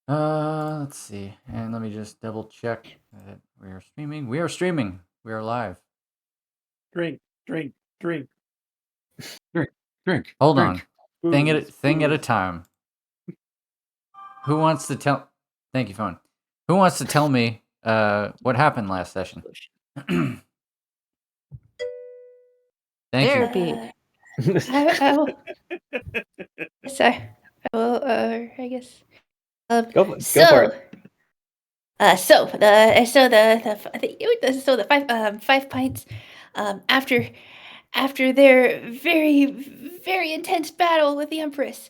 Let's see, and let me just double check that we are streaming. We are streaming. We are live. Drink. Drink. Hold on. Thing at a Booze. time. Who wants to tell? Thank you, phone. Who wants to tell me what happened last session? Thank Therapy. I will. Sorry. I will. I guess. Go for it. So the five pints after their very very intense battle with the Empress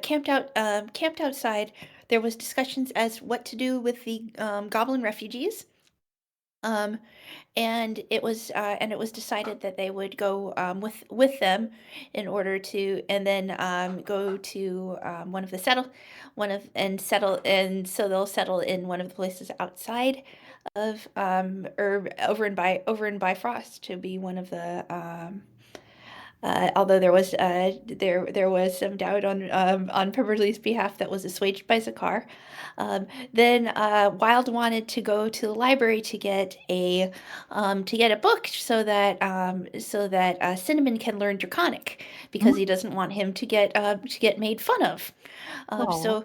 camped outside. There was discussions as what to do with the goblin refugees. And it was decided that they would go with them in order to, and then go to settle, and so they'll settle in one of the places outside of or over in Bifrost to be one of the although there was some doubt on Pemberley's behalf that was assuaged by Zakar. Then Wild wanted to go to the library to get a book so that Cinnamon can learn Draconic, because he doesn't want him to get made fun of. So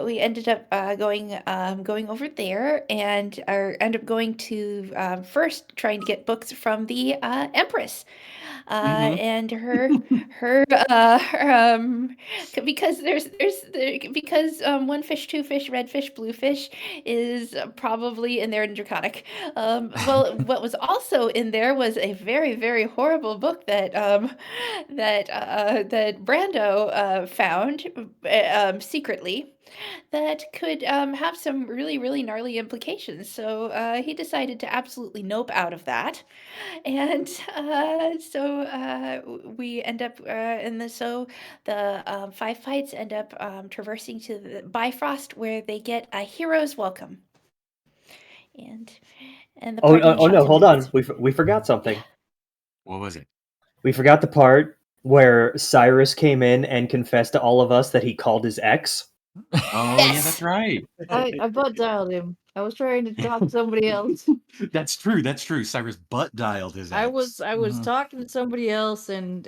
we ended up going over there and end up going to first trying to get books from the Empress. And her because because one fish, two fish, red fish, blue fish is probably in there in Draconic. Well, what was also in there was a very very horrible book that that Brando found secretly, that could have some really really gnarly implications. So he decided to absolutely nope out of that. And we end up the five fights end up traversing to the Bifrost, where they get a hero's welcome. And the Oh, party no! Hold on. begins. We forgot something. What was it? We forgot the part where Cyrus came in and confessed to all of us that he called his ex. Oh, Yes! yeah, that's right. I butt dialed him. I was trying to talk to somebody else. That's true. Cyrus butt dialed his ex. I was Mhm. talking to somebody else and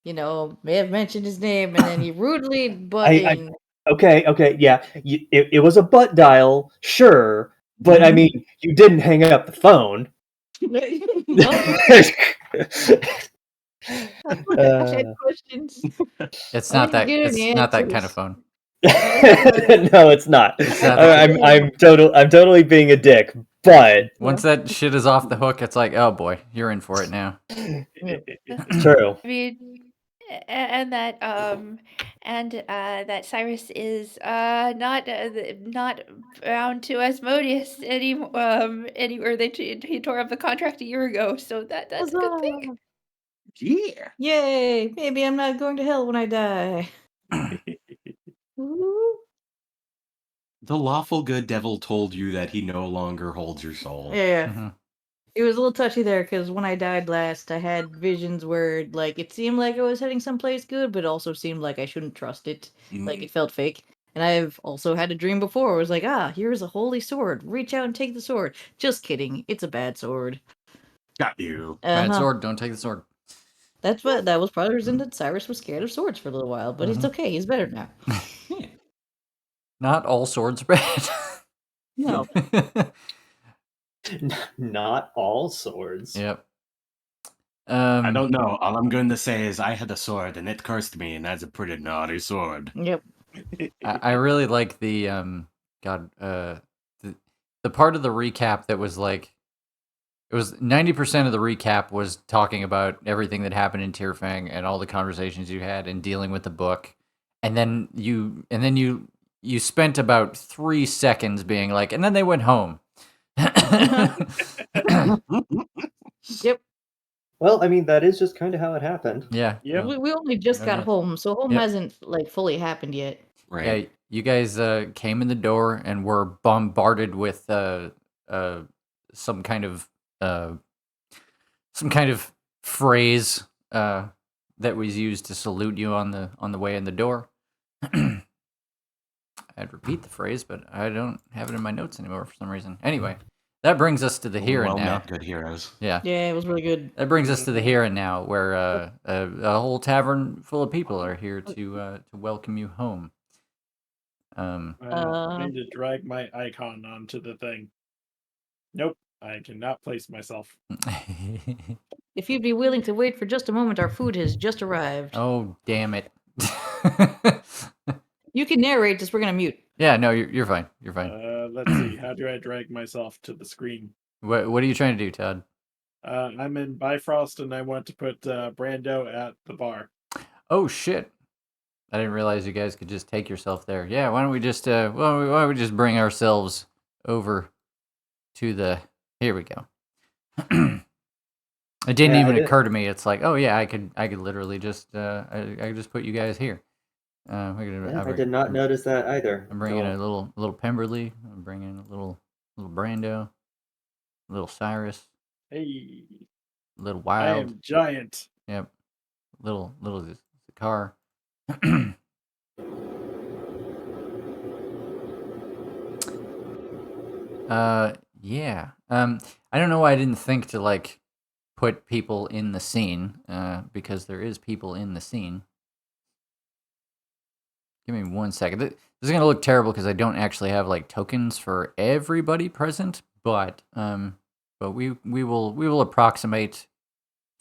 may have mentioned his name, and then he rudely butt in. Okay, yeah. It was a butt dial, sure, but I mean, you didn't hang up the phone. I had questions. It's I not that. didn't get It's any not that kind answers. of phone. No, it's not. It's not the I'm totally being a dick, but Once that shit is off the hook, it's like, oh boy, you're in for it now. it's true. I mean, and that that Cyrus is not bound to Asmodeus anywhere. He tore up the contract a year ago, so that's a good thing. Yeah. Yay! Maybe I'm not going to hell when I die. Woo. The lawful good devil told you that he no longer holds your soul. Yeah. Mhm. It was a little touchy there, because when I died last, I had visions where, like, it seemed like I was heading someplace good, but it also seemed like I shouldn't trust it. Like, it felt fake. And I've also had a dream before where it was like, here's a holy sword. Reach out and take the sword. Just kidding. It's a bad sword. Got you. Bad sword, don't take the sword. That was part of the reason that Cyrus was scared of swords for a little while, but it's okay. He's better now. Not all swords are bad. No. Not all swords. Yep. I don't know. All I'm going to say is I had a sword and it cursed me, and that's a pretty naughty sword. Yep. I really like the the part of the recap that was like, it was 90% of the recap was talking about everything that happened in Tearfang and all the conversations you had and dealing with the book, and then you spent about 3 seconds being like, and then they went home. Yep. Well, I mean, that is just kind of how it happened. Yeah. Yeah. We only just got home, so home hasn't like fully happened yet. Right. Yeah, you guys came in the door and were bombarded with some kind of phrase that was used to salute you on the way in the door. I'd repeat the phrase, but I don't have it in my notes anymore for some reason. Anyway, that brings us to the here and now. Well met, good heroes. Yeah. Yeah, it was really good. That brings us to the here and now, where a whole tavern full of people are here to welcome you home. I need to drag my icon onto the thing. Nope, I cannot place myself. If you'd be willing to wait for just a moment, our food has just arrived. Oh, damn it. You can narrate this. We're gonna mute. Yeah, no, you're fine. You're fine. Let's see. How do I drag myself to the screen? What are you trying to do, Todd? I'm in Bifrost, and I want to put Brando at the bar. Oh shit! I didn't realize you guys could just take yourself there. Yeah, why don't we just why don't we just bring ourselves over to the? Here we go. It didn't even occur to me. It's like, oh yeah, I could literally just I could just put you guys here. I did not notice that either. I'm bringing a little Pemberley. I'm bringing a little Brando, a little Cyrus. Hey, A little I Wild. am giant. Yep. Little Zakar. Yeah. I don't know why I didn't think to like put people in the scene, because there is people in the scene. Give me 1 second. This is gonna look terrible because I don't actually have like tokens for everybody present, but we will approximate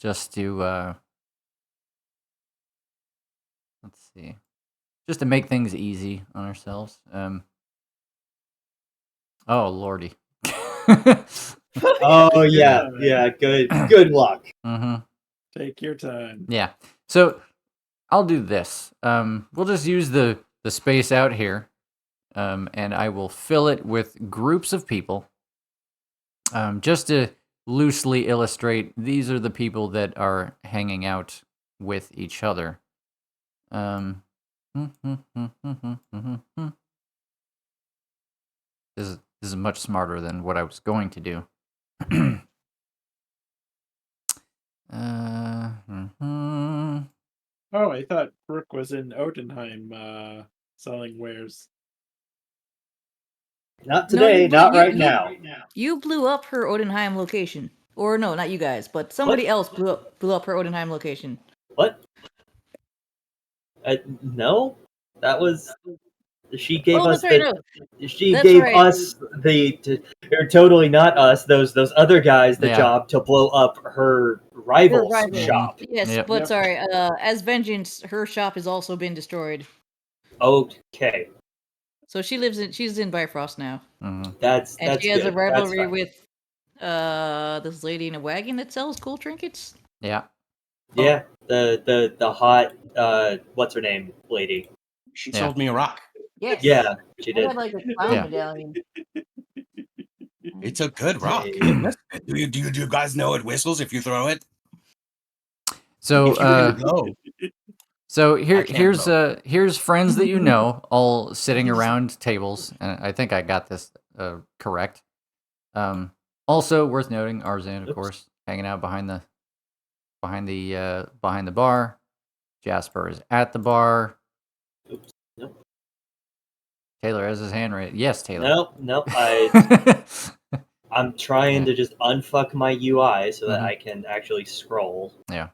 just to let's see, just to make things easy on ourselves. Oh lordy. Oh yeah, yeah. Good luck. Mm-hmm. Take your time. Yeah. So I'll do this. We'll just use the space out here, and I will fill it with groups of people, just to loosely illustrate these are the people that are hanging out with each other. This is much smarter than what I was going to do. Oh, I thought Brooke was in Odenheim selling wares. Not today, not right now. You blew up her Odenheim location. Or no, not you guys, but somebody else blew up her Odenheim location. What? No, that was. She gave us that's right, the. She That's gave right. us or totally not us. Those other guys the Yeah. job to blow up her rival's rival. shop. Yes, Yep. but Yep. sorry, as vengeance, her shop has also been destroyed. Okay, So she's in Bifrost now. Mhm. that's And she has good. a rivalry That's fine. with this lady in a wagon that sells cool trinkets. Yeah. Yeah, the hot what's her name lady. She Yeah. sold me a rock. Yes. Yeah, she I did. had like a clown Yeah. medallion. It's a good rock. Yeah. Do you guys know it whistles if you throw it? So If you can blow. So I can't here's friends that you know all sitting around tables, and I think I got this correct. Also worth noting, Arzan, of Oops. course, hanging out behind the bar. Jasper is at the bar. Oops. Nope. Taylor has his hand raised. Yes, Taylor. Nope. I'm trying to just unfuck my UI so that I can actually scroll. Yeah.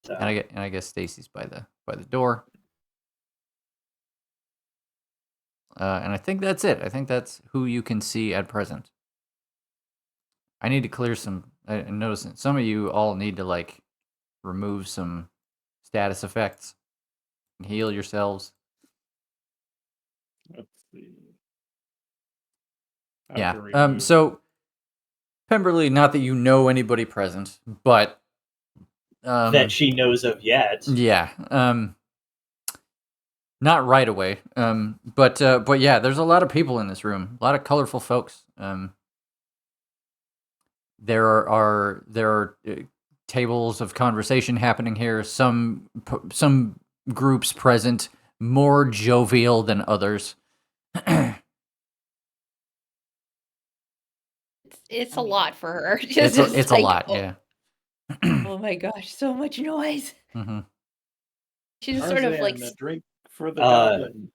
So. And I guess Stacy's by the door. And I think that's it. I think that's who you can see at present. I need to clear some. I noticed that some of you all need to like remove some status effects and heal yourselves. Let's see. Yeah. So Pemberley, not that you know anybody present, but That she knows of yet. Yeah. Not right away. But yeah, there's a lot of people in this room. A lot of colorful folks. There are tables of conversation happening here. Some groups present more jovial than others. It's a lot for her. It's a lot, yeah. Oh my gosh, so much noise. Mm-hmm. She's sort of like a drink for the Uh, goblin.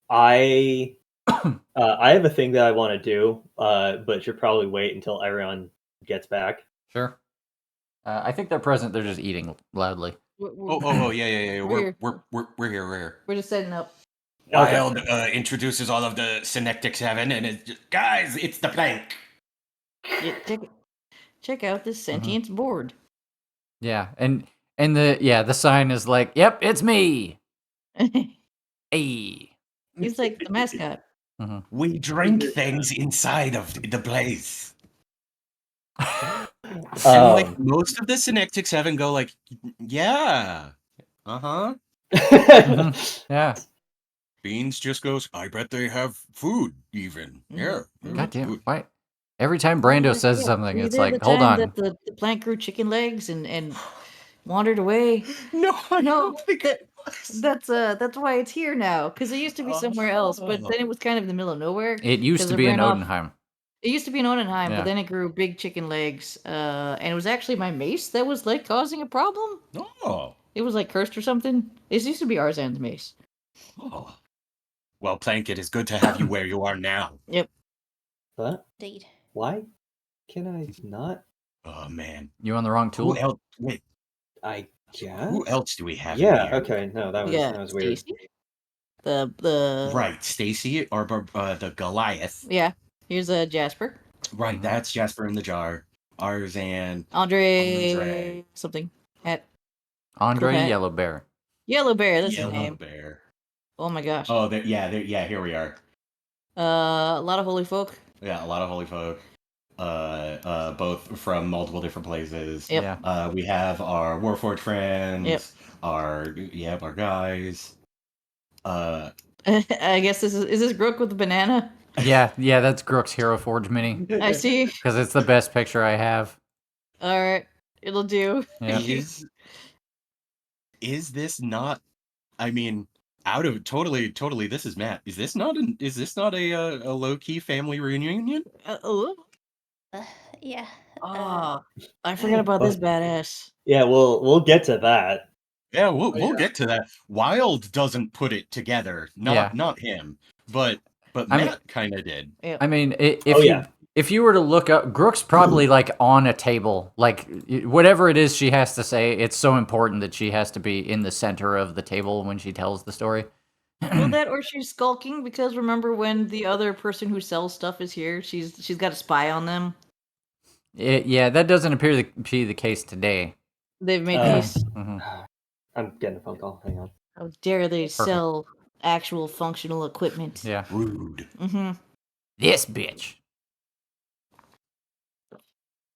I have a thing that I want to do, but should probably wait until everyone gets back. Sure. I think they're present. They're just eating loudly. Yeah. We're We're here. We're just setting up. Wild introduces all of the Synectic Seven, and it's just, guys, it's the plank. Yeah, check out this sentient board. Yeah, and the sign is like, "Yep, it's me." Hey. He's like the mascot. We drink things inside of the place. And like most of the Synectic Seven go like, yeah, Yeah. Beans just goes, I bet they have food even. Yeah. God damn. Why? Every time Brando says something, Were you it's there like, the hold time on. that the plant grew chicken legs and wandered away? No, I don't think that's why it's here now. Because it used to be somewhere else, but then it was kind of in the middle of nowhere. It used 'cause to it be in ran off- Odenheim. It used to be in Odenheim, Yeah. but then it grew big chicken legs. And it was actually my mace that was like causing a problem. Oh. It was like cursed or something. This used to be Arzan's mace. Oh. Well, Plank, it is good to have you where you are now. Yep. What? Indeed. Why can I not? Oh man. You on the wrong tool? Who else? Wait, I guess. who else do we have? Yeah. in here? Okay. No, that Yeah, was weird. Stacy. The Right, Stacy or the Goliath. Yeah. Here's a Jasper. Right, that's Jasper in the jar. Arzan. Andre something. Hat. Andre Cool hat. Yellow Bear. Yellow Bear, that's Yellow his name. Bear. Oh my gosh. Oh, yeah, here we are. A lot of holy folk. Yeah, a lot of holy folk. Both from multiple different places. Yep. Yeah. We have our Warforged friends. Yep. Our guys. I guess is this Grook with the banana? Yeah, that's Grook's Hero Forge mini. I see. Because it's the best picture I have. Alright. It'll do. Yeah. Is this not? I mean, out of totally. This is Matt. Is this not a low key family reunion? Yeah. Oh, I forgot about this badass. Yeah, we'll get to that. Yeah, we'll get to that. Wild doesn't put it together. Not him, but Matt kind of did. Yep. I mean, if you were to look up, Grook's probably like on a table, like whatever it is she has to say, it's so important that she has to be in the center of the table when she tells the story. Well, that or she's skulking because remember when the other person who sells stuff is here, she's got a spy on them. Yeah, that doesn't appear to be the case today. They've made peace. I'm getting a phone call. Hang on. How dare they sell actual functional equipment? Yeah. Rude. This bitch.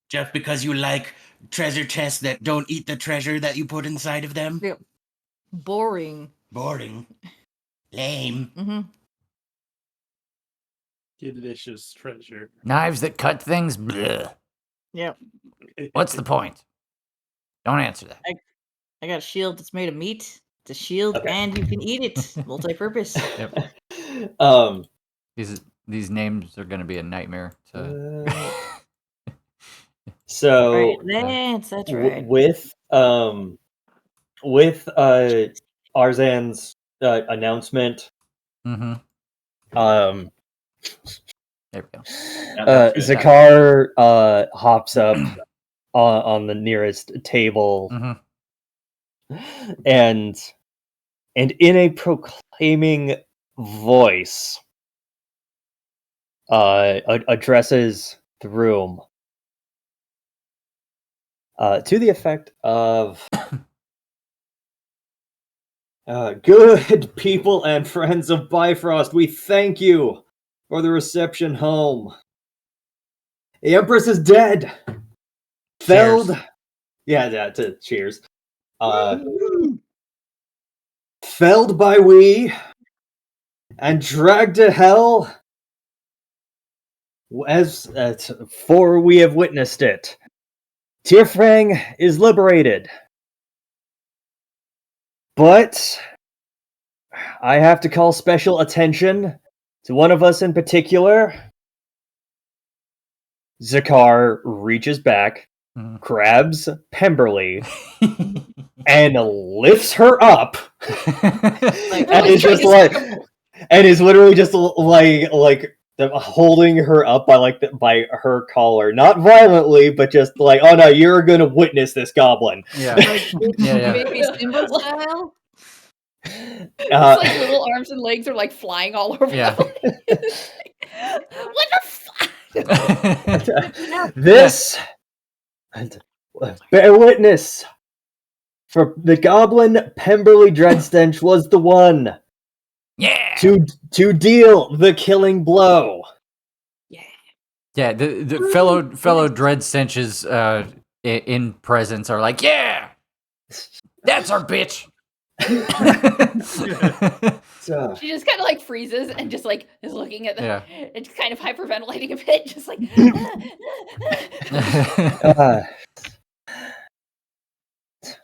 Just because you like treasure chests that don't eat the treasure that you put inside of them? Yep. Boring. Boring. Lame. Delicious treasure. Knives that cut things. Bleh. Yep. What's the point? Don't answer that. I got a shield that's made of meat. It's a shield and you can eat it. Multi-purpose. Yep. These names are going to be a nightmare to... So right, Lance, that's right. With Arzan's announcement, There we go. Zakar hops up on the nearest table and in a proclaiming voice addresses the room to the effect of good people and friends of Bifrost, we thank you for the reception home. The Empress is dead. Felled. Cheers. Yeah, cheers. Felled by we and dragged to hell as for we have witnessed it. Tyrfrang is liberated. But I have to call special attention to one of us in particular. Zakar reaches back grabs Pemberley and lifts her up, and is just like, and is literally just like holding her up by her collar, not violently, but just like, oh no, you're gonna witness this goblin. Yeah. Yeah. Baby Simba style. It's like little arms and legs are like flying all over. Yeah. The place. What the fuck? This bear witness for the goblin Pemberley Dreadstench was the one Yeah. to deal the killing blow. Yeah, the fellow dread stenches in presence are like, yeah, that's our bitch. She just kind of like freezes and just like is looking at the Yeah. and just kind of hyperventilating a bit, just like.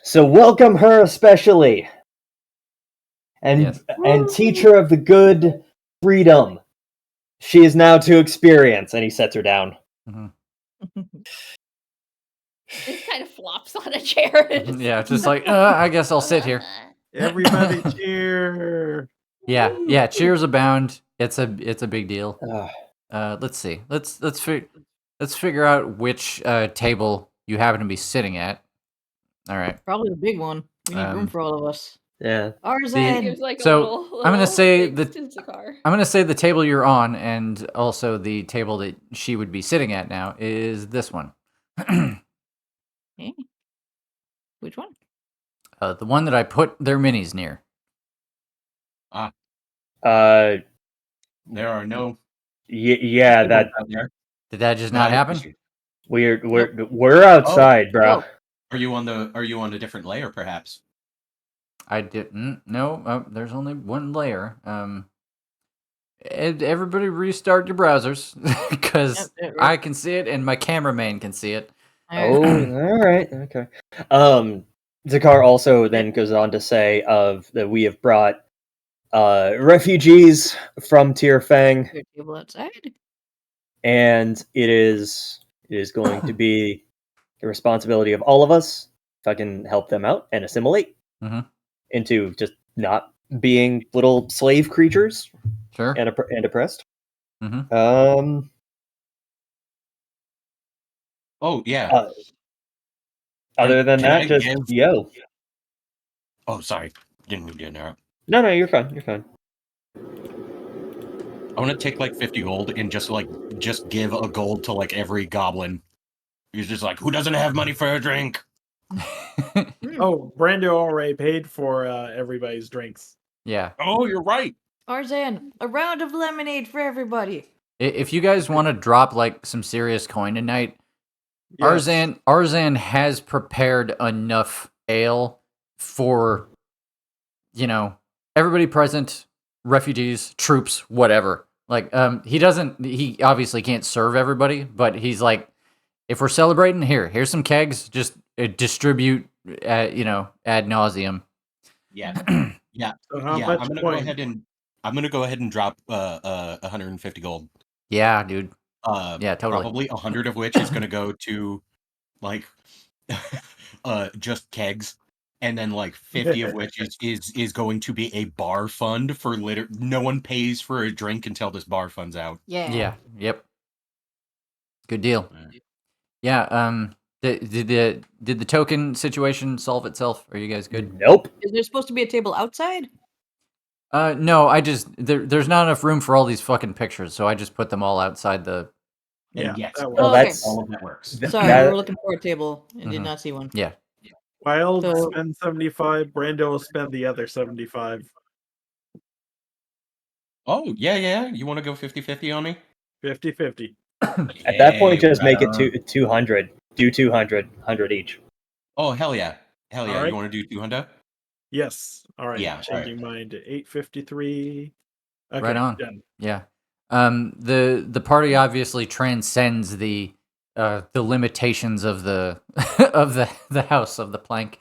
So welcome her especially, and Yes. and teach her of the good freedom she is now to experience. And he sets her down. Just kind of flops on a chair. And Yeah, just like, I guess I'll sit here. Everybody cheer. Yeah, cheers abound. It's a big deal. Let's see. Let's figure out which table you happen to be sitting at. All right. Probably the big one. We need room for all of us. Yeah. Arzan. gives like a So, little I'm gonna say thing the- to Zakar. I'm gonna say the table you're on, and also the table that she would be sitting at now is this one. Okay. Which one? The one that I put their minis near. Uh. There are no. Yeah. That out there. Did that just not happen? we're outside, bro. Oh. Are you on the different layer, perhaps? I didn't. No, there's only one layer. Everybody restart your browsers because Yep, I right. can see it and my cameraman can see it. Oh, all right, okay. Zakar also then goes on to say that we have brought refugees from Tierfang, Good table outside. and it is going to be the responsibility of all of us if I can help them out and assimilate into just not being little slave creatures Sure. and oppressed. Mhm. Oh yeah. Other than Can that, I just give- yo. Oh, sorry. Didn't mean to interrupt. No, you're fine. You're fine. I want to take like 50 gold and just give a gold to like every goblin. He's just like, who doesn't have money for a drink? Oh, Brando already paid for everybody's drinks. Yeah. Oh, you're right. Arzan, a round of lemonade for everybody. If you guys want to drop like some serious coin tonight, Yes. Arzan has prepared enough ale for, everybody present, refugees, troops, whatever. Like, he obviously can't serve everybody, but he's like, if we're celebrating, here's some kegs, just distribute, ad nauseum. Yeah. Yeah. So how Yeah. much I'm gonna coin? go ahead and drop 150 gold. Yeah, dude. Yeah, totally. Probably 100 of which is gonna go to like just kegs. And then like 50 of which is going to be a bar fund for no one pays for a drink until this bar fund's out. Yeah. Yep. Good deal. Alright. Yeah, did the token situation solve itself? Are you guys good? Nope. Is there supposed to be a table outside? No, I just there's not enough room for all these fucking pictures, so I just put them all outside the Yeah, And yes, that Well, okay. that's all of that works. Sorry, that- we were looking for a table and did Mhm. not see one. Yeah. Wild So- spend 75. Brando will spend the other 75. Oh, yeah. You want to go 50-50 on me? 50-50. At that point, just make it right on. 200. Do 200, 100 each. Oh, hell yeah. Alright. You want to do 200? Yes. All right. Yeah, Changing mine to 853. Okay, Right on. done. Yeah. The party obviously transcends the limitations of the of the house of the plank.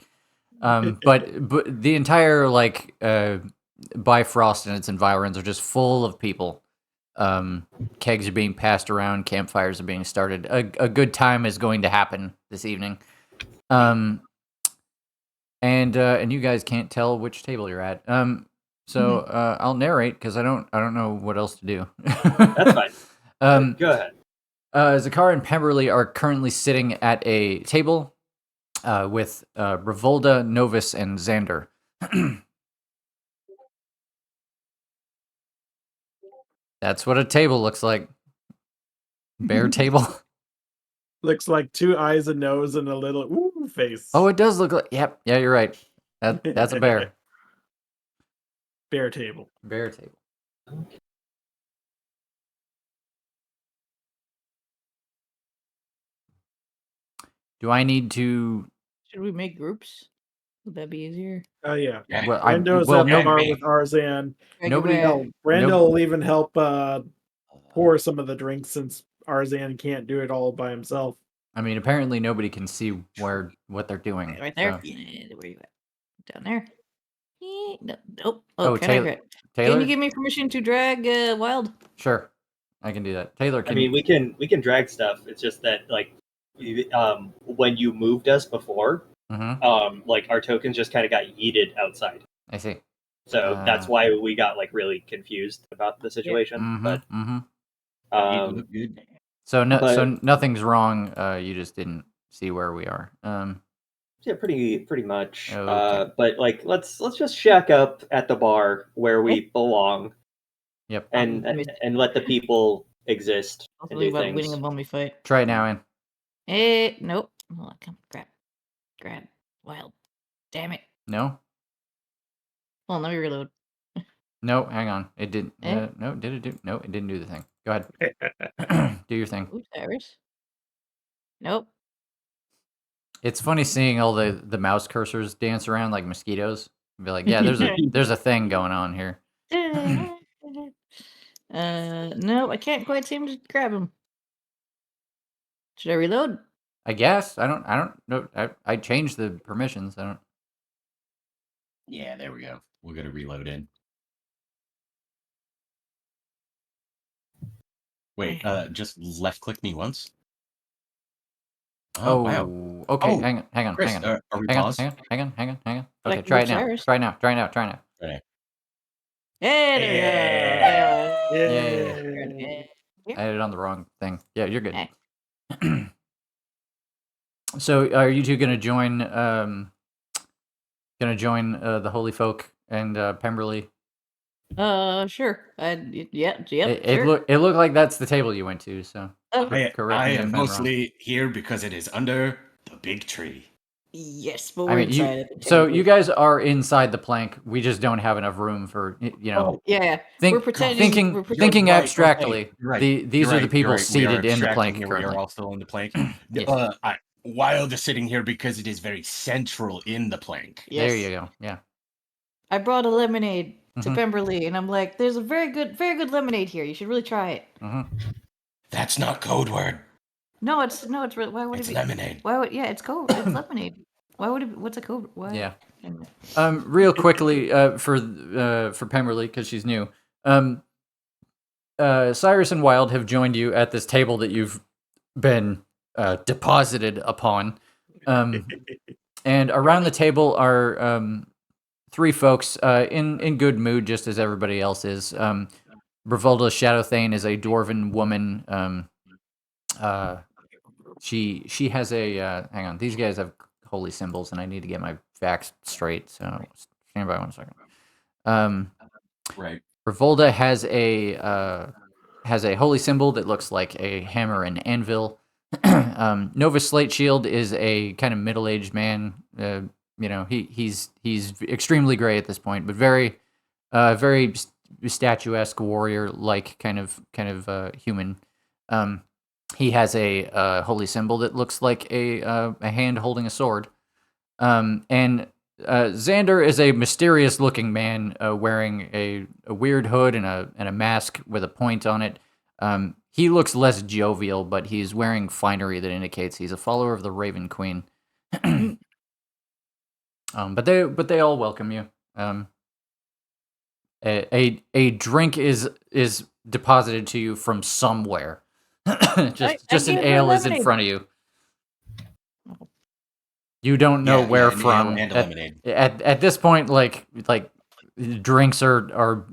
But the entire Bifrost and its environs are just full of people. Kegs are being passed around, campfires are being started. A good time is going to happen this evening. And you guys can't tell which table you're at. So I'll narrate because I don't know what else to do. That's fine. Go ahead. Zakar and Pemberley are currently sitting at a table with Revolda, Novus, and Xander. That's what a table looks like. Bear table. Looks like 2 eyes, a nose, and a little ooh face. Oh, it does look like. Yep. Yeah, you're right. That's a bear. Bear table. Bear table. Do I need to? Should we make groups? Would that be easier? Oh yeah. Well, Brando's well, at no, the bar me. with Arzan. Nobody- No, Brando will even help pour some of the drinks since Arzan can't do it all by himself. I mean, apparently nobody can see what they're doing. Right there. so- Yeah, where you at? Down there. No, nope. Oh, can Taylor. Can Taylor. you give me permission to drag Wild? Sure, I can do that. Taylor, I can mean, we can drag stuff. It's just that like, when you moved us before, like our tokens just kind of got yeeted outside. I see. So that's why we got like really confused about the situation. But You look good. so but- nothing's wrong. You just didn't see where we are. yeah, pretty much. Okay. But like, let's just shack up at the bar where we belong, Yep. and let the people exist I'll and think do about winning a things. bummy fight. Try it now, Ann. Nope. Hold on, come grab Wild. Damn it. No. Hold on, let me reload. No, hang on. It didn't. Eh? No, did it do? No, it didn't do the thing. Go ahead. Do your thing. Ooh, Cyrus. Nope. It's funny seeing all the mouse cursors dance around like mosquitoes. Be like, yeah, there's a thing going on here. No, I can't quite seem to grab him. Should I reload? I guess I don't know. I changed the permissions. I don't. Yeah, there we go. We're gonna reload in. Wait, just left click me once. Oh, wow. okay. Oh, hang on. Chris, Hang on. are we Hang on. paused? Hang on. Okay, Like try it Luke now. Cyrus? Try now. Okay. Hey, there we go. I added on the wrong thing. Yeah, you're good. Eh. So, are you two gonna join? The Holy Folk and Pemberley? Sure. Yep. It Sure. looked like that's the table you went to. So Okay. correct I me if am I'm wrong. mostly here because it is under the big tree. Yes, but we're I mean, inside. so you guys are inside the plank. We just don't have enough room for Yeah. We're pretending. thinking we're pretending. thinking Right, abstractly. okay, right, These are the people We are seated in the abstracting plank here. currently. We are all still in the plank. Yes. Wild is sitting here because it is very central in the plank. Yes. There you go. Yeah. I brought a lemonade to Mhm. Pemberley, and I'm like, "There's a very good lemonade here. You should really try it." That's not code word. No, it's really. Why would It's it be? lemonade. Why would? Yeah, it's code. It's lemonade. Why would it? What's a code? Why? Yeah. Anyway. Real quickly, for Pemberley because she's new. Cyrus and Wild have joined you at this table that you've been deposited upon. And around the table are three folks in good mood, just as everybody else is. Revolda Shadowthane is a dwarven woman. She has a hang on. These guys have holy symbols, and I need to get my facts straight. So stand by 1 second. Right. Revolda has a holy symbol that looks like a hammer and anvil. Novus Slate Shield is a kind of middle-aged man. He's extremely gray at this point, but very statuesque warrior-like kind of human. He has a holy symbol that looks like a hand holding a sword. And Xander is a mysterious-looking man wearing a weird hood and a mask with a point on it. He looks less jovial, but he's wearing finery that indicates he's a follower of the Raven Queen. But they all welcome you. A drink is deposited to you from somewhere. just an gave her ale is in lemonade. front of you. You don't know Yeah, where and from. ale and At, lemonade. at this point, like drinks are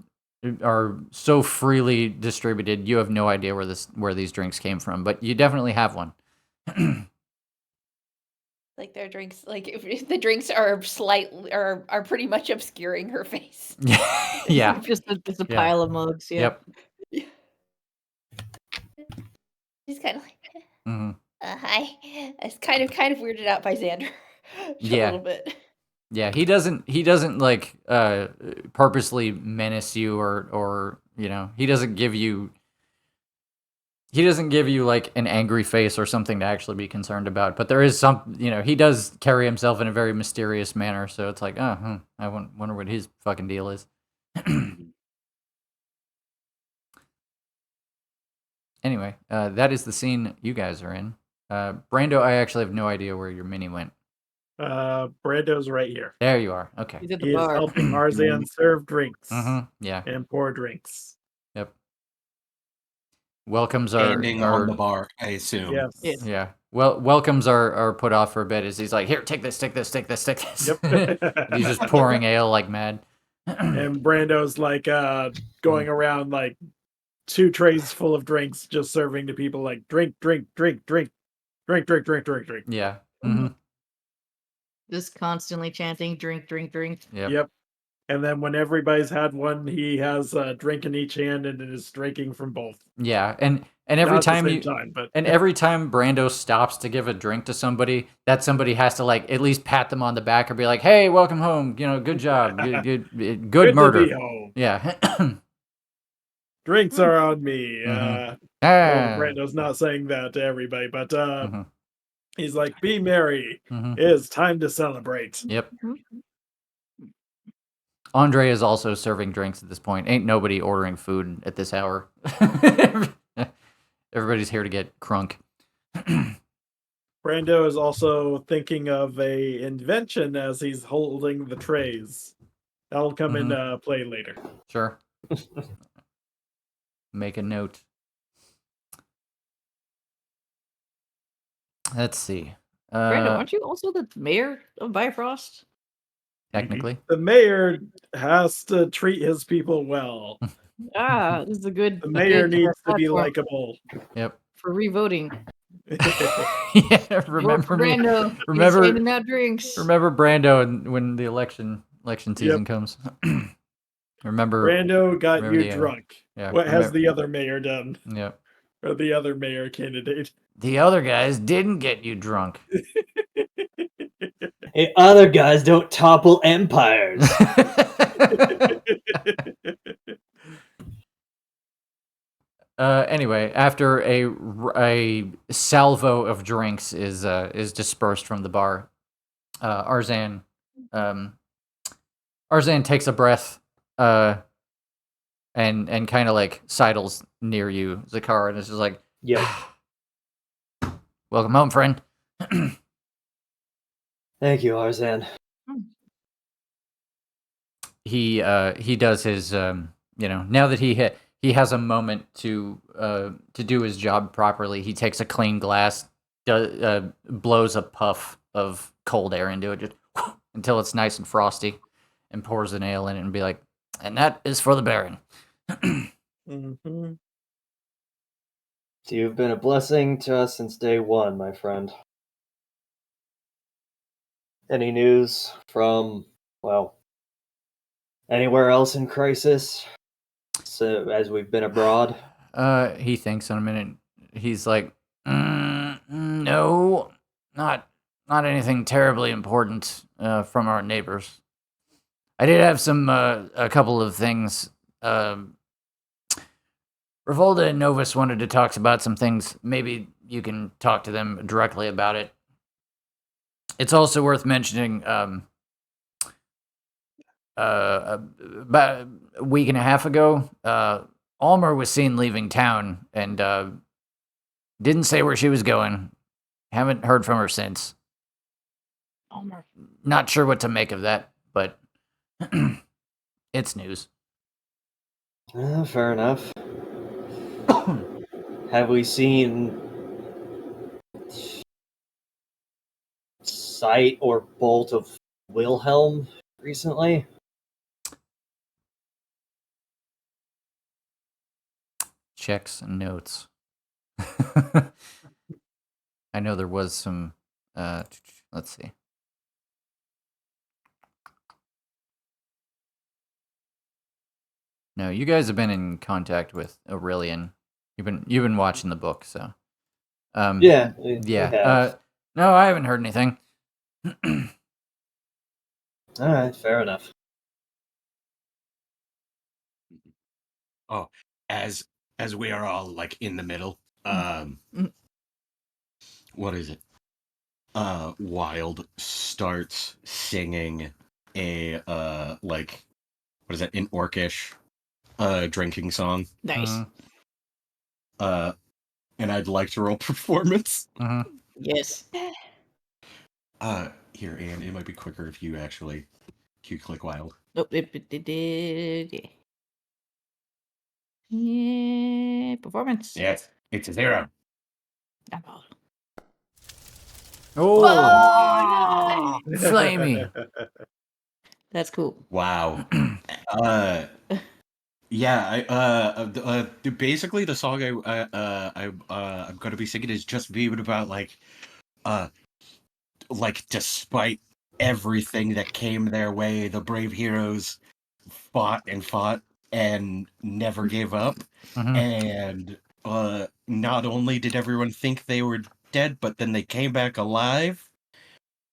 so freely distributed. You have no idea where these drinks came from, but you definitely have one. Like their drinks, like if the drinks are are pretty much obscuring her face. Yeah. Just a Yeah. pile of mugs. Yeah. Yep. She's kind of like, hmm hi. It's kind of weirded out by Xander. Just a Yeah. little bit. Yeah, he doesn't like purposely menace you or he doesn't give you like an angry face or something to actually be concerned about. But there is some, he does carry himself in a very mysterious manner, so it's like, I wonder what his fucking deal is. Anyway, that is the scene you guys are in. Brando, I actually have no idea where your mini went. Brando's right here. There you are. Okay. He's at the He is bar. helping Arzan serve drinks Yeah. and pour drinks. Yep. Welcomes are Standing on the bar, I assume. Yes. Yes. Yeah. Well, welcomes are put off for a bit as he's like, here, take this. Yep. He's just pouring ale like mad. And Brando's like going around like 2 trays full of drinks, just serving to people like drink. Yeah. Just constantly chanting, drink. Yep. And then when everybody's had one, he has a drink in each hand and is drinking from both. Yeah. And every Not time at the same time, but every time Brando stops to give a drink to somebody, that somebody has to like at least pat them on the back or be like, "Hey, welcome home. Good job. Good murder." to be home. Yeah. Drinks are on me. Ah. Brando's not saying that to everybody, but Mhm. he's like, "Be merry. Mhm. It is time to celebrate." Yep. Andre is also serving drinks at this point. Ain't nobody ordering food at this hour. Everybody's here to get crunk. Brando is also thinking of a invention as he's holding the trays. That'll come into play later. Sure. Make a note. Let's see. Brando, aren't you also the mayor of Bifrost? Technically. The mayor has to treat his people well. This is a good. The mayor good, needs to be platform likable. Yep. for revoting. Yeah, remember me. Brando, Remember, he's handing out drinks. remember Brando when the election season comes. Remember, Brando got remember you drunk. Yeah, What has the other mayor done? Yep. Or the other mayor candidate? The other guys didn't get you drunk. Hey, other guys don't topple empires. Anyway, after a salvo of drinks is dispersed from the bar, Arzan takes a breath, and kind of like sidles near you, Zakar, and is just like, Yep. "Welcome home, friend." Thank you, Arzan. He does his now that he has a moment to do his job properly. He takes a clean glass, blows a puff of cold air into it just until it's nice and frosty, and pours an ale in it and be like, "And that is for the Baron." Mm-hmm. You've been a blessing to us since day one, my friend. Any news from, well, anywhere else in crisis? So, as we've been abroad? He thinks in a minute. He's like, "No, not anything terribly important from our neighbors. I did have a couple of things. Revolda and Novus wanted to talk about some things. Maybe you can talk to them directly about it. It's also worth mentioning, about a week and a half ago, Almer was seen leaving town and didn't say where she was going. Haven't heard from her since. Almer. Not sure what to make of that, but it's news." Fair enough. Have we seen sight or bolt of Wilhelm recently? Checks and notes. I know there was some. Let's see. No, you guys have been in contact with Aurelian. You've been watching the book, so. Yeah, we Yeah. have. No, I haven't heard anything. All right, fair enough. Oh, as we are all like in the middle, what is it? Wild starts singing a like, what is that? An orcish drinking song. Nice. And I'd like to roll performance. Yes. Here, Anne, it might be quicker if you actually click wild. Oh, it did. Yeah, performance. Yes, it's a 0. Oh, flamey. That's cool. Wow. Yeah, basically the song I'm gonna be singing is just being about like despite everything that came their way, the brave heroes fought and never gave up. And not only did everyone think they were dead, but then they came back alive,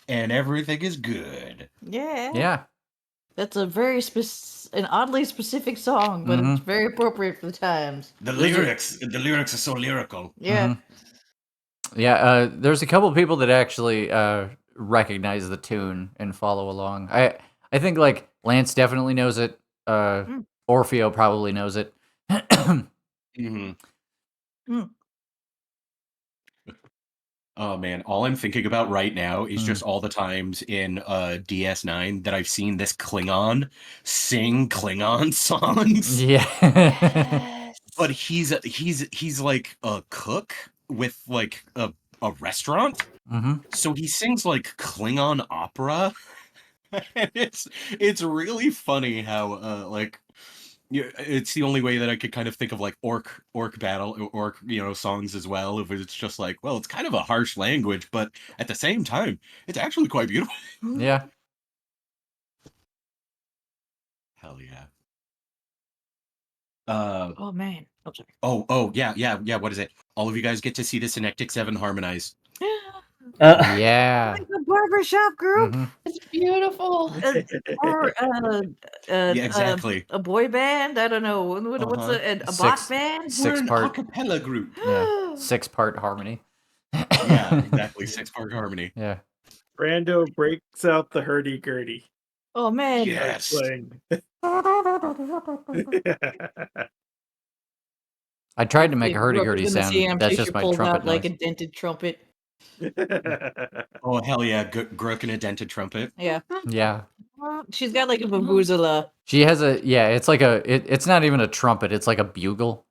and everything is good. Yeah. Yeah. That's a very an oddly specific song, but it's very appropriate for the times. The lyrics are so lyrical. Yeah. Yeah, there's a couple of people that actually recognize the tune and follow along. I think like Lance definitely knows it. Orfeo probably knows it. Oh man, all I'm thinking about right now is just all the times in DS9 that I've seen this Klingon sing Klingon songs. Yeah. Yes. But he's like a cook with like a restaurant. So he sings like Klingon opera. And it's really funny how like it's the only way that I could kind of think of like orc battle, orc songs as well. If it's just like, well, it's kind of a harsh language, but at the same time, it's actually quite beautiful. Yeah. Hell yeah. Oh man. I'm sorry. Oh yeah. What is it? All of you guys get to see the Synectic 7 harmonize. Yeah. Like the barbershop group. It's beautiful. Or Yeah, exactly. a boy band. I don't know. What's a bot band? We're an Six-part. acapella group. Yeah. 6-part harmony. Yeah, exactly. 6-part harmony. Yeah. Brando breaks out the hurdy-gurdy. Oh man. Yes. I tried to make a If Brooke hurdy-gurdy was in the sound. scene, I'm That's sure just she my pulled trumpet out like a noise. dented trumpet. Oh hell yeah, Grook and a dented trumpet. Yeah. Yeah. She's got like a vuvuzela. She has it's like it's not even a trumpet, it's like a bugle.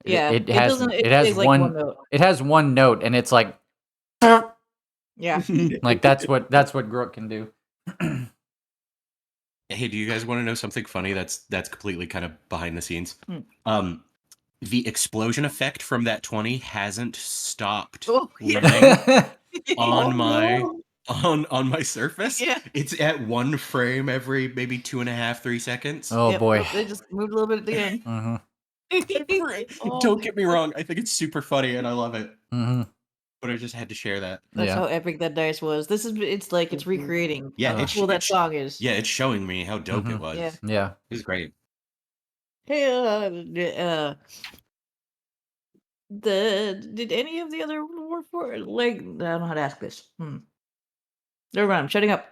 Yeah. It has plays like one note. it has one note and it's like Yeah. like that's what Grook can do. Hey, do you guys want to know something funny that's completely kind of behind the scenes? The explosion effect from that 20 hasn't stopped running on my Surface. Yeah. It's at 1 frame every maybe 2.5, 3 seconds. Oh boy. They just moved a little bit at the end. Don't get me wrong, I think it's super funny and I love it. But I just had to share that. That's how epic that dice was. It's recreating how cool that song is. Yeah, it's showing me how dope it was. Yeah. It was great. Hey, did any of the other I don't know how to ask this. Never mind, I'm shutting up.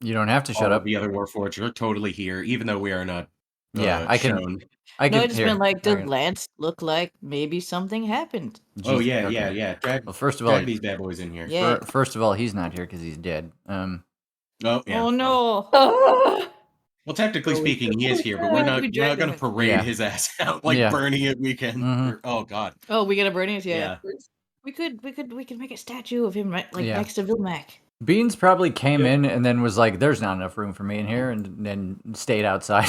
You don't have to shut up. The other Warforged are totally here, even though we are not. I can. Shown. I No, can. I just meant like, did Lance look like maybe something happened? Oh yeah. Drag, well, first of all, these bad boys in here. Yeah. First of all, he's not here because he's dead. Oh yeah. Oh no. Well, technically speaking, he is here, but we're not going to parade his ass out like Bernie at weekend. Oh God. Oh, we got a Bernie? Yeah. We could make a statue of him right next to Vilmac. Beans probably came in and then was like, "There's not enough room for me in here," and then stayed outside.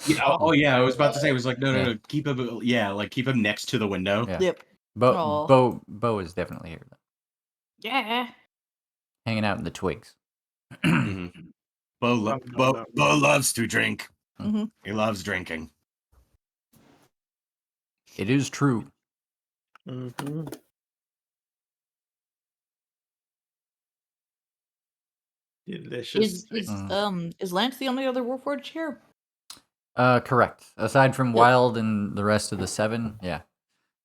Yeah. Oh, yeah. I was about to say, it was like, no, Yeah. no, keep him. Yeah, like keep him next to the window. Yeah. Yep. Aw. Bo is definitely here, though. Yeah. Hanging out in the twigs. Mhm. Bo No. loves to drink. Mhm. He loves drinking. It is true. Mhm. Delicious. Is Lance the only other Warforged here? Correct. Aside from Yep. Wild and the rest of the 7, yeah.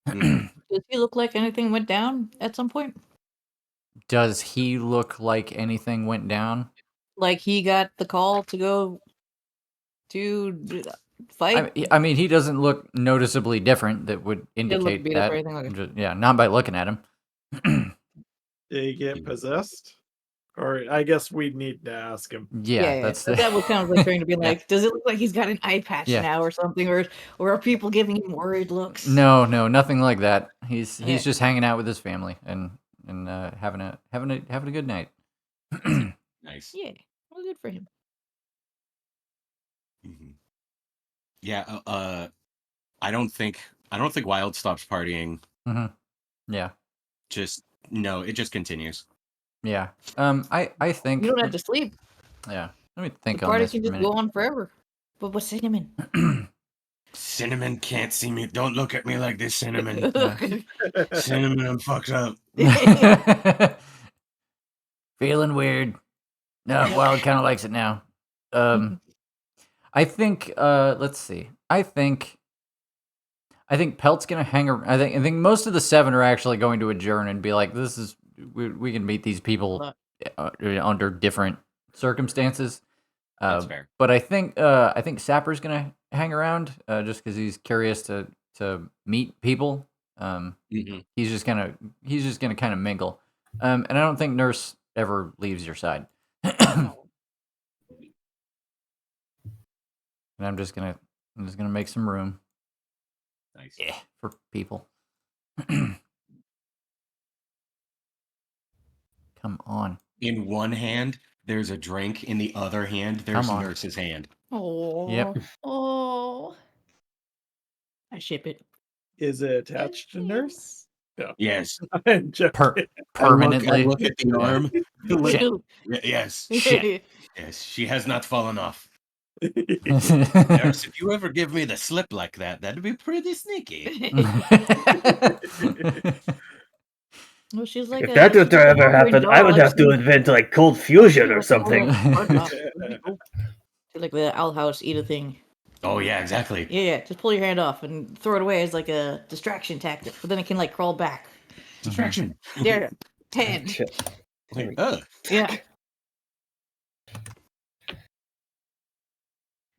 Mhm. Does he look like anything went down at some point? Does he look like anything went down? Like he got the call to go to fight? I mean, he doesn't look noticeably different. That would He doesn't look indicate beat up that. or anything like that. Just- yeah, not by looking at him. Did he get possessed? Or I guess we'd need to ask him. Yeah, that's the... that was kind of like trying to be Yeah. like, does it look like he's got an eye patch Yeah. now or something, or are people giving him worried looks? No, nothing like that. He's Yeah. just hanging out with his family and having a good night. Nice. Yeah, well, good for him. Mhm. Yeah. I don't think Wild stops partying. Yeah, Just no. It just continues. yeah. I think. You don't have to sleep. Yeah. Let me The think on party this for can a just minute. go on forever. But what's Cinnamon? Cinnamon can't see me. Don't look at me like this, Cinnamon. Cinnamon, I'm fucked up. Feeling weird. No, Wild kind of likes it now. I think. Let's see. I think Pelt's gonna hang around. I think most of the 7 are actually going to adjourn and be like, "This is we can meet these people under different circumstances." That's fair. But I think Sapper's gonna hang around just because he's curious to meet people. Mhm. He's just gonna kind of mingle. And I don't think Nurse ever leaves your side. And I'm just gonna make some room. Nice. Yeah, for people. Come on. In one hand, there's a drink. In the other hand, there's Come on. Nurse's hand. Oh. Yep. Oh. I ship it. Is it attached to Nurse? No. Yes. I'm joking. Permanently. I look at the arm. Shit. Yes. Shit. Yes. She has not fallen off. Nurse, if you ever give me the slip like that, that'd be pretty sneaky. Well, she's like If that were to ever happen, I would have to dog. invent like cold fusion or something. Like the owl house eat a thing. Oh yeah, exactly. Yeah, just pull your hand off and throw it away as like a distraction tactic, but then it can like crawl back. Distraction. There, 10. Like, Yeah.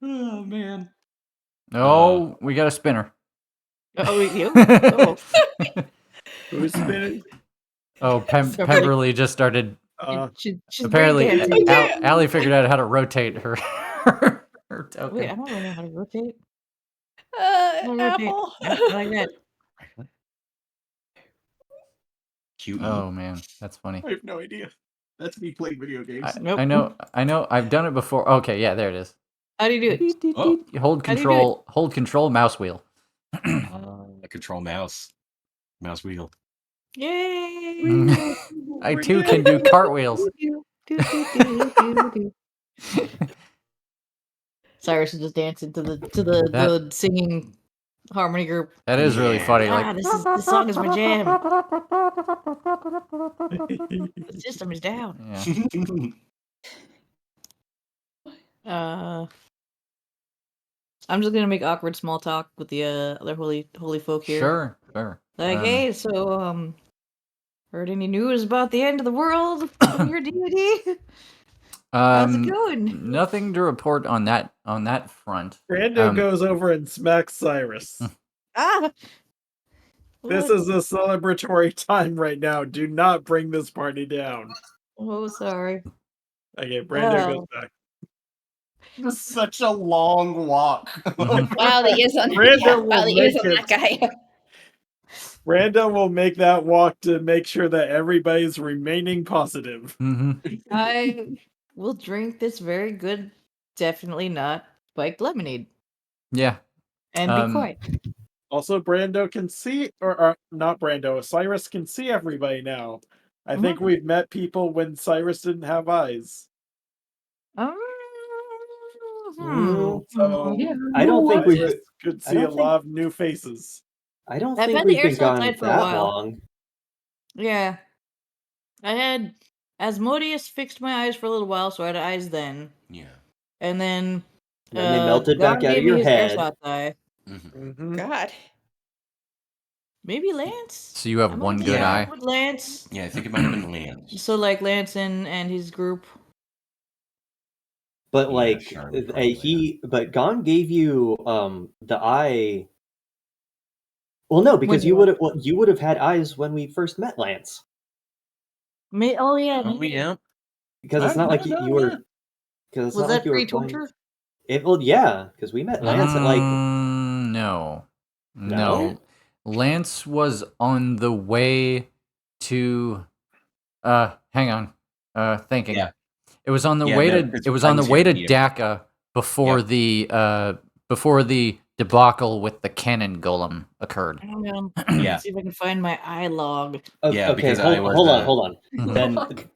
Oh man. Oh, we got a spinner. Oh, you? Oh. Who's spinning? Oh, Pemberley just started. She's Apparently, breakdancing. Allie figured out how to rotate her token. Wait, I don't really know how to rotate. Apple. I like that. QE. Oh man, that's funny. I have no idea. That's me playing video games. I know. I've done it before. Okay, yeah, there it is. How do you do it? Oh. Hold How do you do it? Hold control mouse wheel. Control mouse wheel. Yay! I too can do cartwheels. Cyrus is just dancing to the singing harmony group. That is really funny. Like This song is my jam. The system is down. Yeah. I'm just gonna make awkward small talk with the other holy folk here. Sure. Like, hey, so heard any news about the end of the world from your deity? How's it going? Nothing to report on that front. Brando goes over and smacks Cyrus. This is a celebratory time right now. Do not bring this party down. Oh, sorry. Okay, Brando goes back. This is such a long walk. Wow, the ears on Brando will wow, the ears make on it. that guy. Brando will make that walk to make sure that everybody's remaining positive. I will drink this very good, definitely not spiked lemonade. Yeah. And be quiet. Also, Brando can see, or not Brando, Cyrus can see everybody now. I think we've met people when Cyrus didn't have eyes. Mm, So Yeah. I don't think we've. Cyrus could I see a don't think. lot of new faces. I don't I've think had the we've been airsoft gone light for a that while. long. Yeah. I had Asmodeus fixed my eyes for a little while, so I had eyes then. Yeah. And then Then they melted God back out gave of me your his head. airsoft eye. God. Maybe Lance? So you have I might one have good been eye. with Lance. Yeah, I think it might have been Lance. So like Lance and his group. But Yeah, like Charlie probably but Gon gave you the eye. Well, no, because When what? you would have had eyes when we first met Lance. Oh yeah. Oh yeah. Because it's not like you were. Yeah. Because it's Was not like that you were pre-torture? playing. Well, yeah, because we met Lance at like. No. No. Lance was on the way to hang on. Thinking. Yeah. It was on the Yeah, way no, to it's it was on the way to Ontario. Dacca before the debacle with the cannon golem occurred. Hang on. Yeah. Let's see if I can find my eye log. Yeah, Okay, because I was, hold on. Mhm.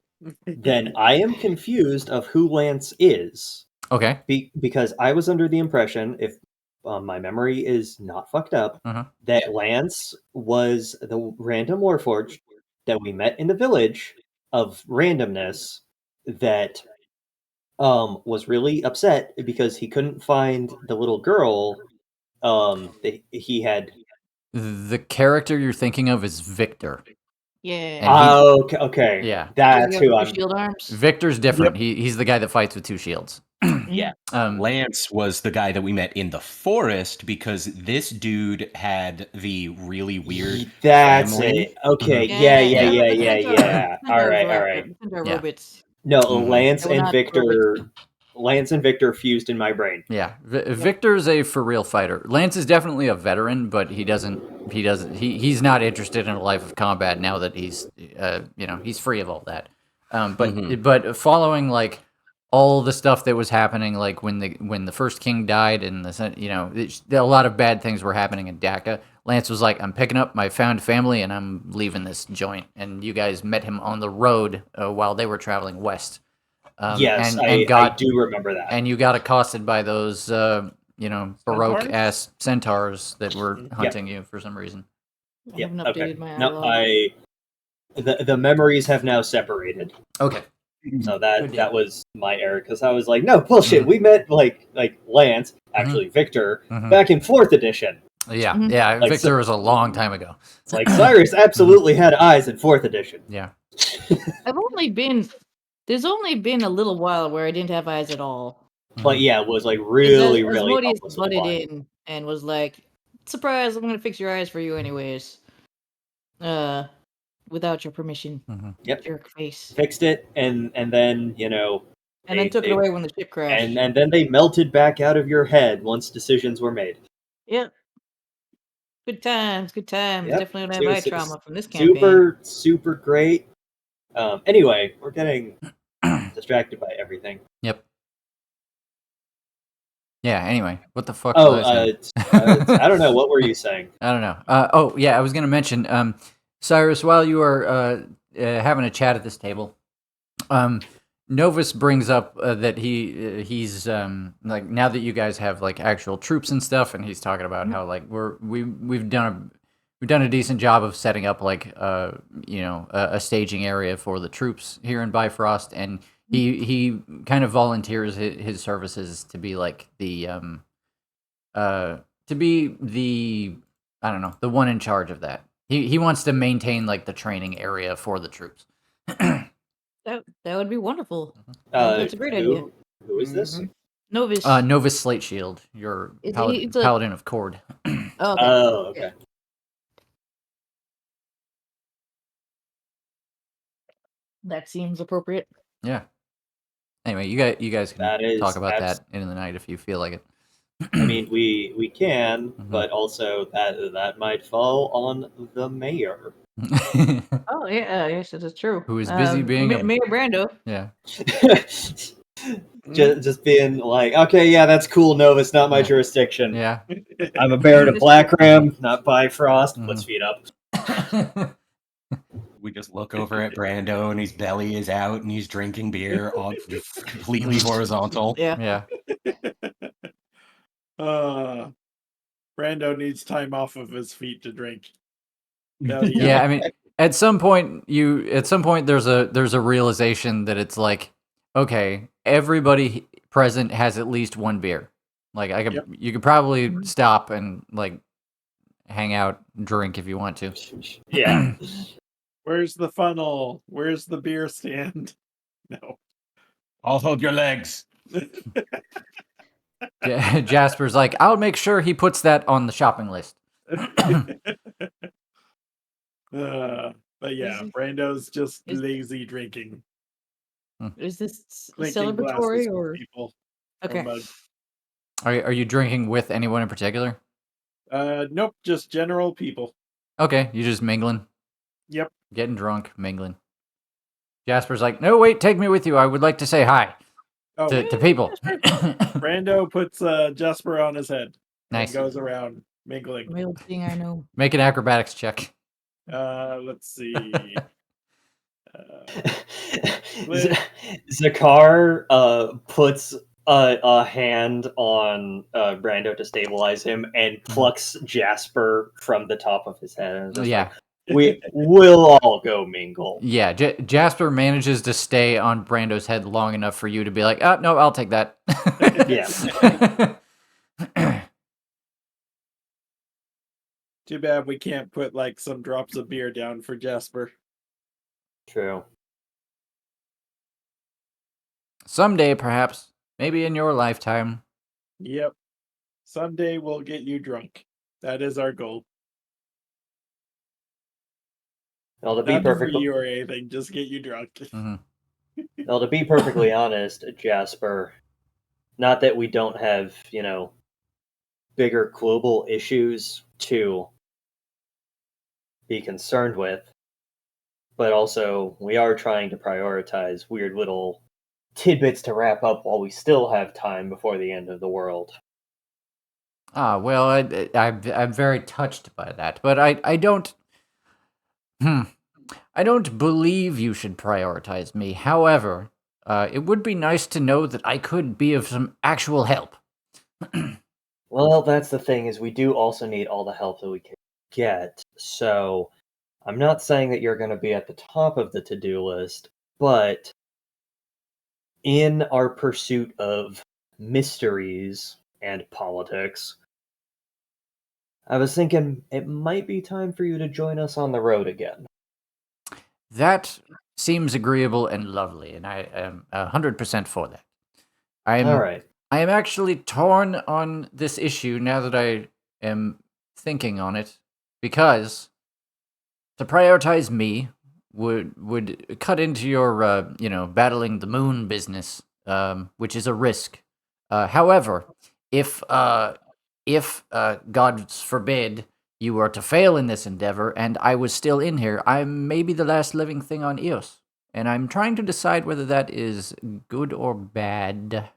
Then I am confused of who Lance is. Okay. Because I was under the impression, if my memory is not fucked up, that Lance was the random Warforged that we met in the village of randomness that was really upset because he couldn't find the little girl that he had. The character you're thinking of is Victor. Yeah. And Okay. Yeah. That's who I'm. Shield arms. Victor's different. He's the guy that fights with two shields. Yeah. Lance was the guy that we met in the forest because this dude had the really weird That's family. it. Okay. Yeah. All right. Yeah. Robots. No, Mhm. Lance They were and not Victor. Lance and Victor fused in my brain. Yeah. Victor's a for real fighter. Lance is definitely a veteran, but he's not interested in a life of combat now that he's he's free of all that. But following like all the stuff that was happening, like when the first king died and a lot of bad things were happening in Dacca. Lance was like, I'm picking up my found family and I'm leaving this joint. And you guys met him on the road while they were traveling west. Yes, I do remember that. And you got accosted by those, Baroque ass centaurs that were hunting you for some reason. I haven't updated my No, log. the memories have now separated. Okay. So that was my error because I was like, no bullshit. We met like Lance, actually Victor, back in 4th edition. Yeah, Like, Victor was a long time ago. It's like Cyrus absolutely had eyes in 4th edition. Yeah. There's only been a little while where I didn't have eyes at all. But yeah, it was like really Asmodeus helpless. butted in and was like, "Surprise! I'm gonna fix your eyes for you, anyways." Without your permission. Yep. Jerk face. Fixed it, and then And then took it away when the ship crashed. And then they melted back out of your head once decisions were made. Yep. Good times. Yep. Definitely don't have eye trauma from this campaign. Super great. Anyway, we're getting distracted by everything. Yep. Yeah, anyway, what the fuck was I saying? I don't know. What were you saying? I don't know. I was going to mention, Cyrus, while you are having a chat at this table, Novus brings up that he's like, now that you guys have like actual troops and stuff, and he's talking about how like we've done a decent job of setting up like a staging area for the troops here in Bifrost, and he kind of volunteers his services to be like the I don't know, the one in charge of that. He wants to maintain like the training area for the troops. That would be wonderful. That's a great idea. Who is this? Novus. Novus Slate Shield, your paladin of Cord. Okay. That seems appropriate. Yeah. Anyway, you guys can talk about that in the night if you feel like it. I mean, we can, Mhm. but also that might fall on the mayor. Oh yeah, yes, that is true. Who is busy being a Mayor Brando. yeah. just being like, okay, yeah, that's cool, Nova. It's not my Yeah. jurisdiction. Yeah. I'm a Baron of It's true. Blackram, not Bifrost. Puts Mhm. feet up. We just look over at Brando and his belly is out and he's drinking beer on completely horizontal. Yeah. Yeah. Brando needs time off of his feet to drink. Belly Yeah, out. I mean, at some point there's a realization that it's like, okay, everybody present has at least one beer. Like Yep. you could probably stop and like hang out, drink if you want to. Yeah. Where's the funnel? Where's the beer stand? No. I'll hold your legs. Jasper's like, I'll make sure he puts that on the shopping list. But yeah, Brando's just lazy drinking. Is this Clinking glasses celebratory with or people. okay? Or mugs. Are you drinking with anyone in particular? Nope, just general people. Okay, you just mingling, Yep. getting drunk, mingling. Jasper's like, no, wait, take me with you. I would like to say hi Oh, to people. Brando puts Jasper on his head Nice. and goes around mingling. Real thing I know. Make an acrobatics check. Let's see. Zakar puts a hand on Brando to stabilize him and plucks Jasper from the top of his head. And is just Yeah. like, we'll all go mingle. Yeah, Jasper manages to stay on Brando's head long enough for you to be like, oh, no, I'll take that. Yeah. Too bad we can't put like some drops of beer down for Jasper. True. Someday, perhaps. Maybe in your lifetime. Yep. Someday we'll get you drunk. That is our goal. Well, to be Not for perfectly you or anything, just get you drunk. Mhm. well, to be perfectly honest, Jasper, not that we don't have, bigger global issues to be concerned with, but also we are trying to prioritize weird little tidbits to wrap up while we still have time before the end of the world. Ah, well, I'm very touched by that, but I don't. I don't believe you should prioritize me. However, it would be nice to know that I could be of some actual help. Well, that's the thing, is we do also need all the help that we can get. So I'm not saying that you're going to be at the top of the to-do list, but in our pursuit of mysteries and politics, I was thinking it might be time for you to join us on the road again. That seems agreeable and lovely, and I am 100% for that. All right. I am actually torn on this issue now that I am thinking on it, because to prioritize me would cut into your battling the moon business, which is a risk. However, if God forbid you were to fail in this endeavor and I was still in here, I'm maybe the last living thing on Eos, and I'm trying to decide whether that is good or bad.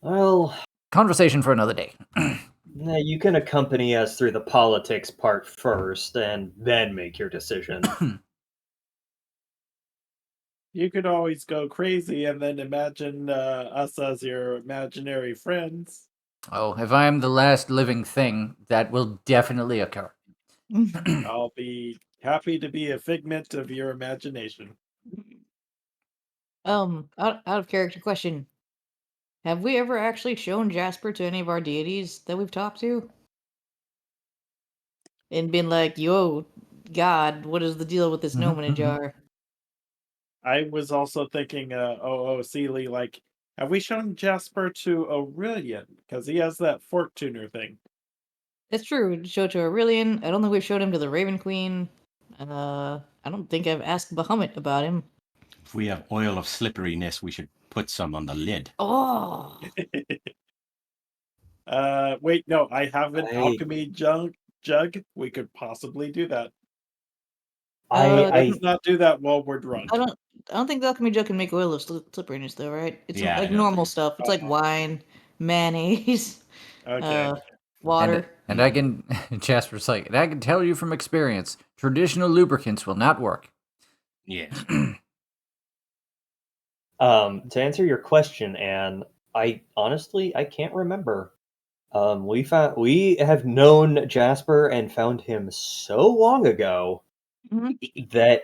Well, Conversation for another day. you can accompany us through the politics part first and then make your decision. You could always go crazy and then imagine us as your imaginary friends. Oh, if I am the last living thing, that will definitely occur. I'll be happy to be a figment of your imagination. Out of character question. Have we ever actually shown Jasper to any of our deities that we've talked to? And been like, yo, God, what is the deal with this gnome in a jar? I was also thinking, Seeley, like, have we shown Jasper to Aurelian? Because he has that fork tuner thing. That's true. We showed to Aurelian. I don't think we've showed him to the Raven Queen. I don't think I've asked Bahamut about him. If we have oil of slipperiness, we should put some on the lid. Oh, Wait, no, I have an I- alchemy jug. We could possibly do that. Let's not do that while we're drunk. I don't think the alchemy jug can make oil of slipperiness though, right? It's Yeah, like I don't normal think- stuff. It's like wine, mayonnaise, Okay. water. And I can Jasper's like, and I can tell you from experience, traditional lubricants will not work. Yeah. To answer your question, Anne, I honestly can't remember. We have known Jasper and found him so long ago that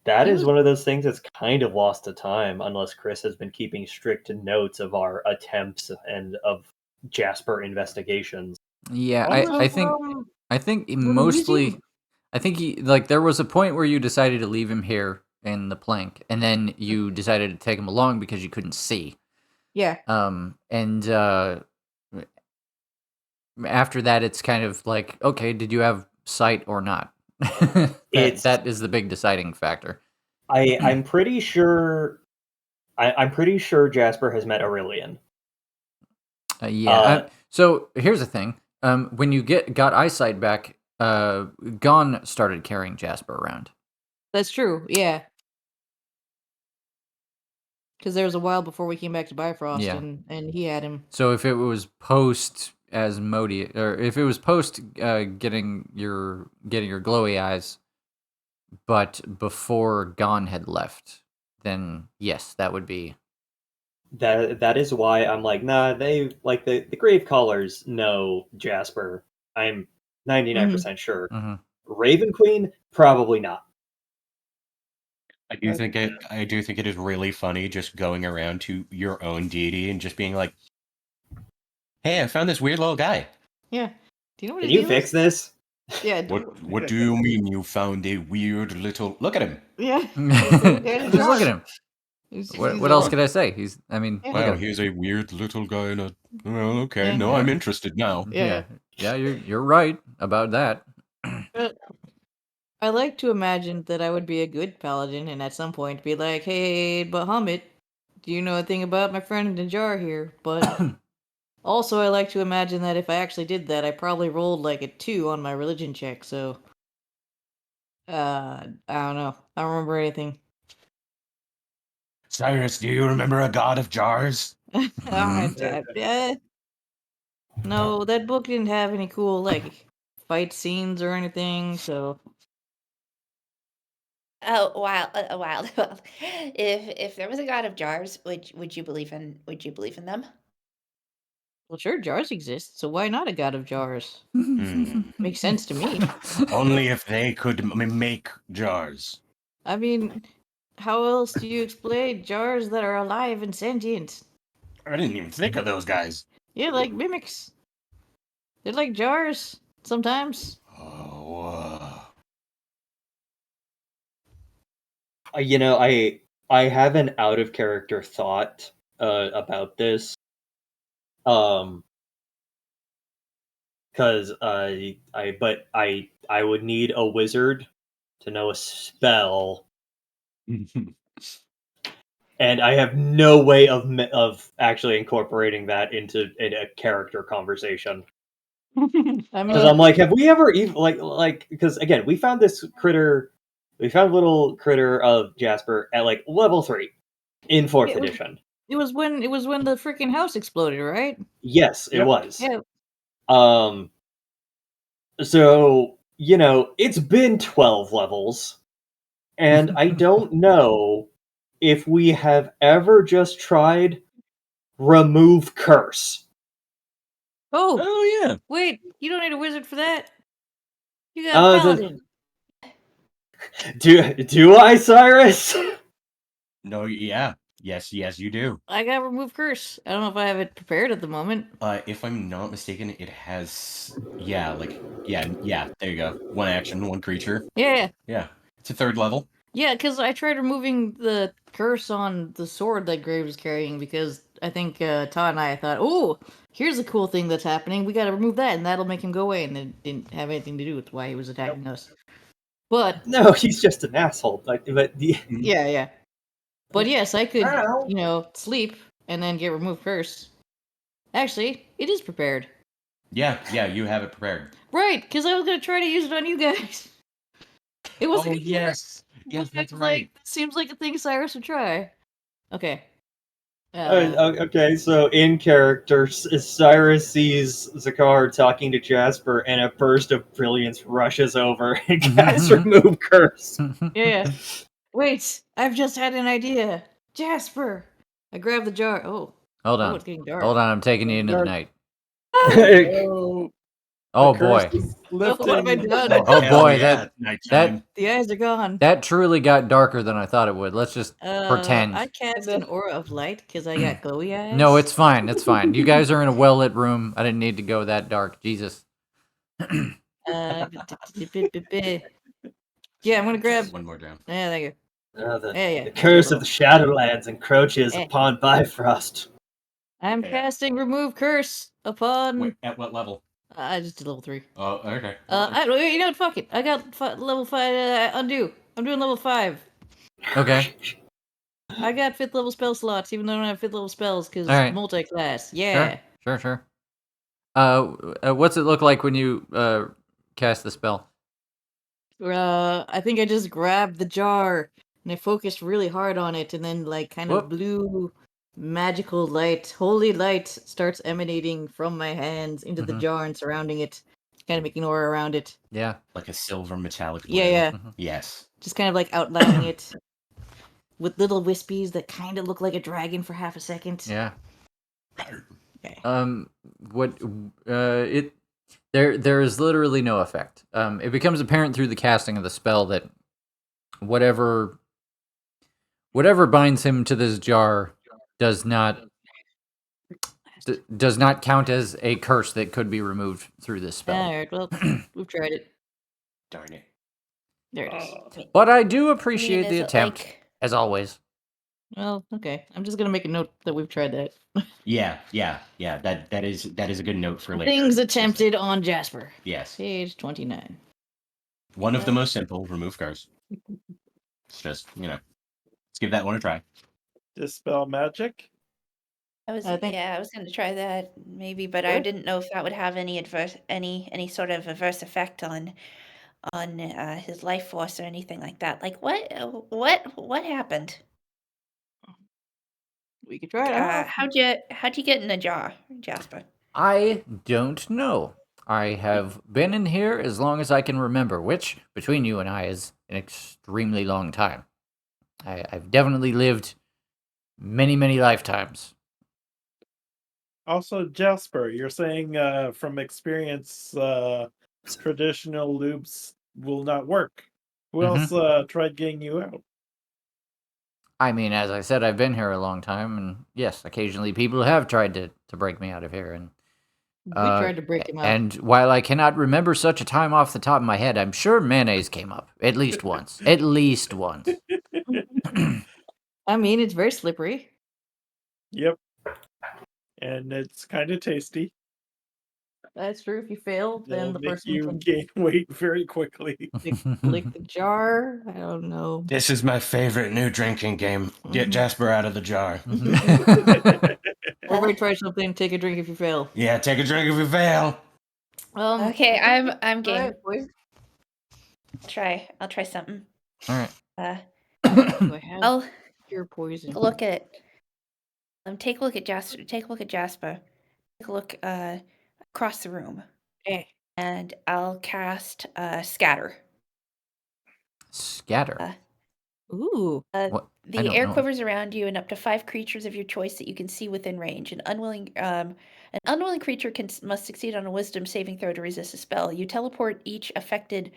that He is was- one of those things that's kind of lost to time, unless Chris has been keeping strict notes of our attempts and of Jasper investigations. Yeah, he was I think from I think the mostly museum. I think he like there was a point where you decided to leave him here in the plank, and then you decided to take him along because you couldn't see. Yeah. And after that, it's kind of like, okay, did you have sight or not? That is the big deciding factor. I'm pretty sure. I'm pretty sure Jasper has met Aurelian. So here's the thing: when you got eyesight back, Gon started carrying Jasper around. That's true. Yeah. Because there was a while before we came back to Bifrost, Yeah. and he had him. So if it was post Asmodeus, or if it was post getting your glowy eyes, but before Gon had left, then yes, that would be. That is why I'm like, nah, they like the grave callers know Jasper. I'm 99% sure. Mhm. Raven Queen, probably not. I do think it is really funny just going around to your own deity and just being like, "Hey, I found this weird little guy." Yeah. Do you know what Can his you deal fix is? this? Yeah. What do you mean you found a weird little? Look at him. Yeah. Just look at him. He's What else could I say? He's. I mean, Yeah. look at Wow, him. he's a weird little guy in a. Well, okay, Yeah. no, I'm interested now. Yeah. Yeah. You're right about that. But I like to imagine that I would be a good paladin and at some point be like, hey, Bahamut, do you know a thing about my friend Najar here? But also I like to imagine that if I actually did that, I probably rolled like a 2 on my religion check, so I don't know. I don't remember anything. Cyrus, do you remember a god of jars? No, that book didn't have any cool like fight scenes or anything, so Oh, wild. If there was a god of jars, would you believe in them? well sure jars exist, so why not a god of jars? Hmm. Makes sense to me. Only if they could make jars. I mean, how else do you explain jars that are alive and sentient? I didn't even think of those guys. Yeah, like mimics. They're like jars sometimes. Oh, You know, I have an out of character thought about this. Because I would need a wizard to know a spell, and I have no way of actually incorporating that into a character conversation. I Because mean, I'm like, have we ever even like because again, we found this critter, we found a little critter of Jasper at like level 3 in 4th edition. it was when the freaking house exploded, right? Yes, it Yep. was. Yeah. So, you know, it's been 12 levels, and I don't know if we have ever just tried remove curse. Oh, oh yeah. wait, you don't need a wizard for that. You got Uh, a paladin. do I, Cyrus? No, yeah. Yes, you do. I got remove curse. I don't know if I have it prepared at the moment. If I'm not mistaken, it has yeah, there you go. One action, one creature. Yeah. Yeah. It's a 3rd level. Yeah, because I tried removing the curse on the sword that Graves was carrying because I think Todd and I thought, oh, here's a cool thing that's happening. We got to remove that, and that'll make him go away. And it didn't have anything to do with why he was attacking us. But No, he's just an asshole. But yeah. But yes, I could, Ow. sleep and then get remove curse, Actually, it is prepared. Yeah, you have it prepared. Right, because I was gonna try to use it on you guys. It was. Oh yes, that's right. Like, seems like a thing Cyrus would try. Okay. Okay, so in character, Cyrus sees Zakar talking to Jasper, and a burst of brilliance rushes over and casts Remove Curse. Yeah. Wait, I've just had an idea. Jasper! I grabbed the jar. Oh. Hold Oh, on. it's getting dark. Hold on, I'm taking you into the Dark. night. Oh, Oh the curse boy. is What have I lifting. done? Oh Hell boy, yeah, nighttime. The eyes are gone. that truly got darker than I thought it would. Let's just pretend. I cast an aura of light because I got glowy eyes. No, it's fine. It's fine. You guys are in a well-lit room. I didn't need to go that dark. Jesus. Yeah, I'm gonna grab. One more down. Yeah, thank you. The curse of the Shadowlands encroaches upon Bifrost. I'm casting Remove Curse upon. Wait, at what level? I just did level 3. Oh, okay. You know what? Fuck it. I got level 5. Undo. I'm doing level 5. Okay. I got 5th level spell slots, even though I don't have 5th level spells, because All right. multi-class. Yeah. Sure. What's it look like when you cast the spell? I think I just grabbed the jar and I focused really hard on it, and then like kind of Whoop. blue magical light, holy light, starts emanating from my hands into the jar and surrounding it, kind of making an aura around it. Yeah. Like a silver metallic blue. Yeah. Yes. Just kind of like outlining it with little wispies that kind of look like a dragon for half a second. Yeah. Okay. There is literally no effect. It becomes apparent through the casting of the spell that whatever binds him to this jar does not count as a curse that could be removed through this spell. Alright, well, we've tried it. Darn it. There it is. But I do appreciate the is it attempt, as always. Well, okay. I'm just gonna make a note that we've tried that. Yeah. That is a good note for later. Things attempted on Jasper. Yes. Page 29. One of the most simple. Remove curse. It's just let's give that one a try. Dispel magic. I was I think- going to try that maybe, but I didn't know if that would have any any sort of adverse effect on his life force or anything like that. Like what happened? We could try it. I don't know. How'd you get in the jar, Jasper? I don't know. I have been in here as long as I can remember, which, between you and I, is an extremely long time. I've definitely lived many, many lifetimes. Also, Jasper, you're saying from experience, traditional loops will not work. Who else tried getting you out? I mean, as I said, I've been here a long time, and yes, occasionally people have tried to break me out of here, and We tried to break him out. and while I cannot remember such a time off the top of my head, I'm sure mayonnaise came up at least once. At least once. I mean, it's very slippery. Yep. And it's kind of tasty. That's true. If you fail, then It'll the make person you can gain weight very quickly. lick the jar. I don't know. This is my favorite new drinking game. Get Jasper out of the jar. Everybody try something. Take a drink if you fail. Yeah, take a drink if you fail. Okay, I'm game. Alright, boys. I'll try something. All right. Do I have I'll pure poison? take a look at take a look at Jasper. Take a look at Jasper. Take a look across the room, and I'll cast Scatter. Scatter. Ooh. What? I The don't air know. quivers around you, and up to 5 creatures of your choice that you can see within range. An unwilling creature must succeed on a Wisdom saving throw to resist a spell. You teleport each affected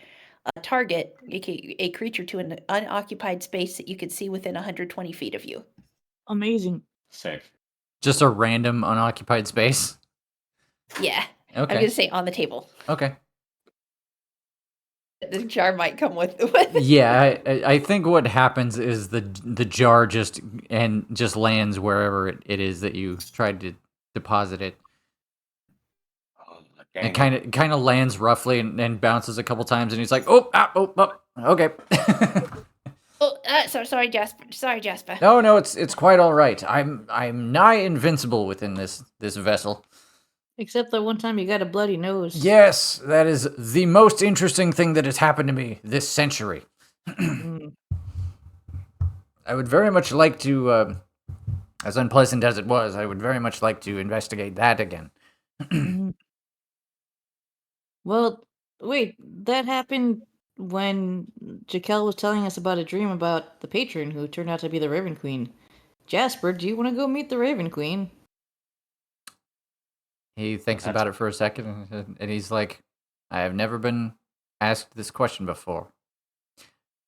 target, aka a creature, to an unoccupied space that you can see within 120 feet of you. Amazing. Safe. Just a random unoccupied space. Yeah, I'm Okay. gonna say on the table. Okay. The jar might come with. Yeah, I think what happens is the jar just lands wherever it is that you tried to deposit it. Oh, It kind of lands roughly and bounces a couple times, and he's like, okay. Oh, Sorry, Jasper. Sorry, Jasper. No, it's quite all right. I'm nigh invincible within this vessel. Except that one time you got a bloody nose. Yes, that is the most interesting thing that has happened to me this century. Mm. I would very much like to, as unpleasant as it was, I would very much like to investigate that again. Mhm. Well, wait, that happened when Jaquel was telling us about a dream about the patron who turned out to be the Raven Queen. Jasper, do you want to go meet the Raven Queen? He thinks about it for a second, and he's like, I have never been asked this question before.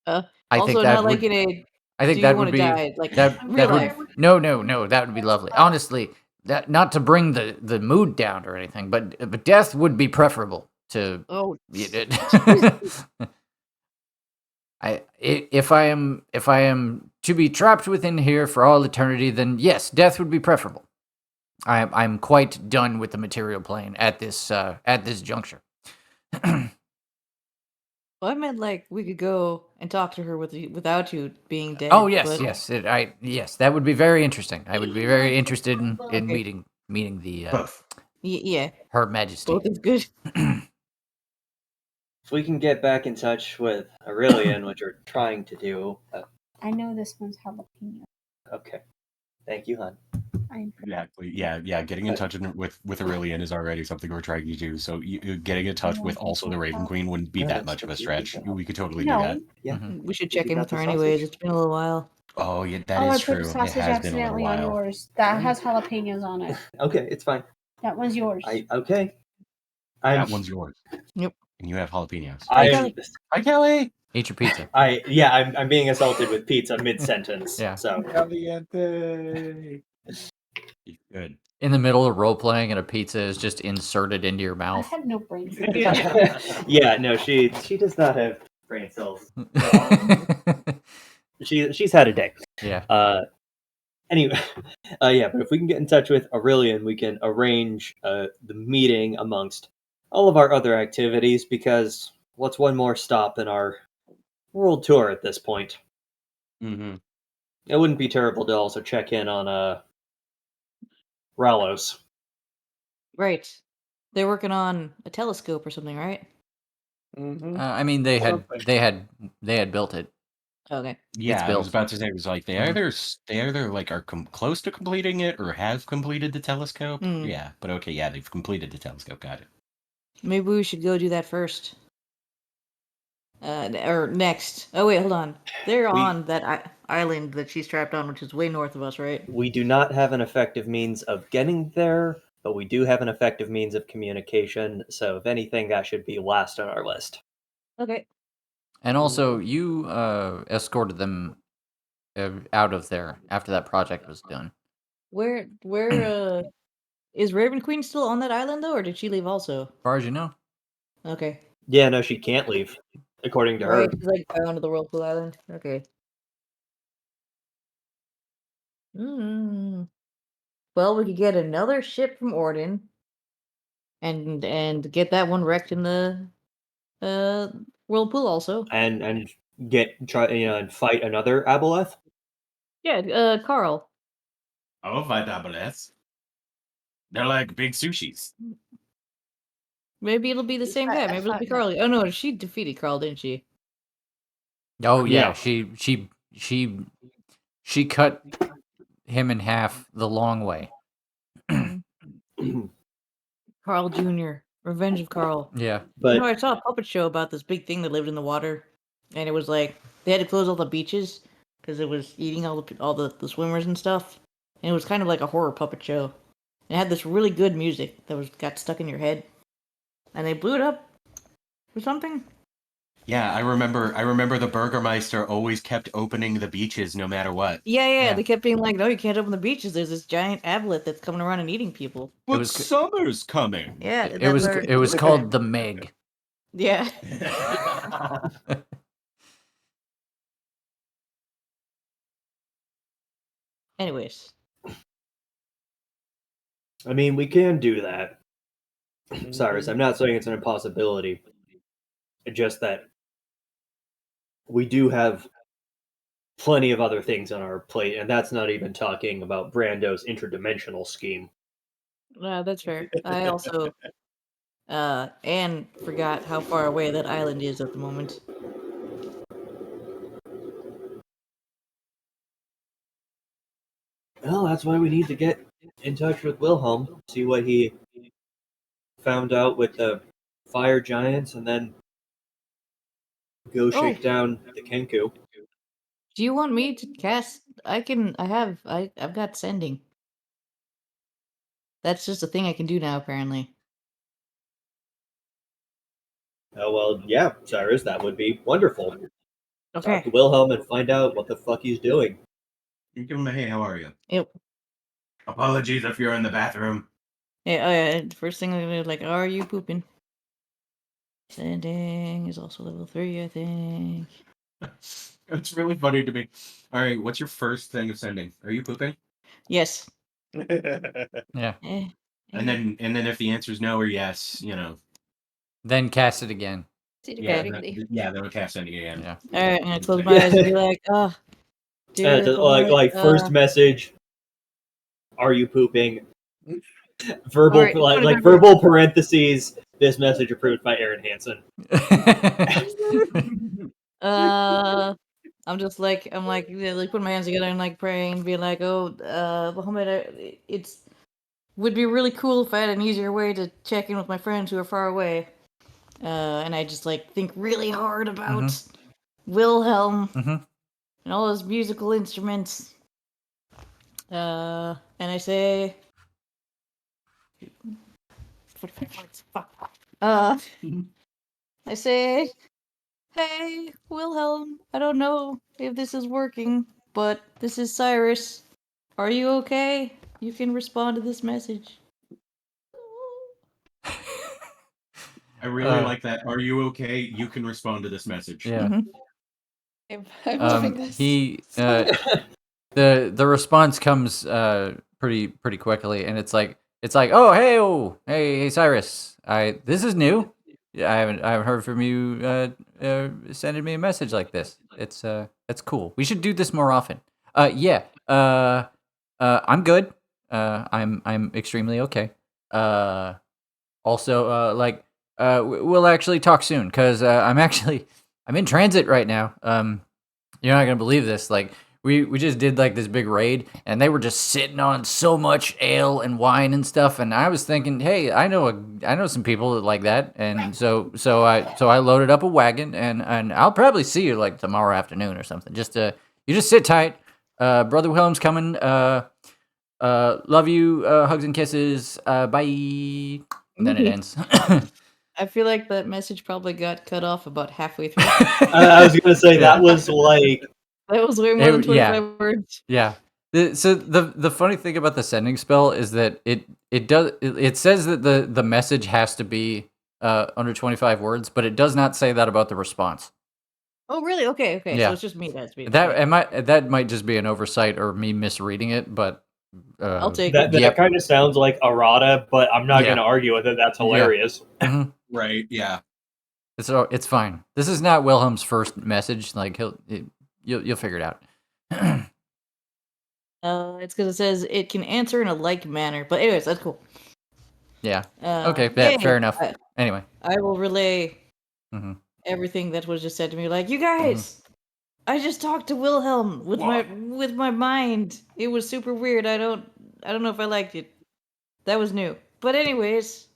I Also, think that not like would, in a I think do that you would want to be, die? Like that real would, life. no, that would be lovely. Honestly, that not to bring the mood down or anything, but death would be preferable to. Oh, If I am to be trapped within here for all eternity, then yes, death would be preferable. I'm quite done with the material plane at this juncture. well, I meant like we could go and talk to her without you being dead. Oh yes, but... yes, that would be very interesting. I would be very interested in Okay. meeting the Both. Yeah, Her Majesty. both is good. If we can get back in touch with Aurelian, which we're trying to do. I know this one's jalapeno. Okay. Thank you, hon. Exactly. Yeah. Getting in touch with Aurelian is already something we're trying to do. So getting in touch with also the Raven Queen wouldn't be No, that that's much of a completely stretch. fine. We could totally do No. that. Yeah. We should Did check you in got with the her anyways. sausage? It's been a little while. Oh yeah, that I is put true. the It sausage has been a little accidentally on while. yours. That has jalapenos on it. Okay, it's fine. That one's yours. Okay. That one's yours. Yep. And you have jalapenos. I'm, Hi, Kelly. Eat your pizza. I'm being assaulted with pizza mid sentence. Yeah. So Caliente. Good. In the middle of role playing, and a pizza is just inserted into your I mouth. have no brains. yeah, no, she does not have brain cells. She's had a day. Yeah. Anyway, yeah, but if we can get in touch with Aurelian, we can arrange the meeting amongst all of our other activities, because what's one more stop in our world tour at this point? Mm-hmm. It wouldn't be terrible to also check in on Ralos. Right. They're working on a telescope or something, right? Mm-hmm. I mean, they had built it. Okay. Yeah, I built. was about to say it was like they either like are close to completing it or have completed the telescope. Mm. Yeah, but okay, yeah, they've completed the telescope. Got it. Maybe we should go do that first. Or next. Oh wait, hold on. They're on that island that she's trapped on, which is way north of us, right? We do not have an effective means of getting there, but we do have an effective means of communication. So if anything, that should be last on our list. Okay. And also, you escorted them out of there after that project was done. Where is Raven Queen still on that island though, or did she leave also? As far as you know. Okay. Yeah, no, she can't leave, according to her. Right, she's like bound to the Whirlpool Island. Okay. Well, we could get another ship from Orden, and get that one wrecked in the Whirlpool also. And and fight another Aboleth. Yeah, Carl. Oh, Vidables. They're like big sushis. Maybe it'll be the same guy. Maybe it'll be Carl. Oh no, she defeated Carl, didn't she? Oh yeah, Yeah. she cut him in half the long way. Carl Jr. Revenge of Carl. Yeah. But I saw a puppet show about this big thing that lived in the water, and it was like they had to close all the beaches because it was eating all the swimmers and stuff. And it was kind of like a horror puppet show. It had this really good music that got stuck in your head, and they blew it up or something. Yeah, I remember the Burgermeister always kept opening the beaches no matter what. Yeah. They kept being like, "No, you can't open the beaches. There's this giant aboleth that's coming around and eating people." But summer's coming. Yeah, It was called the Meg. Yeah. Anyways. I mean, we can do that. Cyrus, I'm not saying it's an impossibility. Just that we do have plenty of other things on our plate, and that's not even talking about Brando's interdimensional scheme. That's fair. I also and forgot how far away that island is at the moment. Well, that's why we need to get in touch with Wilhelm, see what he found out with the fire giants, and then go shake down the Kenku. Do you want me to cast? I've got sending. That's just a thing I can do now, apparently. Oh, well, yeah, Cyrus, that would be wonderful. Talk Okay. to Wilhelm and find out what the fuck he's doing. You give him a hey, how are you? Yep. Apologies if you're in the bathroom. Yeah. First thing I'm gonna do, like, are you pooping? Sending is also level 3, I think. It's really funny to me. All right, what's your first thing of sending? Are you pooping? Yes. Yeah. And then if the answer is no or yes, you know. Then cast it again. Yeah, then we'll cast sending again. Yeah. All right, I'm gonna close my eyes and be like, oh, dear God, like first message, are you pooping? Verbal Alright, verbal parentheses. This message approved by Aaron Hansen. I'm putting my hands together and like praying and be like, oh, Mohammed, it's would be really cool if I had an easier way to check in with my friends who are far away. And I just like think really hard about Wilhelm and all his musical instruments. And I say, I say, hey, Wilhelm, I don't know if this is working, but this is Cyrus. Are you okay? You can respond to this message. I really like that. Are you okay? You can respond to this message. Yeah. I'm loving this. The response comes pretty quickly, and it's like oh hey Cyrus, this is new. I haven't heard from you sending me a message like this. It's cool. We should do this more often. I'm good. I'm extremely okay. Also we'll actually talk soon because I'm in transit right now. You're not gonna believe this. Like we just did like this big raid, and they were just sitting on so much ale and wine and stuff. And I was thinking, hey, I know some people that like that, and so I loaded up a wagon, and I'll probably see you like tomorrow afternoon or something. You just sit tight. Brother Wilhelm's coming. Love you. Hugs and kisses. Bye. And then it ends. I feel like that message probably got cut off about halfway through. I was gonna say that was like that was way more than 25 words. Yeah. So the funny thing about the sending spell is that it says that the message has to be under 25 words, but it does not say that about the response. Oh really? Okay. Yeah. So it's just me that's being that might just be an oversight or me misreading it, but I'll take that. it. That kind of sounds like errata, but I'm not going to argue with it. That's hilarious. Right? Yeah. It's fine. This is not Wilhelm's first message. Like you'll figure it out. It's because it says it can answer in a like manner. But anyways, that's cool. Yeah. Okay. Fair enough. Anyway, I will relay everything that was just said to me. Like, you guys, I just talked to Wilhelm with my mind. It was super weird. I don't know if I liked it. That was new. But anyways,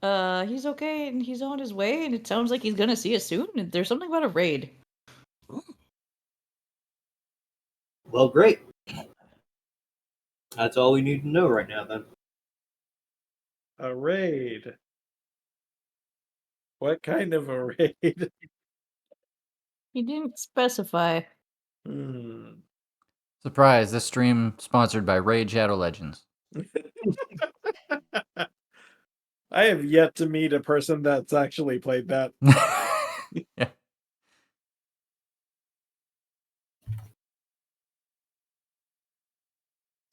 he's okay and he's on his way, and it sounds like he's gonna see us soon. And there's something about a raid. Well, great. That's all we need to know right now, then. A raid. What kind of a raid? He didn't specify. Surprise! This stream sponsored by Raid Shadow Legends. I have yet to meet a person that's actually played that. Yeah.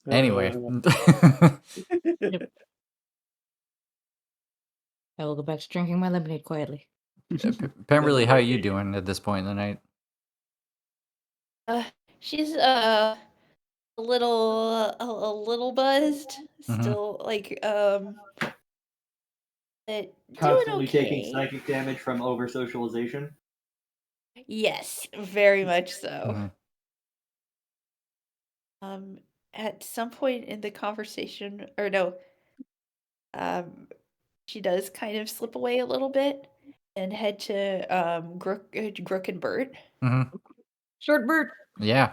Anyway. I will go back to drinking my lemonade quietly. Pemberley, how are you doing at this point in the night? She's a little buzzed. Still like but doing Constantly taking okay. psychic damage from over socialization. Yes, very much so. Mm-hmm. At some point in the conversation, or no, um, she does kind of slip away a little bit and head to Grook and Bert. Mm-hmm. Short Bert. Yeah.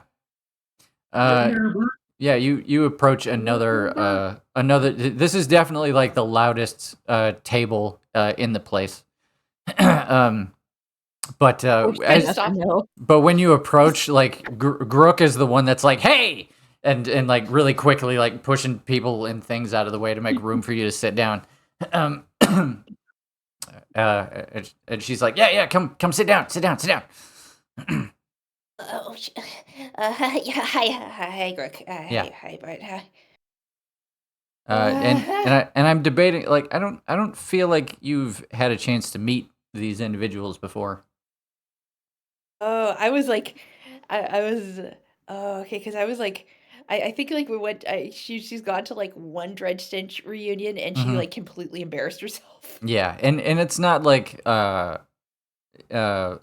Yeah, you approach another another. This is definitely like the loudest table in the place. But as Stop. but when you approach, like Grook is the one that's like, "Hey!" and like really quickly like pushing people and things out of the way to make room for you to sit down. And she's like, "Yeah, come sit down, sit down, sit down." Oh, yeah, hi, Grook. Yeah. Hi, Bert. Hi. And I'm debating, like, I don't feel like you've had a chance to meet these individuals before. Oh, I was like, I was, oh, okay, because I was like, I think like we went, she's gone to like one Dredge Stench reunion and she Mhm. like completely embarrassed herself. Yeah, and it's not like I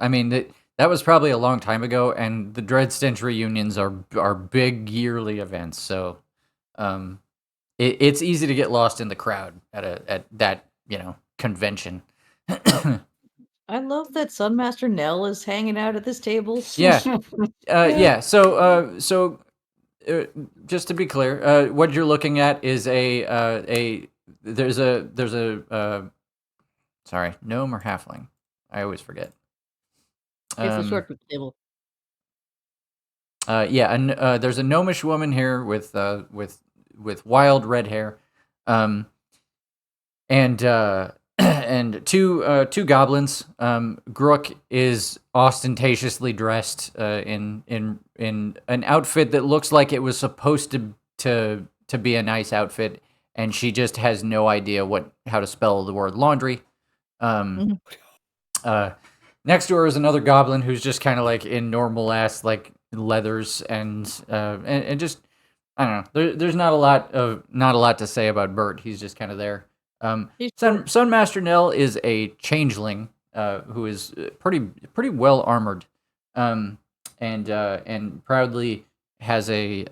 mean that was probably a long time ago, and the Dread Stench reunions are big yearly events, so um it's easy to get lost in the crowd at that, convention. I love that Sunmaster Nell is hanging out at this table. Yeah. Yeah. So just to be clear, what you're looking at is there's a sorry, gnome or halfling. I always forget. It's the Um, short table. yeah, and there's a gnomish woman here with wild red hair, um, and and two goblins. Grook is ostentatiously dressed in an outfit that looks like it was supposed to be a nice outfit, and she just has no idea how to spell the word laundry. Um, Next to her is another goblin who's just kind of like in normal ass like leathers and just I don't know. There's not a lot to say about Bert. He's just kind of there. He's Sunmaster Nell is a changeling who is pretty well armored, and proudly has a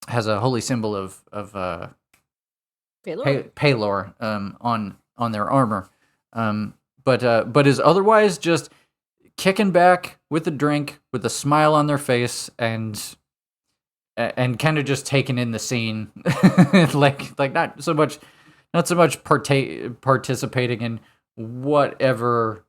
holy symbol of Paylor. Paylor on their armor, but is otherwise just kicking back with a drink, with a smile on their face, and kind of just taking in the scene, like not so much participating in whatever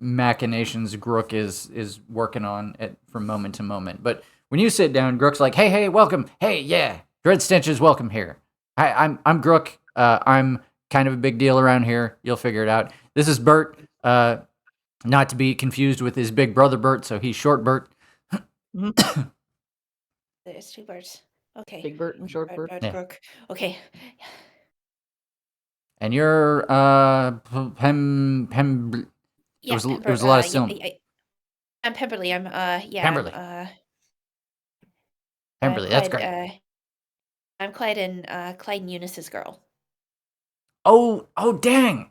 machinations Grook is working on from moment to moment. But when you sit down, Grook's like, "Hey, welcome. Hey, yeah, Dread Stench is welcome here. I'm Grook. I'm kind of a big deal around here. You'll figure it out. This is Bert. Not to be confused with his big brother Bert, so he's Short Bert." There's two birds. Okay. Big Bert and Short Bert. Yeah. Grook. Okay. And you're Pem. Yeah, It was a lot of syllables. I'm Pemberley. I'm Pemberley. I'm Pemberley, that's great. I'm Clyde and Clyde and Eunice's girl. Oh, dang.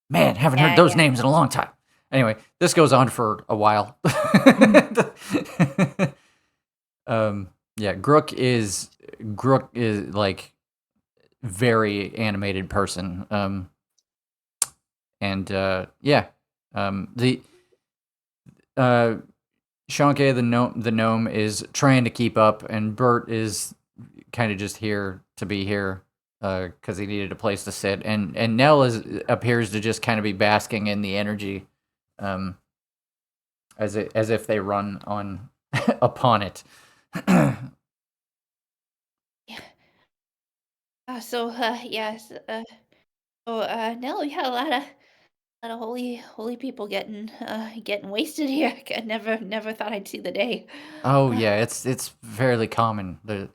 Man, haven't heard those names in a long time. Anyway, this goes on for a while. Yeah, Grook is like very animated person. And yeah, the Shanke the gnome is trying to keep up, and Bert is kind of just here to be here because he needed a place to sit, and Nell appears to just kind of be basking in the energy, as if they run on upon it. Yes. Nell, we had a lot of holy people getting wasted here. I never thought I'd see the day. Oh yeah, it's fairly common. To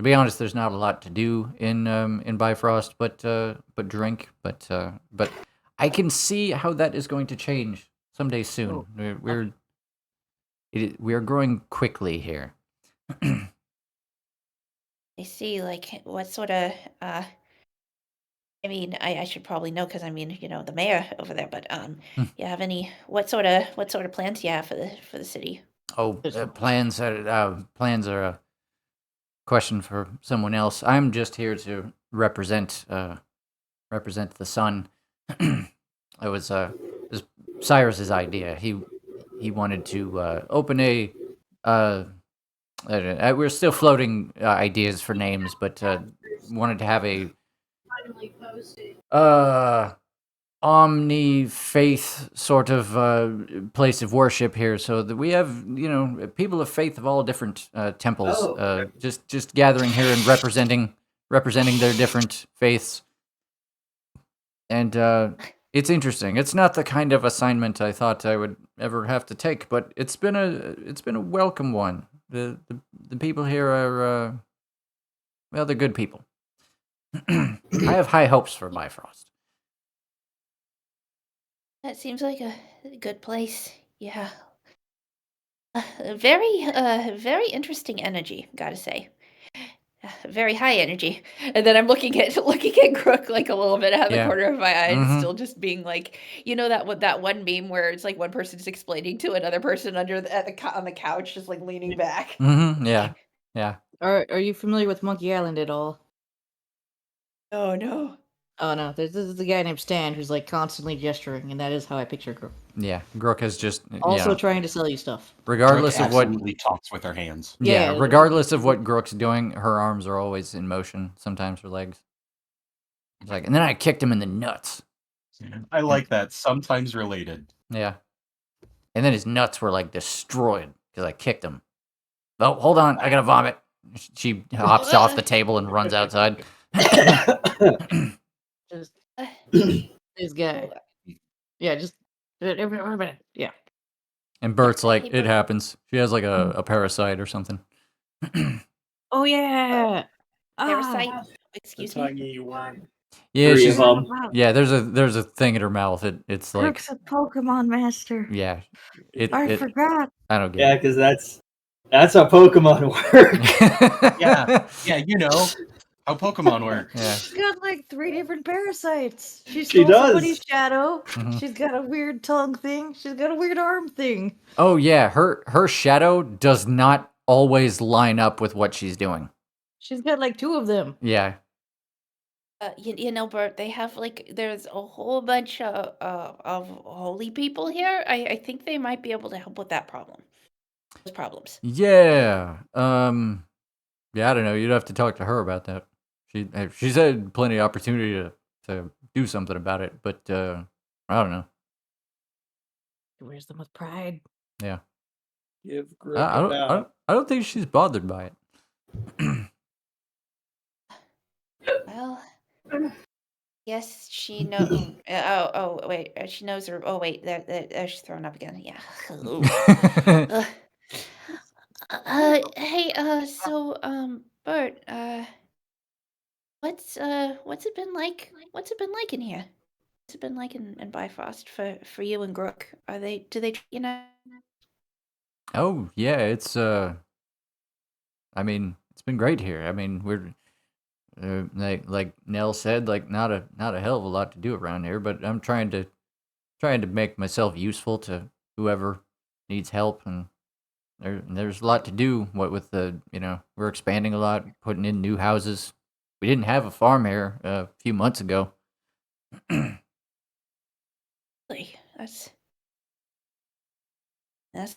be honest, there's not a lot to do in Bifrost, but drink. But I can see how that is going to change someday soon. We're we are growing quickly here. I see. Like, what sort of? I mean, I should probably know because I mean, the mayor over there. But you have any? What sort of plans you have for the city? Oh, plans are a question for someone else. I'm just here to represent the sun. It was Cyrus's idea. He wanted to open a. I don't know, we're still floating ideas for names, but wanted to have a omni faith sort of place of worship here, so that we have people of faith of all different temples, just gathering here and representing their different faiths, and it's interesting. It's not the kind of assignment I thought I would ever have to take, but it's been a welcome one. The people here are well, they're good people. I have high hopes for Bifrost. That seems like a good place. Yeah. Very interesting energy, gotta say. Very high energy. And then I'm looking at Crook like a little bit out of the corner of my eye, and still just being like, that one meme where it's like one person's explaining to another person on the couch, just like leaning back. Yeah. Yeah. Are you familiar with Monkey Island at all? Oh no. Oh no, this is a guy named Stan who's like constantly gesturing, and that is how I picture Grook. Yeah, Grook is just Also trying to sell you stuff. Regardless Grook of what absolutely talks with her hands. Yeah, regardless of what Grook's doing, her arms are always in motion. Sometimes her legs. It's like, and then I kicked him in the nuts. I like that. Sometimes related. Yeah. And then his nuts were like destroyed because I kicked him. Oh, hold on, I gotta vomit. She hops off the table and runs outside. Just this guy. Yeah, just everybody. Yeah. And Bert's like, it happens. She has like a parasite or something. Oh yeah. Parasite. Excuse me. Tiny worm. Yeah, Three of them. Yeah, there's a thing in her mouth. It's like Grook's a Pokemon master. Yeah. I forgot. I don't get Yeah, it. because that's how Pokemon work. Yeah, you know how Pokemon work. Yeah. She's got like 3 different parasites. She She stole does. somebody's shadow. Mhm. She's got a weird tongue thing. She's got a weird arm thing. Oh yeah, her shadow does not always line up with what she's doing. She's got like 2 of them. Yeah. Bert, they have there's a whole bunch of holy people here. I think they might be able to help with that problem. Those problems. Yeah. Yeah, I don't know. You'd have to talk to her about that. She's had plenty of opportunity to do something about it, but I don't know. She wears them with pride. Yeah. Give Grook I a bow. don't think she's bothered by it. Well, yes, she knows. Oh, wait. She knows her. Oh, wait. There, she's thrown up again. Yeah. Hey. So, Bert. What's it been like? What's it been like in here? What's it been like in Bifrost for you and Grook? Do they Oh yeah, it's I mean, it's been great here. I mean, we're like Nell said, like not a hell of a lot to do around here, but I'm trying to make myself useful to whoever needs help, and there's a lot to do. What with the we're expanding a lot, putting in new houses. We didn't have a farm here a few months ago. really? That's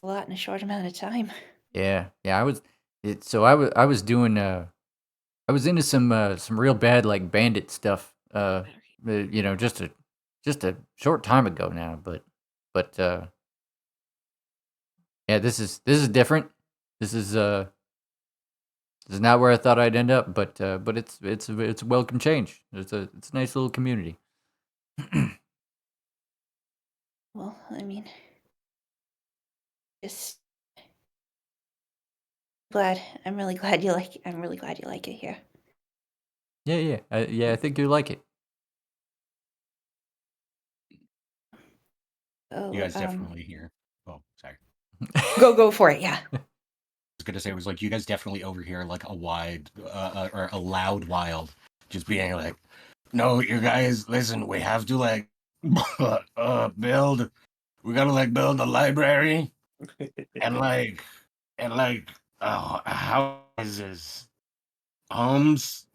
a lot in a short amount of time. Yeah, I was doing I was into some real bad like bandit stuff. Just a short time ago now, but yeah, this is different. This is not where I thought I'd end up, but it's a welcome change. It's a nice little community. Well, I mean, just glad. I'm really glad you like. I'm really glad you like it here. Yeah, I think you like it. Oh, You guys definitely hear. Oh, sorry. Go for it. Yeah. was gonna say, it was like, you guys definitely overhear like a or a loud wild just being like, no, you guys, listen, we have to like build, we gotta like build a library and like houses, homes,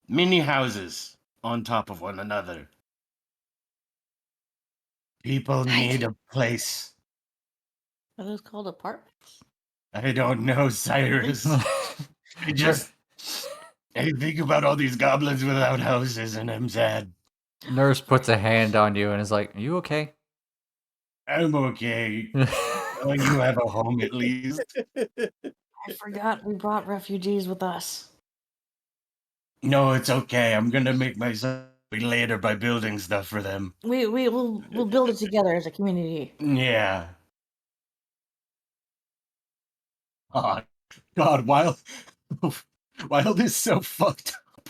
mini houses on top of one another. People need a place. Are those called apartments? I don't know, Cyrus. I think about all these goblins without houses and I'm sad. Nurse puts a hand on you and is like, "Are you okay?" I'm okay. Knowing you have a home at least. I forgot we brought refugees with us. No, it's okay. I'm gonna make myself later by building stuff for them. We'll build it together as a community. Yeah. Oh, God, Wild is so fucked up.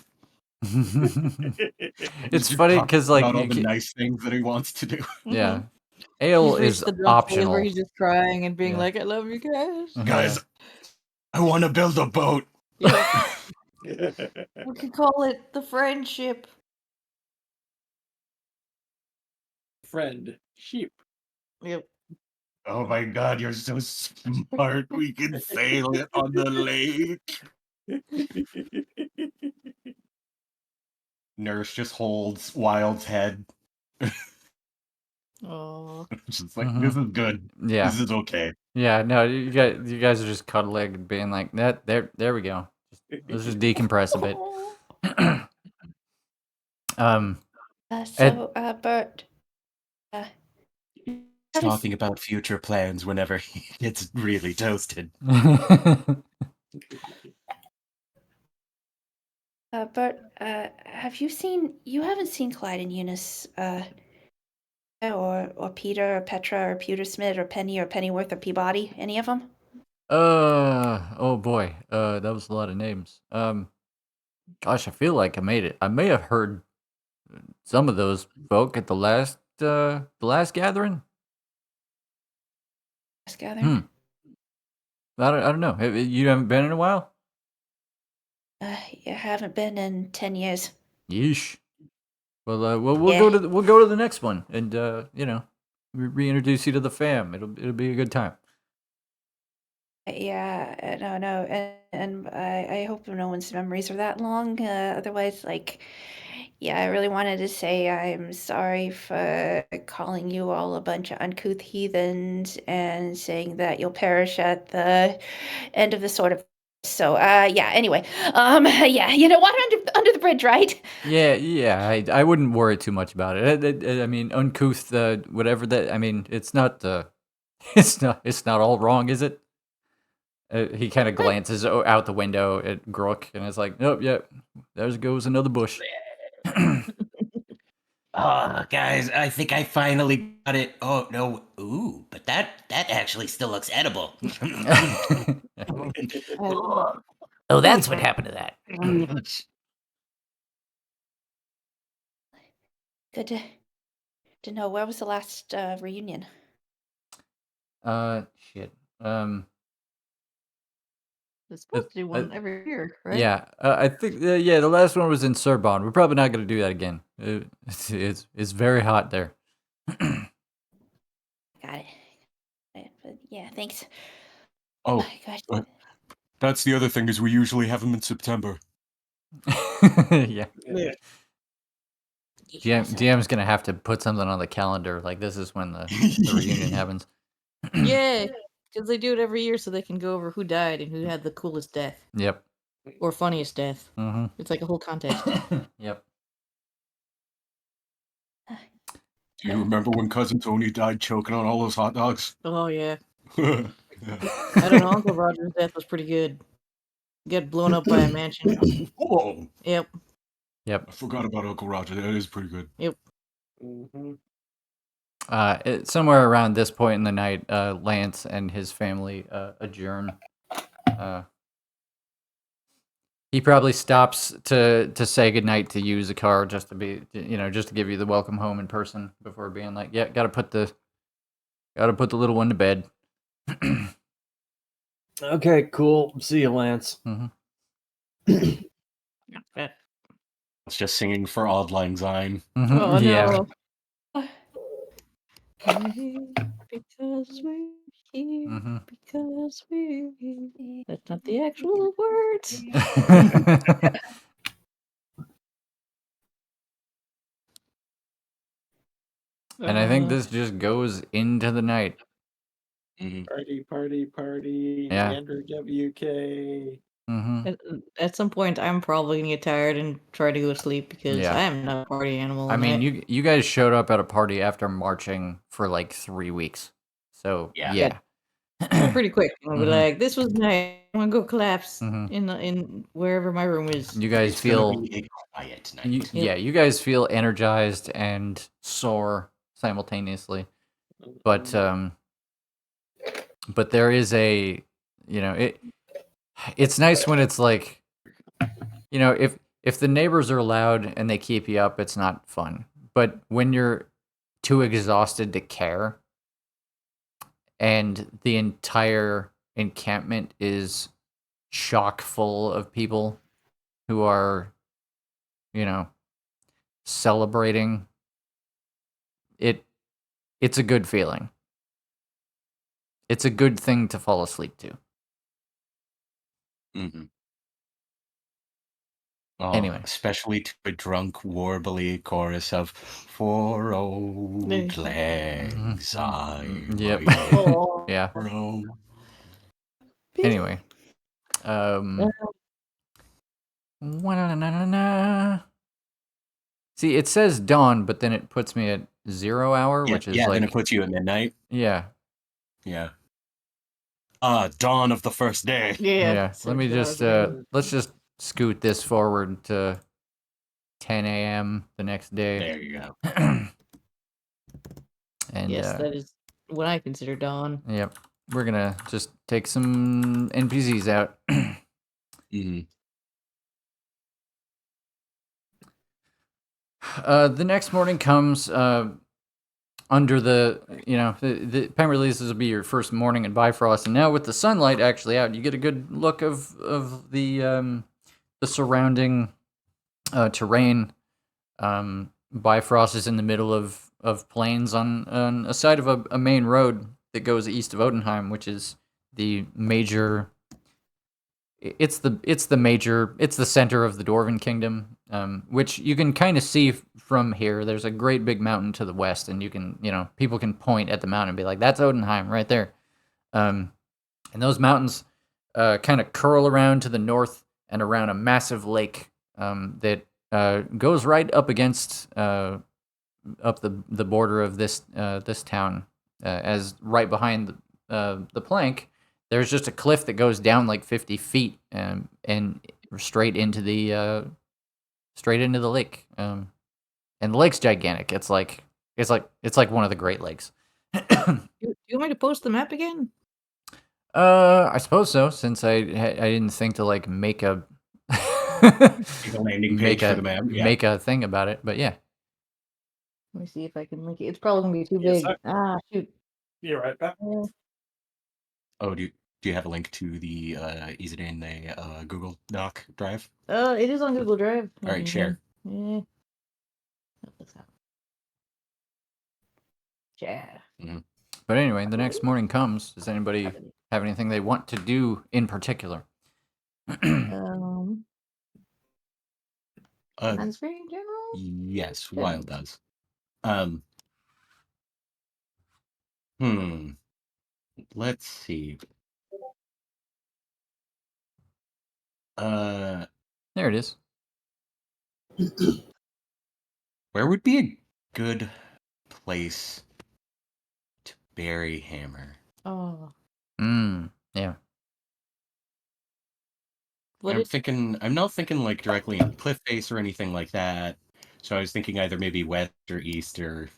It's Just funny talking because like about all you the can, nice things that he wants to do. yeah, ale He's is reached the drunk phase optional. where he's just crying and being Yeah. like, "I love you guys." Guys, I want to build a boat. Yep. We could call it the friendship. Friend, sheep. Yep. Oh my God, you're so smart. We can sail it on the lake. Nurse just holds Wild's head. Oh. Just like, this is good. Yeah. This is okay. Yeah, no, you guys are just cuddling and being like, that there we go. Let's just decompress a bit. Bert. Talking about future plans whenever he gets really toasted. Bert, you haven't seen Clyde and Eunice, or Peter, or Petra, or Pewter Smith, or Penny, or Pennyworth, or Peabody? Any of them? Oh boy, that was a lot of names. Gosh, I feel like I made it. I may have heard some of those folk at the last gathering. Last gathering? I don't know. You haven't been in a while? I haven't been in 10 years. Yeesh. Well, we'll Yeah. go to the next one, and you know, reintroduce you to the fam. It'll be a good time. Yeah, no, and I hope no one's memories are that long. Otherwise, like, yeah, I really wanted to say I'm sorry for calling you all a bunch of uncouth heathens and saying that you'll perish at the end of the sword of. So, yeah. Anyway, yeah, water under the bridge, right? Yeah. I wouldn't worry too much about it. I mean, uncouth, whatever that. I mean, it's not it's not all wrong, is it? He kind of glances out the window at Grook and is like, "Nope, yep, there goes another bush." Oh, guys, I think I finally got it. Oh no, ooh, but that actually still looks edible. Oh, that's what happened to that. Good to know. Where was the last reunion? Shit. It's supposed to do one every year, right? Yeah, I think the last one was in Sorbonne. We're probably not going to do that again. It's very hot there. Got it. But yeah, thanks. Oh, my gosh. That's the other thing, is we usually have them in September. Yeah. DM's gonna have to put something on the calendar. Like, this is when the reunion happens. Yeah, because they do it every year so they can go over who died and who had the coolest death. Yep. Or funniest death. Mm-hmm. It's like a whole contest. Yep. Do you remember when Cousin Tony died choking on all those hot dogs? Oh, yeah. I don't know. Uncle Roger's death was pretty good. Get blown up by a mansion. Whoa! Yep. I forgot about Uncle Roger. That is pretty good. Yep. Somewhere around this point in the night, Lance and his family adjourn. He probably stops to say goodnight to you, Zakar, just to give you the welcome home in person before being like, yeah, gotta put the Gotta put the little one to bed. Okay, cool. See you, Lance. Mm-hmm. It's just singing for Auld Lang Syne. Mm-hmm. Oh Yeah. no. We're here because we're here Mm-hmm. because we're here. That's not the actual words. And I think this just goes into the night. Party, party, party. Yeah. Andrew WK. Mm-hmm. At some point, I'm probably gonna get tired and try to go to sleep because Yeah. I am not a party animal. I and mean, you guys showed up at a party after marching for like 3 weeks. So, Yeah. Well, pretty quick. I'll be Mhm. like, "This was nice. I'm gonna go collapse Mhm. in wherever my room is." You guys It's gonna feel be a quiet night. you, yeah, you guys feel energized and sore simultaneously. But there is a, it's nice when it's like, if the neighbors are loud and they keep you up, it's not fun. But when you're too exhausted to care and the entire encampment is chock full of people who are, celebrating, it's a good feeling. It's a good thing to fall asleep to. Mm-hmm. Oh, Anyway. especially to a drunk, warbly chorus of "For Old Lang Syne." Yep. Oh. Yeah. Rome. Anyway. See, it says dawn, but then it puts me at 0 hour, Yeah, which is then it like, puts you at midnight. yeah. Yeah. Dawn of the first day. Yeah. Let me just let's just scoot this forward to 10 a.m. the next day. There you go. And yes, that is what I consider dawn. Yep. We're gonna just take some NPCs out. Mm-hmm. The next morning comes under the apparently this will be your first morning in Bifrost, and now with the sunlight actually out, you get a good look of the surrounding terrain. Bifrost is in the middle of plains on a side of a main road that goes east of Odenheim, which is the major. It's the center of the Dwarven Kingdom, which you can kind of see from here. There's a great big mountain to the west, and you can, people can point at the mountain and be like, "That's Odenheim right there." And those mountains kind of curl around to the north and around a massive lake that goes right up against up the border of this town, as right behind the plank. There's just a cliff that goes down like 50 feet and straight into the lake. And the lake's gigantic. It's like one of the Great Lakes. Do you want me to post the map again? I suppose so. Since I didn't think to like make a landing page for the map. Yeah. Make a thing about it, but yeah. Let me see if I can link it. It's probably gonna be too Yes, big. Shoot. You're right back. Oh, do you have a link to the is it in the Google Doc drive? It is on Google Drive. All right, share. Yeah. Yeah. Mm-hmm. But anyway, the next morning comes. Does anybody have anything they want to do in particular? That's very general. Yes, Wild does. Let's see. There it is. Where would be a good place to bury Hammer? Oh. Yeah. I'm not thinking like directly in cliff face or anything like that. So I was thinking either maybe west or east or.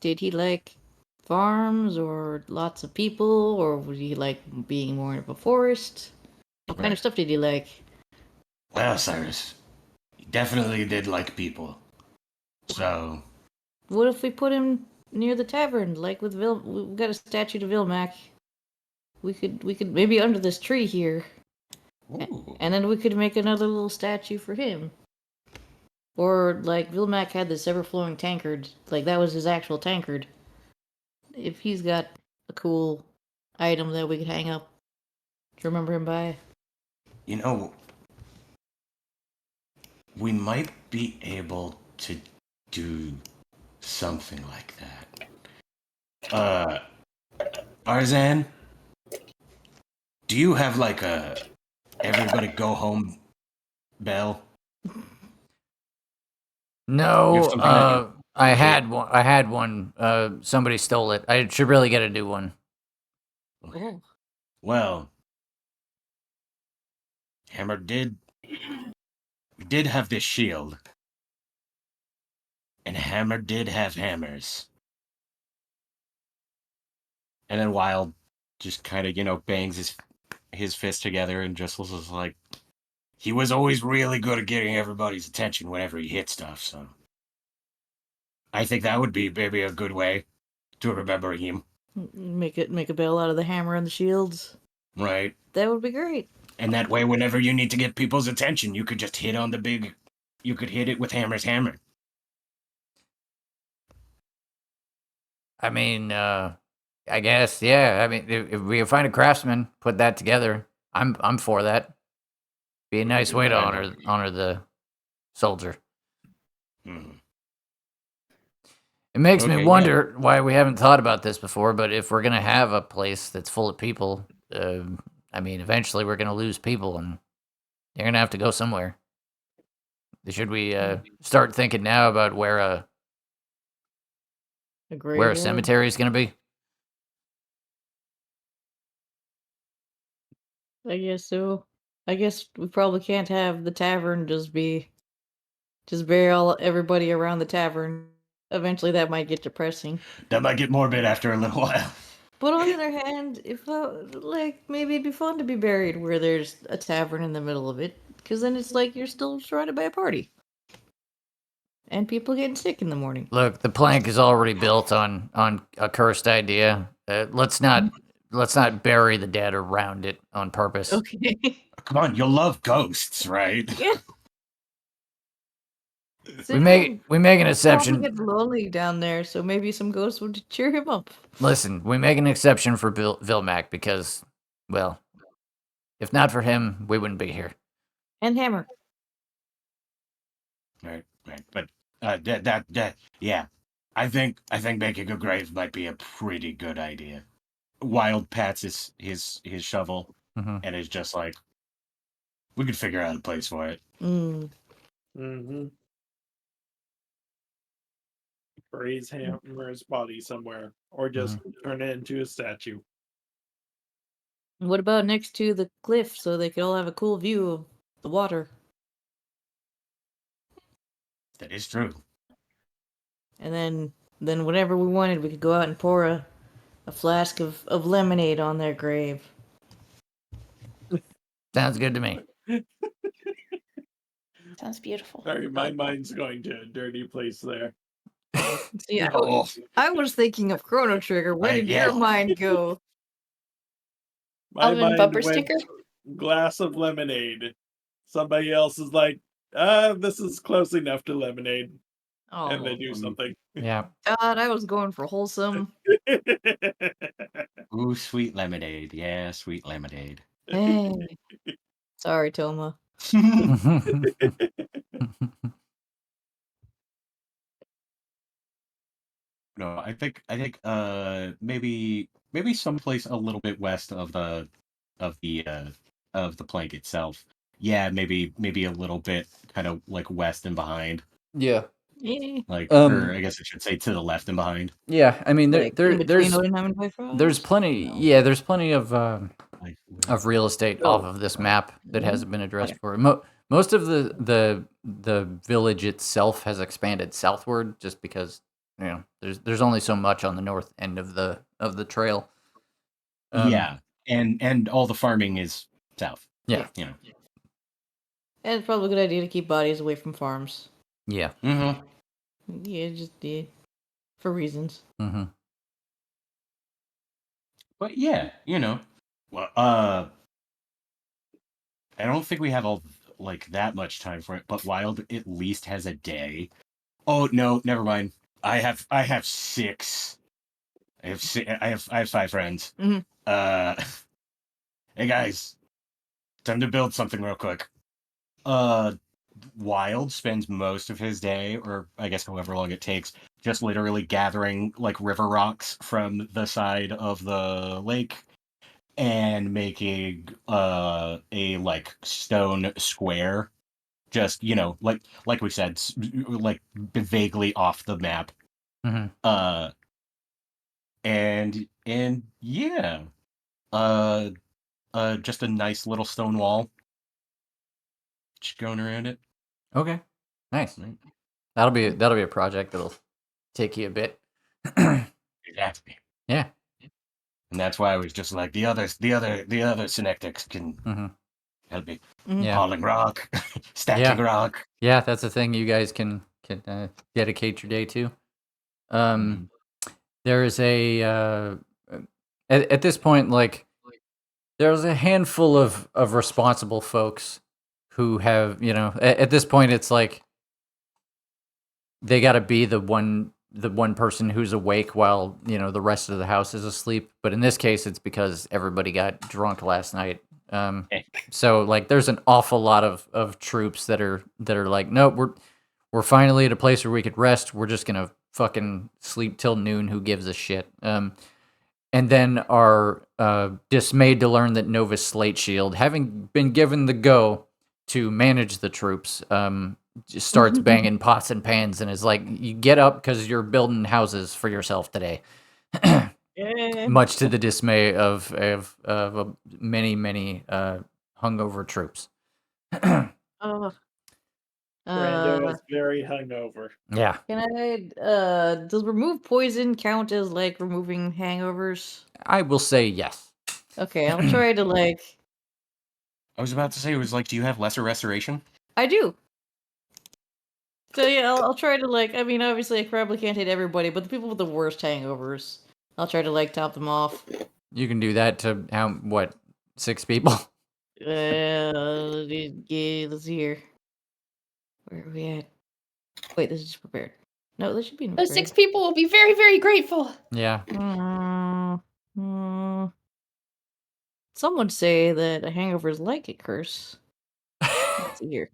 Did he like farms or lots of people, or would he like being more of a forest? What kind of stuff did he like? Well, Cyrus, he definitely did like people. So. What if we put him near the tavern, like with we've got a statue to Vilmac. We could maybe under this tree here. Ooh. And then we could make another little statue for him. Or like Vilmac had this ever-flowing tankard, like that was his actual tankard. If he's got a cool item that we could hang up to remember him by. You know, we might be able to do something like that. Arzan, do you have like a everybody go home bell? No, something that I had one. I had one. Somebody stole it. I should really get a new one. Oh. Well, Hammer did have this shield. And Hammer did have hammers. And then Wild just kind of, bangs his fist together and just was like, he was always really good at getting everybody's attention whenever he hit stuff, so I think that would be maybe a good way to remember him. Make a bell out of the hammer and the shields. Right. That would be great. And that way, whenever you need to get people's attention, you could just hit on you could hit it with Hammer's hammer. I mean, I guess, yeah. I mean, if we can find a craftsman, put that together, I'm for that. Be a nice way to honor the soldier. Hmm. It makes me Okay, wonder why we haven't thought about this before. But if we're gonna have a place that's full of people, I mean, eventually we're gonna lose people, and they're gonna have to go somewhere. Should we start thinking now about where a cemetery is gonna be? I guess so. I guess we probably can't have the tavern just bury everybody around the tavern. Eventually, that might get depressing. That might get morbid after a little while. But on the other hand, if maybe it'd be fun to be buried where there's a tavern in the middle of it, because then it's like you're still surrounded by a party, and people getting sick in the morning. Look, the plank is already built on a cursed idea. Let's not bury the dead around it on purpose. Okay. Come on, you'll love ghosts, right? Yeah. We make an exception. Probably get lonely down there, so maybe some ghosts would cheer him up. Listen, we make an exception for Vilmac because, well, if not for him, we wouldn't be here. And Hammer. Right. But yeah. I think making a grave might be a pretty good idea. Wild pats his shovel and is just like, we could figure out a place for it. Mm-hmm. Raise Hammer's body somewhere, or just turn it into a statue. What about next to the cliff so they could all have a cool view of the water? That is true. And then whenever we wanted, we could go out and pour a flask of lemonade on their grave. Sounds good to me. Sounds beautiful. Sorry, my mind's going to a dirty place there. See, I was thinking of Chrono Trigger. Where did your mind go? My Alvin mind bumper went sticker? glass of lemonade. Somebody else is like, this is close enough to lemonade. Oh, and they do something. Yeah. God, I was going for wholesome. Ooh, sweet lemonade. Yeah, sweet lemonade. Hey. Sorry, Toma. No, I think maybe someplace a little bit west of the plank itself. Yeah, maybe a little bit kind of like west and behind. Yeah. Yeah. Like, or I guess I should say to the left and behind. Yeah, I mean Like, in between Odinheim and Bifrost? there's plenty. Yeah, there's plenty of real estate off of this map that hasn't been addressed for. Most of the village itself has expanded southward just because there's only so much on the north end of the trail. Yeah, and all the farming is south. Yeah, you know. And it's probably a good idea to keep bodies away from farms. Yeah. Mm-hmm. Yeah, just did. for reasons. Mm-hmm. But yeah, well, I don't think we have that much time for it. But Wild at least has a day. Oh no, never mind. I have 6. I have 5 friends. Mm-hmm. Hey guys, time to build something real quick. Wild spends most of his day, or I guess however long it takes, just literally gathering river rocks from the side of the lake and making a stone square. Just like we said, vaguely off the map. Mm-hmm. And yeah, just a nice little stone wall, just going around it. Okay, nice. Right. That'll be a project that'll take you a bit. Exactly. Yeah. And that's why I was just like the other synectics can help me. Yeah. Hauling rock, stacking rock. Yeah, that's a thing you guys can dedicate your day to. There is a at this point, there's a handful of responsible folks who have, at this point it's like they got to be the one person who's awake while the rest of the house is asleep. But in this case, it's because everybody got drunk last night. So there's an awful lot of troops that are like, nope, we're finally at a place where we could rest. We're just gonna fucking sleep till noon. Who gives a shit? And then are dismayed to learn that Novus Slate Shield, having been given the go to manage the troops, just starts banging pots and pans and is like, you get up because you're building houses for yourself today. Much to the dismay of many hungover troops. Brando is very hungover. Yeah. Can I does remove poison count as removing hangovers? I will say yes. Okay, I'll try to I was about to say, it was do you have lesser restoration? I do. So yeah, I'll try to I mean, obviously I probably can't hit everybody, but the people with the worst hangovers, I'll try to top them off. You can do that to 6 people? Yeah, let's see here. Where are we at? Wait, this is just prepared. No, this should be in Those 6 people will be very, very grateful. Yeah. Some would say that a hangover is like a curse. Let's see here.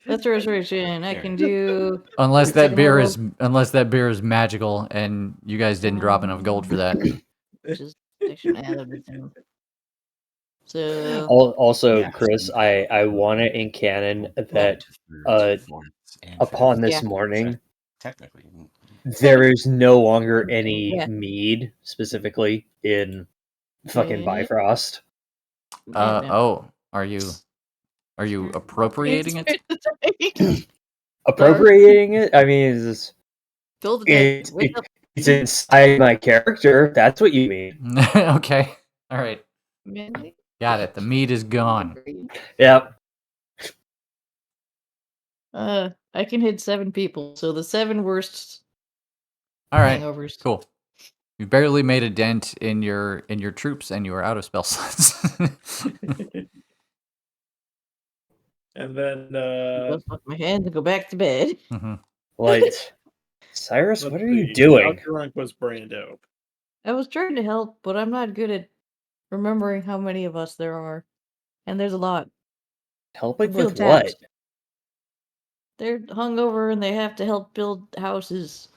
That's restoration. I can do unless that beer is magical and you guys didn't drop enough gold for that. Just I should add everything. So also, Chris, I want it in canon that upon this morning, technically, there is no longer any mead specifically in fucking Bifrost. Oh, are you appropriating it? Appropriating it? I mean, it's inside my character. That's what you mean. Okay. All right. Got it. The meat is gone. Yep. I can hit 7 people, so the 7 worst. All right. Hangovers. Cool. You barely made a dent in your troops, and you are out of spell slots. And then I'll fuck my hand and go back to bed. Light. Cyrus, what are you doing? How drunk was Brando? I was trying to help, but I'm not good at remembering how many of us there are. And there's a lot. Helping with what? They're hungover and they have to help build houses.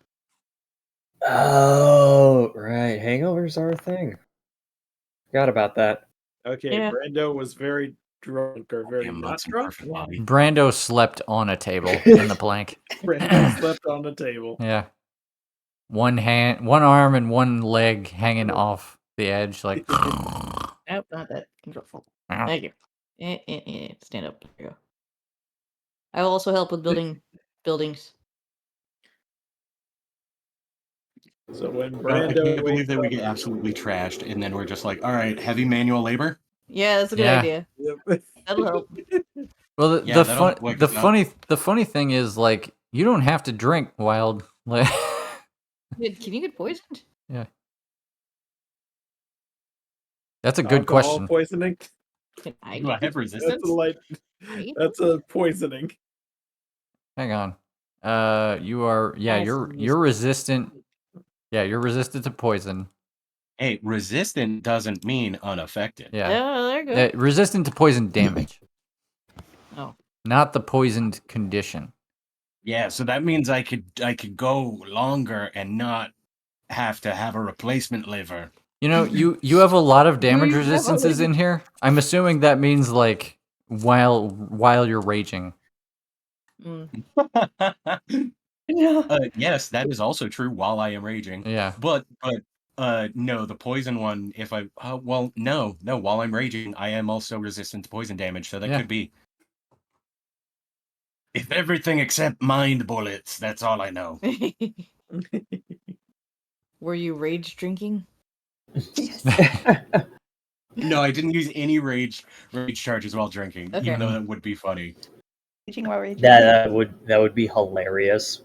Oh, right. Hangovers are a thing. Forgot about that. Okay, yeah. Brando was very drunk or very not drunk. Brando slept on a table in the plank. Brando slept on the table. Yeah. One arm and one leg hanging off the edge, like. Nope, not that controlful. Thank you. Stand up. There you go. I will also help with building buildings. So when I can't believe that we get absolutely trashed, and then we're just like, all right, heavy manual labor. Yeah, that's a good idea. Yep. That'll help. Well, the funny thing is, you don't have to drink Wild. Can you get poisoned? Yeah. That's a good Alcohol question. poisoning. Can I Do I get have That's resistance? a light. I- That's a poisoning. Hang on. You are you're Acid resistant. Yeah, you're resistant to poison. Hey, resistant doesn't mean unaffected. Yeah. Oh, there you go. Resistant to poison damage. Oh. Not the poisoned condition. Yeah, so that means I could go longer and not have to have a replacement liver. You know, you have a lot of damage you have a resistances in here. I'm assuming that means like while you're raging. Mm. Yes, that is also true while I am raging. Yeah. But no, the poison one, if I well, no, while I'm raging, I am also resistant to poison damage, so that Yeah. could be. If everything except mind bullets, that's all I know. Were you rage drinking? Yes. No, I didn't use any rage charges while drinking, Okay. even though that would be funny. Raging while raging. That would be hilarious.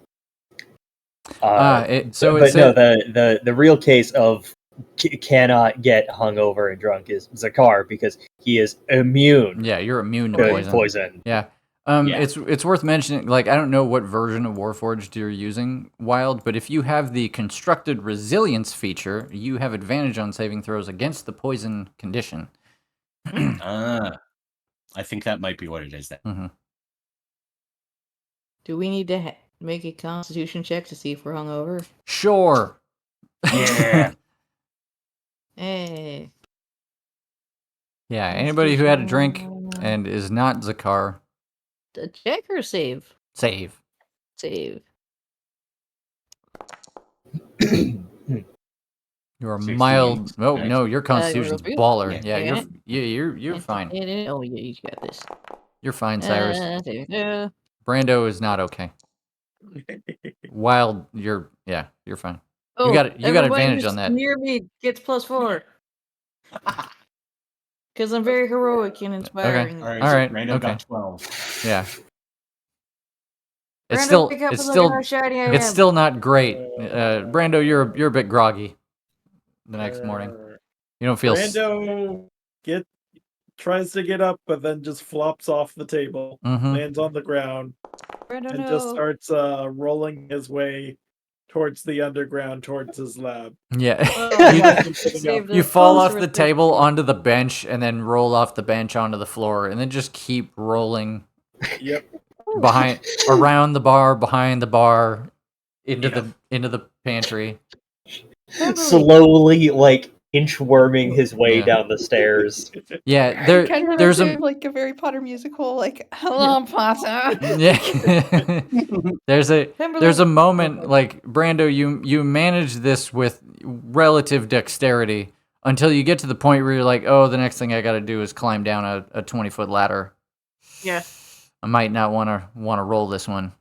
So it but said, no, the real case of cannot get hungover and drunk is Zakar because he is immune yeah, you're immune to to poison. Yeah. Yeah. It's worth mentioning, like, I don't know what version of Warforged you're using, Wild, but if you have the constructed resilience feature, you have advantage on saving throws against the poison condition. I think that might be what it is then. Mm-hmm. Do we need to make a constitution check to see if we're hungover? Sure. Yeah. Hey. Yeah, anybody who had a drink and is not Zakar, A check or save? save. Save. You're a 68. mild. Oh Nice. no, your constitution's real baller. Yeah. You're fine. Oh, yeah, you got this. You're fine, Cyrus. There we go. Brando is not okay. Wild, you're fine. Oh, You got everybody advantage who's on that. near me gets +4. Because I'm very heroic and inspiring. All right. All right, Random okay. got 12. Yeah. Brando, wake up and look at how shiny I It's am. still not great. Brando, you're a bit groggy. The next morning, you don't feel. Brando tries to get up, but then just flops off the table, lands on the ground, Brando, and no. just starts rolling his way towards the underground, towards his lab. Yeah. Save You the fall closer off the with table onto the bench and then roll off the bench onto the floor and then just keep rolling Yep. around the bar, behind the bar, into the pantry. slowly like inchworming his way down the stairs. Yeah, It kind of reminds me of like a Harry Potter musical, like "Hello, Potter." Yeah. there's a moment like Brando, you manage this with relative dexterity until you get to the point where you're like, oh, the next thing I got to do is climb down a 20-foot ladder. Yeah. I might not want to roll this one.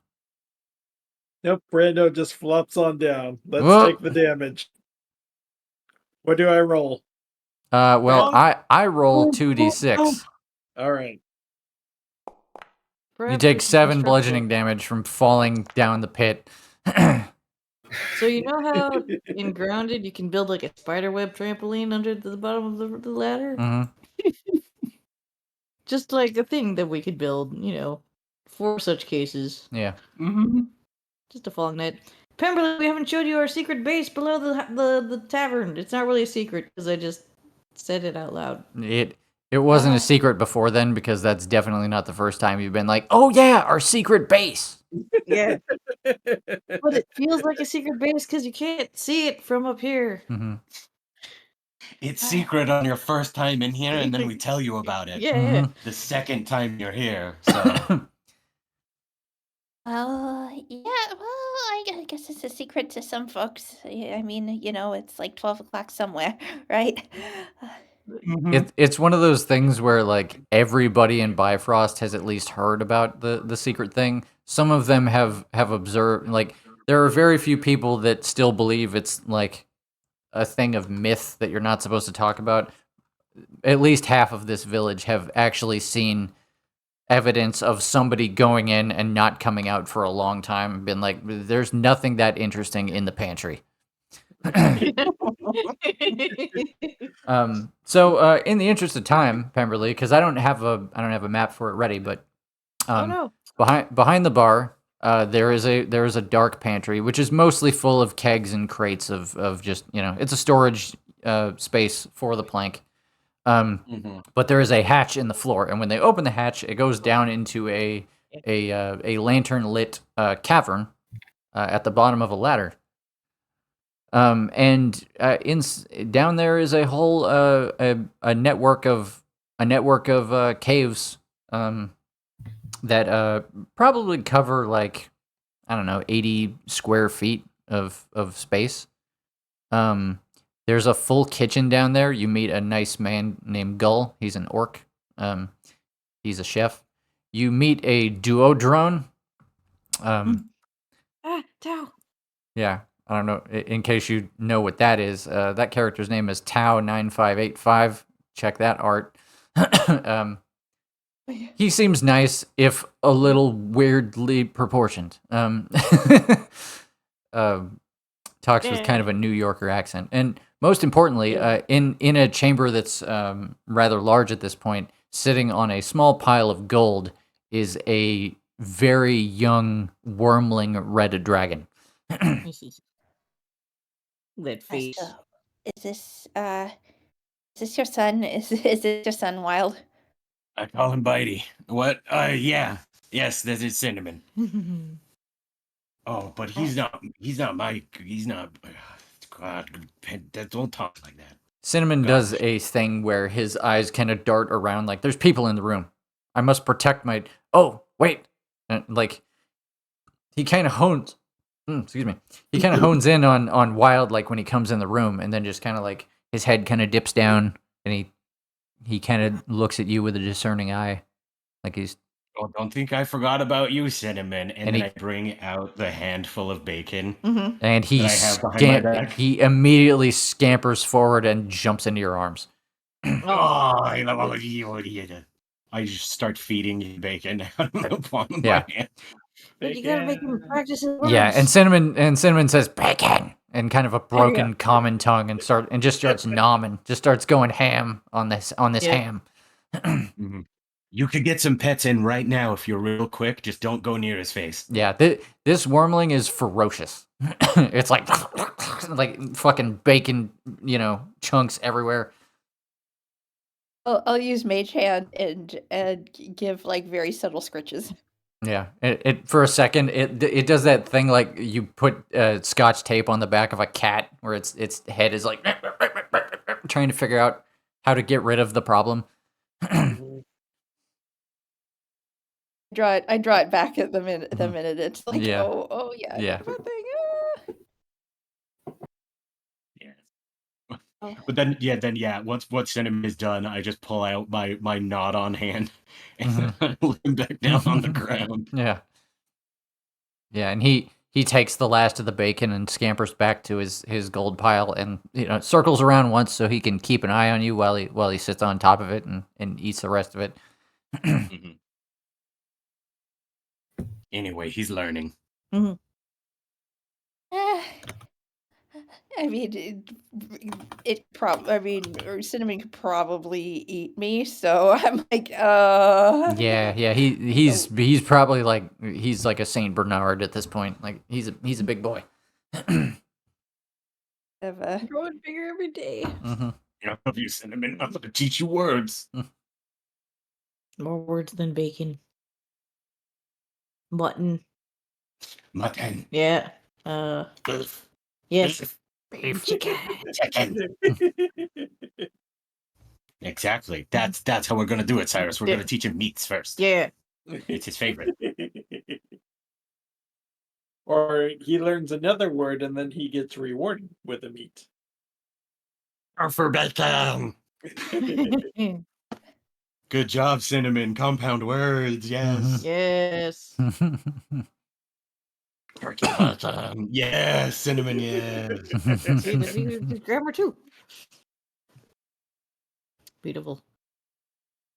Nope, Brando just flops on down. Let's Whoa. take the damage. What do I roll? Well, I roll 2d6. All right. You take 7 bludgeoning damage from falling down the pit. So you know how in Grounded you can build like a spiderweb trampoline under the bottom of the ladder? Mm-hmm. Just like a thing that we could build, for such cases. Yeah. Mm-hmm. Just a falling net. Pemberley, we haven't showed you our secret base below the tavern. It's not really a secret because I just said it out loud. It wasn't a secret before then because that's definitely not the first time you've been like, oh yeah, our secret base. Yeah. But it feels like a secret base because you can't see it from up here. Mm-hmm. It's secret on your first time in here, and then we tell you about it. Yeah. The second time you're here. So. Yeah, well, I guess it's a secret to some folks. I mean, it's like 12 o'clock somewhere, right? It's one of those things where like everybody in Bifrost has at least heard about the secret thing. Some of them have observed, like there are very few people that still believe it's like a thing of myth that you're not supposed to talk about. At least half of this village have actually seen evidence of somebody going in and not coming out for a long time and been like, there's nothing that interesting in the pantry. So in the interest of time, Pemberley, because I don't have a map for it ready, but Oh no. behind the bar, there is a dark pantry, which is mostly full of kegs and crates of just it's a storage space for the plank. But there is a hatch in the floor, and when they open the hatch, it goes down into a lantern lit cavern at the bottom of a ladder. And down there is a whole a network of caves that probably cover like I don't know 80 square feet of space. There's a full kitchen down there. You meet a nice man named Gull. He's an orc. He's a chef. You meet a duodrone. Tao. Yeah, I don't know. In case you know what that is, that character's name is Tau9585. Check that art. He seems nice, if a little weirdly proportioned. Talks with kind of a New Yorker accent, and most importantly, in a chamber that's rather large at this point, sitting on a small pile of gold, is a very young wormling red dragon. That face. So, is this your son? Is this your son, Wild? I call him Bitey. What? Yeah. Yes, that is Cinnamon. Oh, but he's not my. He's not. God, don't talk like that. Cinnamon does a thing where his eyes kind of dart around, like there's people in the room. I must protect my. Oh, wait, like he kind of hones. Excuse me. He kind of hones in on Wild, like when he comes in the room, and then just kind of like his head kind of dips down, and he kind of looks at you with a discerning eye, like he's. Oh, don't think I forgot about you, Cinnamon. And then I bring out the handful of bacon. And he he immediately scampers forward and jumps into your arms. I just start feeding you bacon out of the palm of my hand. You gotta make him practice his words. Yeah, and Cinnamon says bacon in kind of a broken common tongue and just starts nomming, just starts going ham on this ham. You could get some pets in right now if you're real quick. Just don't go near his face. Yeah, this wormling is ferocious. It's like fucking bacon, chunks everywhere. I'll use Mage Hand and give like very subtle scritches. Yeah, it for a second it does that thing like you put Scotch tape on the back of a cat where its head is like trying to figure out how to get rid of the problem. I draw it back at the minute it's like oh yeah. Yeah. But then once Cinnamon is done, I just pull out my knot on hand and lay him back down on the ground. Yeah, and he takes the last of the bacon and scampers back to his gold pile and circles around once so he can keep an eye on you while he sits on top of it and eats the rest of it. Anyway, he's learning. I mean, Cinnamon could probably eat me, so I'm like, Yeah, he's probably like he's like a Saint Bernard at this point. Like he's a big boy. Growing bigger every day. I love you, Cinnamon. I'm gonna teach you words. More words than bacon. Mutton. Yeah. Beef. Yes. Beef. Chicken. Exactly. That's how we're gonna do it, Cyrus. We're gonna teach him meats first. Yeah. It's his favorite. Or he learns another word and then he gets rewarded with a meat. For bacon. Good job, Cinnamon. Compound words, yes. Yes. Yes, Cinnamon, yes. See, there's grammar too. Beautiful.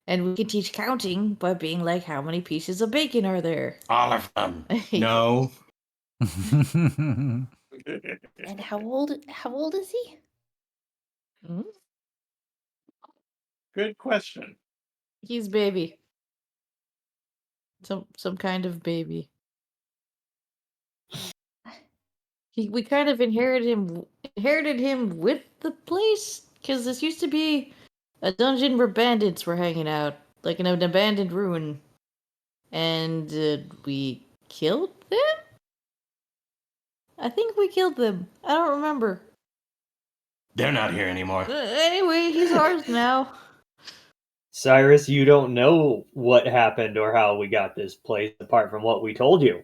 And we can teach counting by being like, how many pieces of bacon are there? All of them. No. And how old is he? Mhm. Good question. He's baby. Some kind of baby. We kind of inherited him with the place, because this used to be a dungeon where bandits were hanging out, like in an abandoned ruin, and we killed them. I think we killed them. I don't remember. They're not here anymore. Anyway, he's ours now. Cyrus, you don't know what happened or how we got this place apart from what we told you.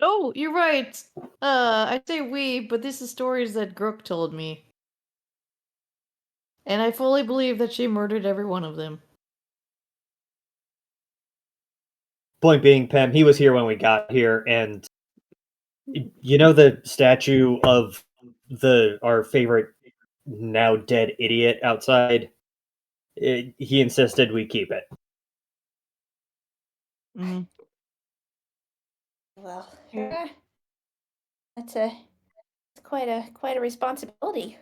Oh, you're right. I say we, but this is stories that Grook told me. And I fully believe that she murdered every one of them. Point being, Pem, he was here when we got here, and you know the statue of our favorite now dead idiot outside? He insisted we keep it. Mm-hmm. Well, that's quite a responsibility.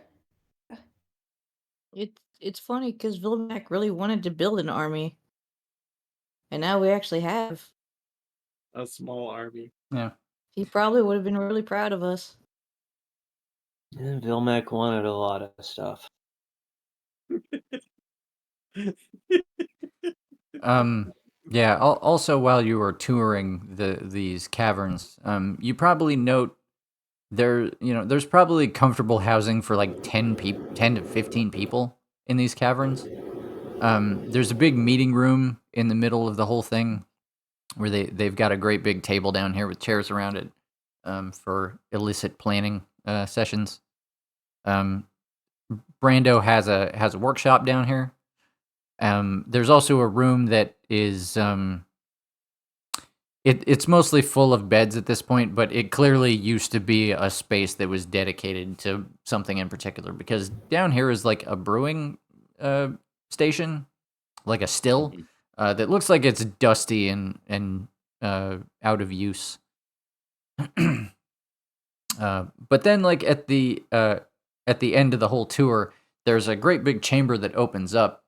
It's funny because Vilmac really wanted to build an army, and now we actually have. A small army. Yeah. He probably would have been really proud of us. And Vilmec wanted a lot of stuff. Yeah. Also, while you were touring these caverns, you probably note there's probably comfortable housing for like 10 to 15 people in these caverns. There's a big meeting room in the middle of the whole thing where they've got a great big table down here with chairs around it for illicit planning sessions. Brando has a workshop down here. There's also a room that is it's mostly full of beds at this point, but it clearly used to be a space that was dedicated to something in particular, because down here is like a brewing station, like a still, that looks like it's dusty and out of use. But then, like at the end of the whole tour, there's a great big chamber that opens up,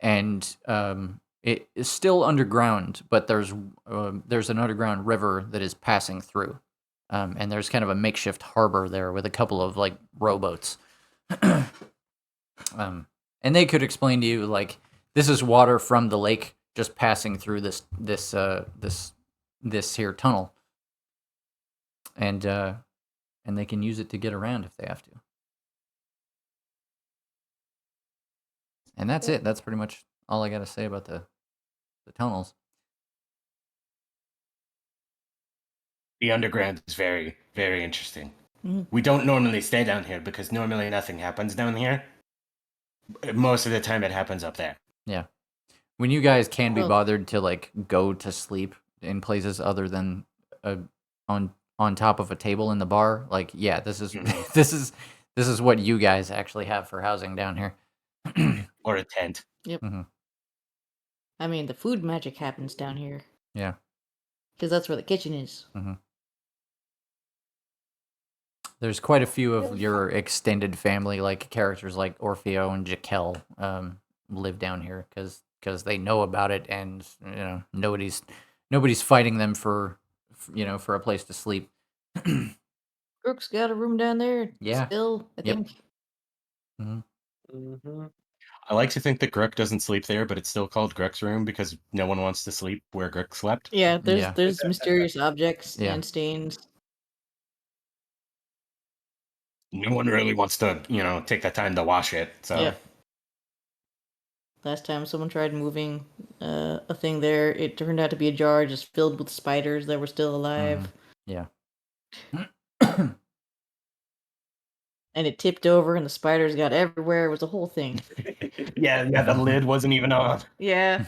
and it is still underground, but there's an underground river that is passing through, and there's kind of a makeshift harbor there with a couple of like rowboats. And they could explain to you like this is water from the lake just passing through this here tunnel, and they can use it to get around if they have to. And that's it. That's pretty much all I got to say about the tunnels. The underground is very, very interesting. Mhm. We don't normally stay down here because normally nothing happens down here. Most of the time it happens up there. Yeah. When you guys can be Well- bothered to like go to sleep in places other than on top of a table in the bar, like yeah, this is this is what you guys actually have for housing down here. Or a tent. Yep. Mhm. I mean, the food magic happens down here Yeah. because that's where the kitchen is. There's quite a few of your extended family, like characters like Orfeo and Jaquel, live down here because they know about it, and nobody's fighting them for for a place to sleep. Grook's got a room down there. Yeah. Still, I Yep. think. Mm-hmm. I like to think that Grook doesn't sleep there, but it's still called Grook's room because no one wants to sleep where Grook slept. Yeah, Yeah. there's mysterious objects Yeah. and stains. No one really wants to, take the time to wash it. So Yep. Last time someone tried moving a thing there, it turned out to be a jar just filled with spiders that were still alive. Yeah. And it tipped over and the spiders got everywhere. It was a whole thing. yeah, the lid wasn't even on. Yeah.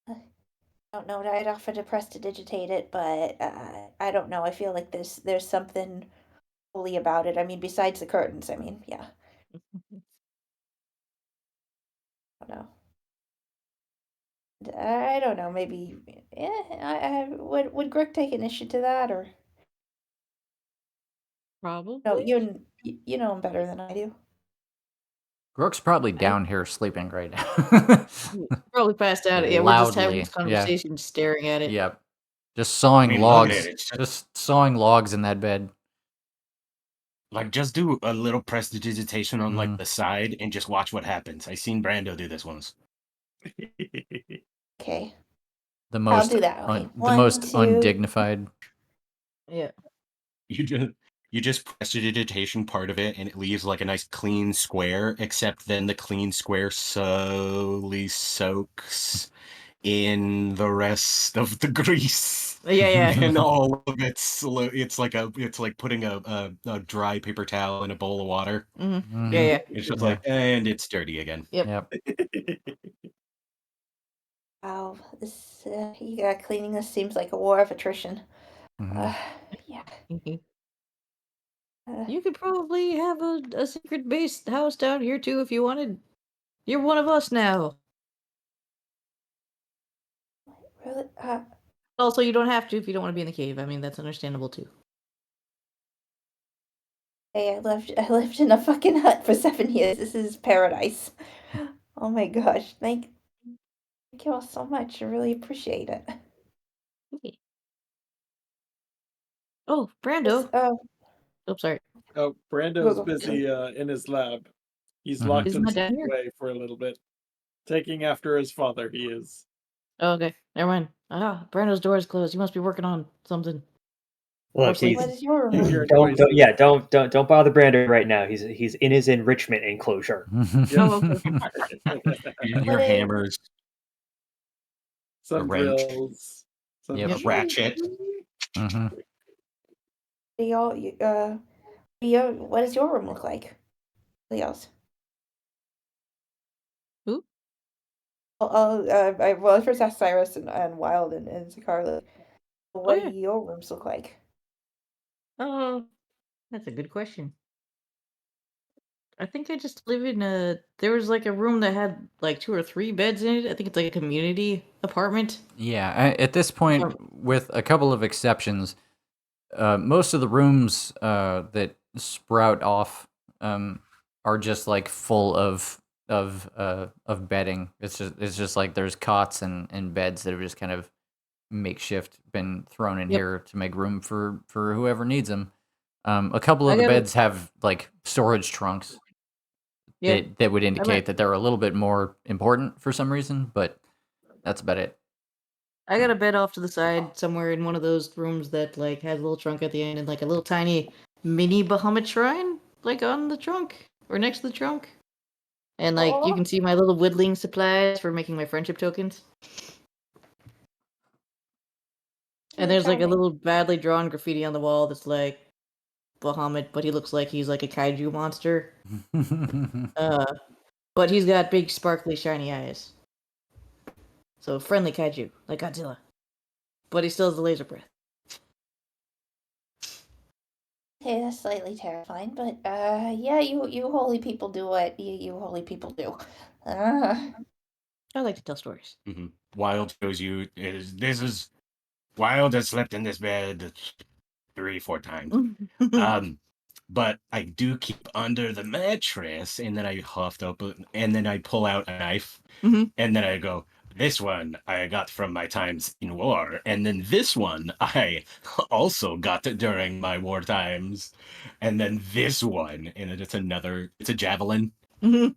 I don't know. I'd offer to prestidigitate it, but I don't know. I feel like there's something holy about it. I mean, besides the curtains. I mean, yeah. I don't know. I don't know. Maybe. Yeah. Would Grick take initiative to that or? Probably. No, you know him better than I do. Grook's probably I down here sleeping right now. probably passed out. Yeah, we're just having this Loudly. Yeah. conversation, staring at it. Yep. Just I sawing mean, look at logs. it. It's Just sawing logs in that bed. like just do a little prestidigitation on like Mhm. the side and just watch what happens. I seen Brando do this once. Okay, The I'll most do that. Okay, the 1, most 2. undignified. Yeah. You just prestidigitation part of it and it leaves like a nice clean square, except then the clean square slowly soaks in the rest of the grease. Yeah. And all of it's slow. It's like putting a dry paper towel in a bowl of water. Mm-hmm. Yeah. It's just Yeah. like, and it's dirty again. Yep. Wow, this cleaning this seems like a war of attrition. Mhm. Yeah. You could probably have a secret base house down here too if you wanted. You're one of us now. Really? Also, you don't have to if you don't want to be in the cave. I mean, that's understandable too. Hey, I lived in a fucking hut for 7 years. This is paradise. Oh my gosh. Thank you all so much. I really appreciate it. Okay. Oh, This, Brando. Oh, sorry. Oh, Brando's busy in his lab. He's Mhm. locked Isn't that himself down here? away for a little bit. Taking after his father, he is. Oh, okay. Never mind. Brando's door is closed. He must be working on something. Or Look, sleeping. What is your You room? hear a don't noise. don't bother Brandon right now. He's in his enrichment enclosure. Oh, okay. Your What is hammers, a Some wrench, drills. Some Yep. a ratchet. Mhm. y'all what does your room look like? Leo's. Who? Well, I first asked Cyrus and Wild and Zakar, Oh, what do yeah. your rooms look like? Oh, that's a good question. I think I just live in there was like a room that had like 2 or 3 beds in it. I think it's like a community apartment. Yeah, at this point, with a couple of exceptions, most of the rooms that sprout off are just like full of bedding. It's just like there's cots and beds that have just kind of makeshift been thrown in Yep. here to make room for whoever needs them. A couple I of the got a beds have like storage trunks yeah. that would I'm indicate at that they're a little bit more important for some reason, but that's about it. I got a bed off to the side somewhere in one of those rooms that like has a little trunk at the end and like a little tiny mini Bahamut shrine like on the trunk or next to the trunk. And like you Aw. can see my little whittling supplies for making my friendship tokens. And there's like a Charming. little badly drawn graffiti on the wall that's like Bahamut, but he looks like he's like a kaiju monster. But he's got big sparkly shiny eyes. So friendly kaiju, like Godzilla. But he still has the laser breath. Okay, that's slightly terrifying, but yeah, you holy people do what you holy people do. I like to tell stories. Wild shows you this is Wild has slept in this bed 3-4 times. But I do keep under the mattress, and then I huffed open, and then I pull out a knife, Mhm. and then I go, this one I got from my times in war, and then this one I also got during my war times, and then this one, and it's a javelin. That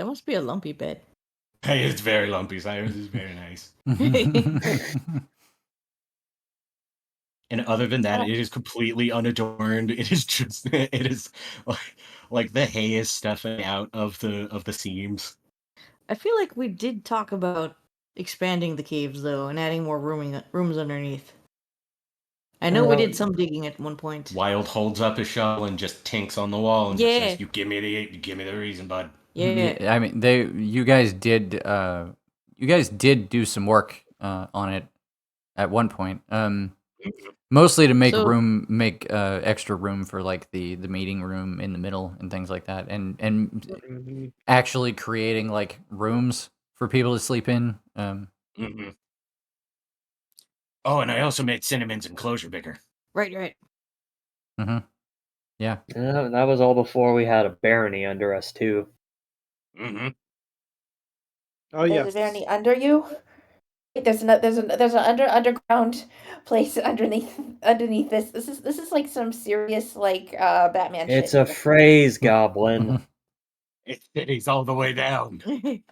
must be a lumpy bed. Hey, it's very lumpy. Cyrus is very nice. And other than that, it is completely unadorned. It is just it is like the hay is stuffing out of the seams. I feel like we did talk about expanding the caves though and adding more rooms underneath. I know we did some digging at one point. Wild holds up his shovel and just tinks on the wall and just Yeah. says, you give me the reason, bud." Yeah. I mean, you guys did do some work on it at one point. Mostly to make extra room for like the meeting room in the middle and things like that, and actually creating like rooms for people to sleep in. Oh, and I also made Cinnamon's enclosure bigger. Right. Mhm. Yeah. That was all before we had a barony under us too. Mm-hmm. Oh There's yes. a barony under you. Wait, there's an underground place underneath this. This is like some serious like Batman shit. It's a phrase, Goblin. He's all the way down. I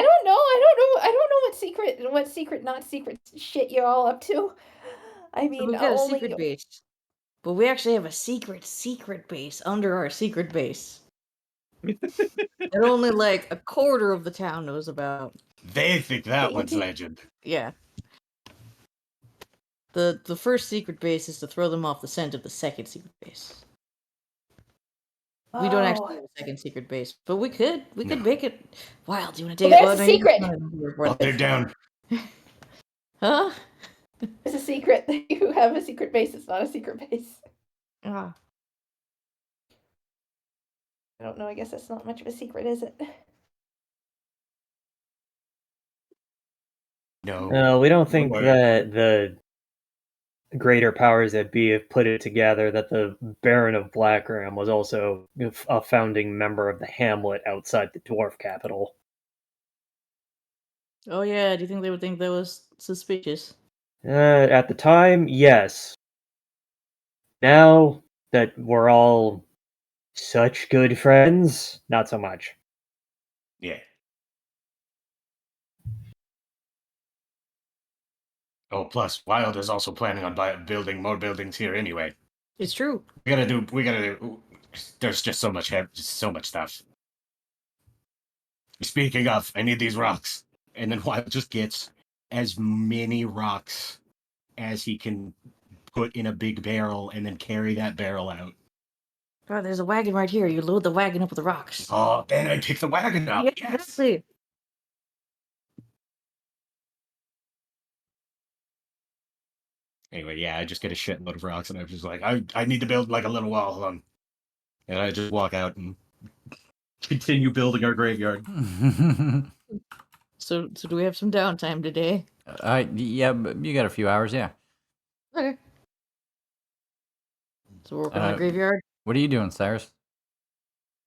don't know. I don't know what secret, not secret shit you're all up to. I mean, We've got a only secret base. But we actually have a secret base under our secret base. that only like a quarter of the town knows about. They think that one's legend. Yeah. The first secret base is to throw them off the scent of the second secret base. We don't actually have a second secret base, but we could make it. Wild, do you want to take it? There's a secret. Oh, they're down. Huh? There's a secret that you have a secret base. It's not a secret base. Ah. I don't know. I guess that's not much of a secret, is it? No, we don't think that the greater powers that be have put it together that the Baron of Blackram was also a founding member of the hamlet outside the dwarf capital. Oh yeah, do you think they would think that was suspicious? At the time, yes. Now that we're all such good friends, not so much. Yeah. Oh, plus Wild is also planning on building more buildings here anyway. It's true. We gotta do. There's just so much stuff. Speaking of, I need these rocks, and then Wild just gets as many rocks as he can put in a big barrel, and then carry that barrel out. God, there's a wagon right here. You load the wagon up with the rocks. Oh, then I pick the wagon up. Yeah, Yes. exactly. Anyway, yeah, I just get a shitload of rocks, and I'm just like, I need to build like a little wall. Hold on. And I just walk out and continue building our graveyard. So do we have some downtime today? Yeah, but you got a few hours, yeah. Okay. So we're working on the graveyard. What are you doing, Cyrus?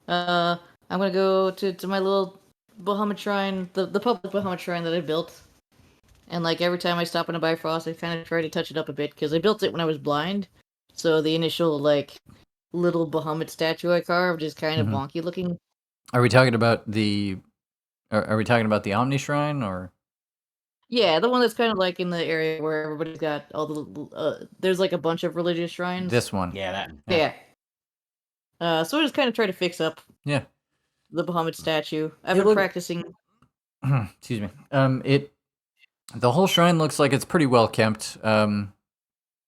I'm gonna go to my little Bahamut shrine, the public Bahamut shrine that I built. And like every time I stop in a Bifrost, I kind of try to touch it up a bit because I built it when I was blind. So the initial like little Bahamut statue I carved is kind of wonky looking. Are we talking about the? Are we talking about the Omni Shrine or? Yeah, the one that's kind of like in the area where everybody's got all the. There's like a bunch of religious shrines. This one. Yeah, that. Yeah. So I just kind of try to fix up. Yeah. The Bahamut statue. I've been practicing. Excuse me. The whole shrine looks like it's pretty well kept.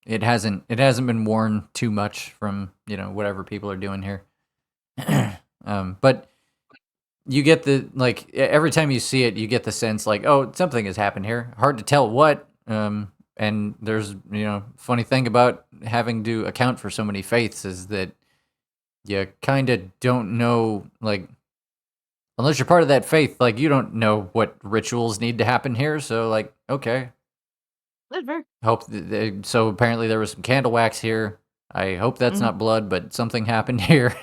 It hasn't been worn too much from whatever people are doing here. But you get the every time you see it, you get the sense like, oh, something has happened here. Hard to tell what. And there's funny thing about having to account for so many faiths is that you kind of don't know unless you're part of that faith, you don't know what rituals need to happen here. So, okay. That's fair. So apparently there was some candle wax here. I hope that's not blood, but something happened here.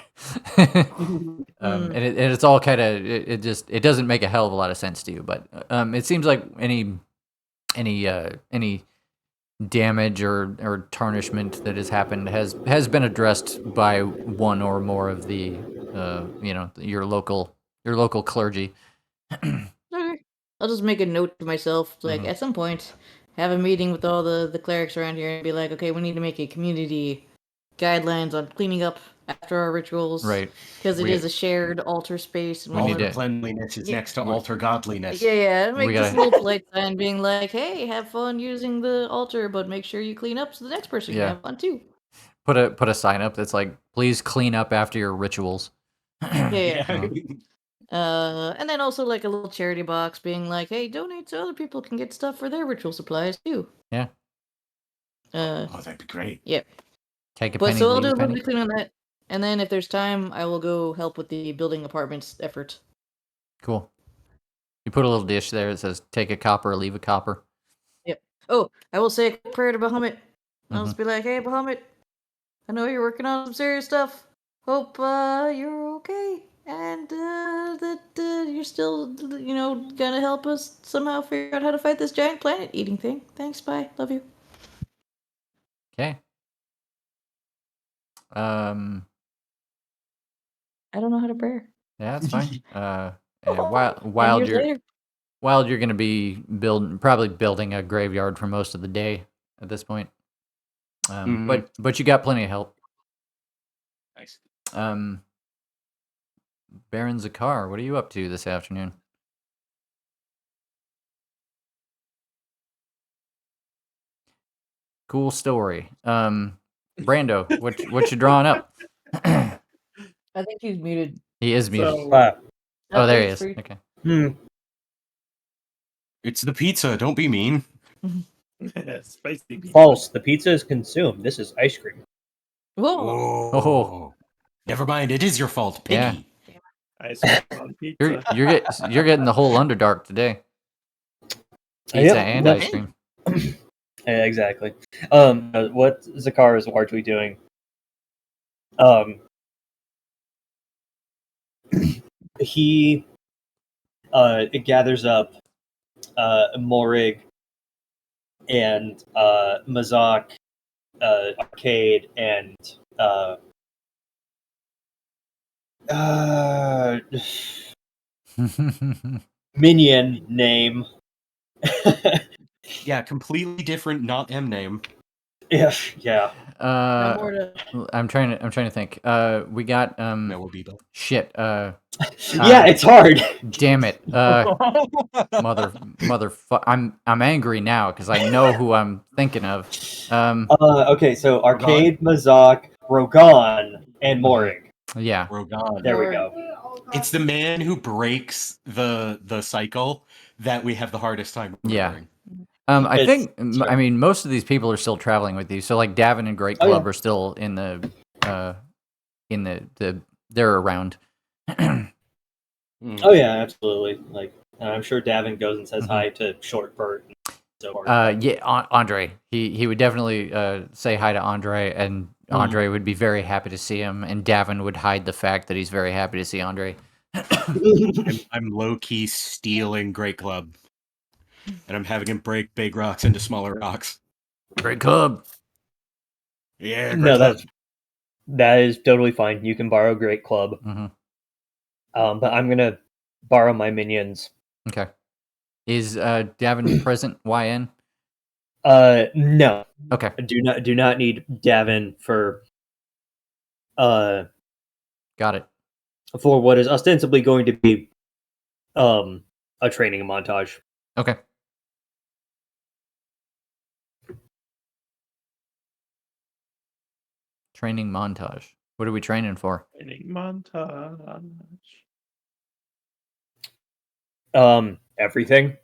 And it's all kind of it doesn't make a hell of a lot of sense to you, but it seems like any damage or tarnishment that has happened has been addressed by one or more of the your local clergy. Okay. I'll just make a note to myself, at some point, have a meeting with all the clerics around here and be like, okay, we need to make a community guidelines on cleaning up after our rituals. Right. Because it is a shared altar space. And Altar cleanliness is next to altar godliness. Yeah. Make this little polite sign being like, hey, have fun using the altar, but make sure you clean up so the next person can have fun too. Put a sign up that's like, please clean up after your rituals. Yeah. And then also like a little charity box being like, hey, donate so other people can get stuff for their ritual supplies too. Yeah. That'd be great. Yep. Take a penny. So I'll do a little bit clean on that. And then if there's time, I will go help with the building apartments effort. Cool. You put a little dish there that says, take a copper, leave a copper. Yep. Oh, I will say a prayer to Bahamut. I'll just be like, hey, Bahamut, I know you're working on some serious stuff. Hope you're okay, and that you're still, gonna help us somehow figure out how to fight this giant planet-eating thing. Thanks, bye. Love you. Okay. I don't know how to pray. Yeah, that's fine. And Wild, years later. you're gonna be probably building a graveyard for most of the day at this point. But you got plenty of help. Nice. Baron Zakar, what are you up to this afternoon? Cool story. Brando, what you drawing up? I think he's muted. He is muted. So, Oh, there he it's is. free. Okay. It's the pizza. Don't be mean. spicy pizza. False. The pizza is consumed. This is ice cream. Whoa. Oh. Never mind. It is your fault, Piggy. Yeah. Ice cream on pizza. You're getting the whole Underdark today. Pizza and ice cream. Yeah, exactly. What Zakar is largely doing, he gathers up Morig and Mazak, Arcade, and minion name. Yeah, completely different, not M name. Yeah. I'm trying to think. We got shit. Yeah, it's hard. Damn it. I'm angry now because I know who I'm thinking of. Okay, so Arcade, Mazak, Rogan, and Morig. Yeah. Rogan. There we go. It's the man who breaks the cycle that we have the hardest time remembering. Yeah. I mean, most of these people are still traveling with you. So, like, Davin and Great Club are still in the they're around. Oh yeah, absolutely. Like, I'm sure Davin goes and says hi to Short Bert. Yeah, Andre. He would definitely say hi to Andre, and Andre would be very happy to see him, and Davin would hide the fact that he's very happy to see Andre. I'm low key stealing Great Club. And I'm having him break big rocks into smaller rocks. Great Club. Yeah, that is totally fine. You can borrow Great Club. But I'm gonna borrow my minions. Okay. Is Davin present? YN? No. Okay. Do not need Davin for got it. For what is ostensibly going to be a training montage. Okay. Training montage. What are we training for? Training montage. Everything.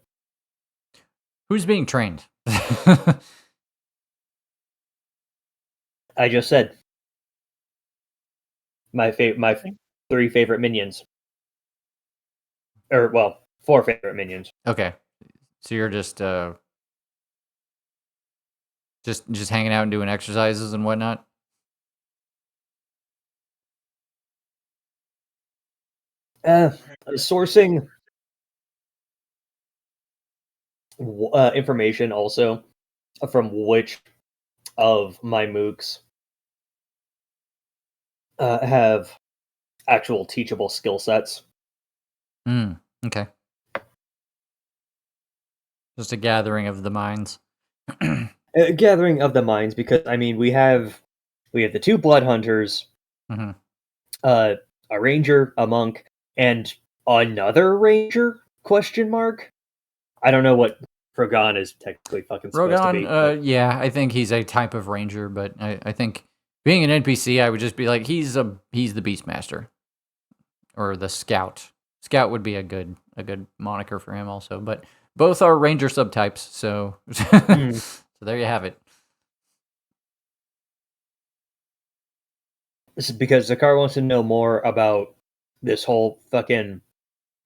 Who's being trained? I just said my 3 favorite minions. Or well, 4 favorite minions. Okay. So you're just hanging out and doing exercises and whatnot? Sourcing information also from which of my mooks have actual teachable skill sets. Okay. Just a gathering of the minds. Gathering of the minds, because I mean we have the 2 blood hunters, a ranger, a monk, and another ranger? Question mark. I don't know what Rogan is technically fucking supposed to be. Yeah, I think he's a type of ranger, but I think being an NPC, I would just be like, he's the Beastmaster or the Scout. Scout would be a good moniker for him also, but both are ranger subtypes, so so there you have it. This is because Zakar wants to know more about this whole fucking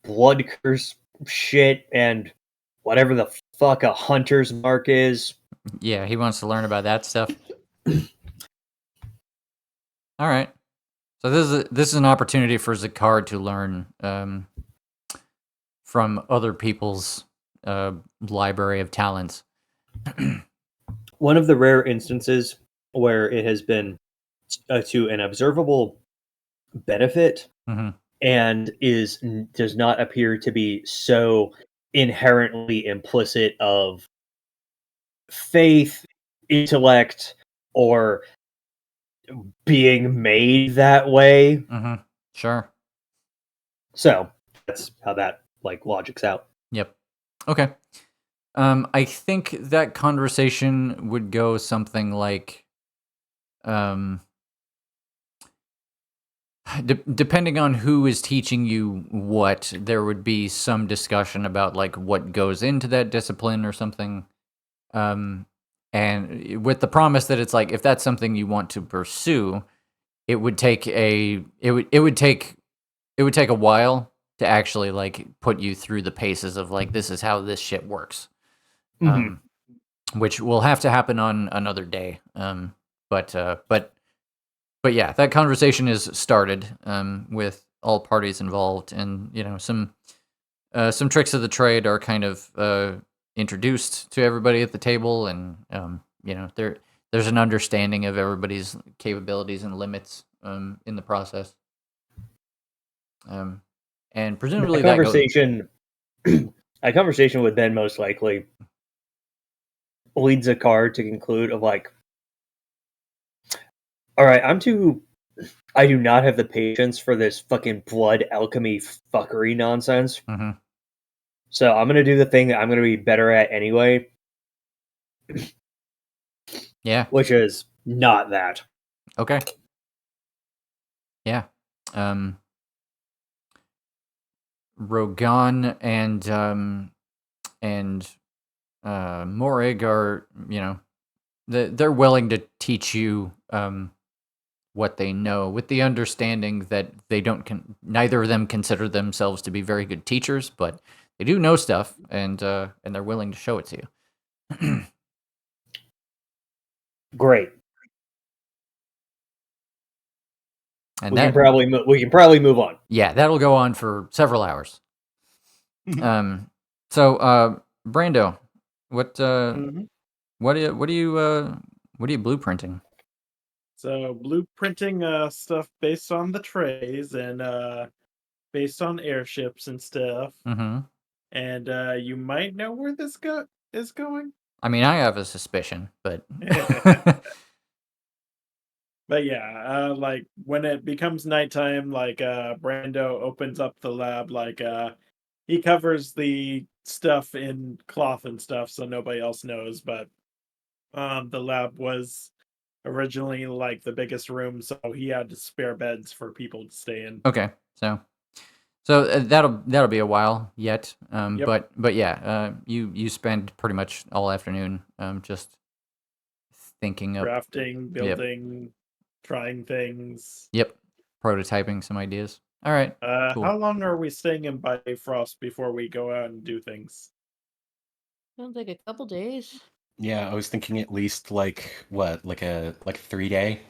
blood curse shit and whatever the fuck a hunter's mark is. Yeah, he wants to learn about that stuff. All right. So this is an opportunity for Zakar to learn from other people's library of talents. One of the rare instances where it has been to an observable benefit Mm-hmm. and does not appear to be so inherently implicit of faith, intellect, or being made that way. Mm-hmm. Sure. So that's how that logics out. Yep. Okay. I think that conversation would go something like, depending on who is teaching you what, there would be some discussion about like what goes into that discipline or something. And with the promise that it's like if that's something you want to pursue, it would take a while to actually like put you through the paces of like this is how this shit works. Which will have to happen on another day. But yeah, that conversation is started with all parties involved, and some tricks of the trade are kind of introduced to everybody at the table, and there's an understanding of everybody's capabilities and limits in the process. And presumably that conversation, a conversation would then most likely lead Zakar to conclude of like, all right, I do not have the patience for this fucking blood alchemy fuckery nonsense. Mm-hmm. So I'm gonna do the thing that I'm gonna be better at anyway. Yeah. Which is not that. Okay. Yeah. Rogan and Morig are, they're willing to teach you what they know, with the understanding that they neither of them consider themselves to be very good teachers, but they do know stuff, and they're willing to show it to you. Great. And we can probably move on. Yeah, that'll go on for several hours. So Brando, what are you blueprinting? So blueprinting stuff based on the trays and based on airships and stuff. Mm-hmm. And you might know where this is going. I mean, I have a suspicion, but But yeah, like when it becomes nighttime, like Brando opens up the lab, like he covers the stuff in cloth and stuff so nobody else knows, but the lab was originally like the biggest room, so he had spare beds for people to stay in. okay. So that'll be a while yet. Yep. But yeah, you spend pretty much all afternoon just thinking up, Crafting, building, trying things. Yep, prototyping some ideas. All right. Cool. How long are we staying in Bifrost before we go out and do things? Sounds like a couple days. Yeah, I was thinking at least like what, like a 3-day,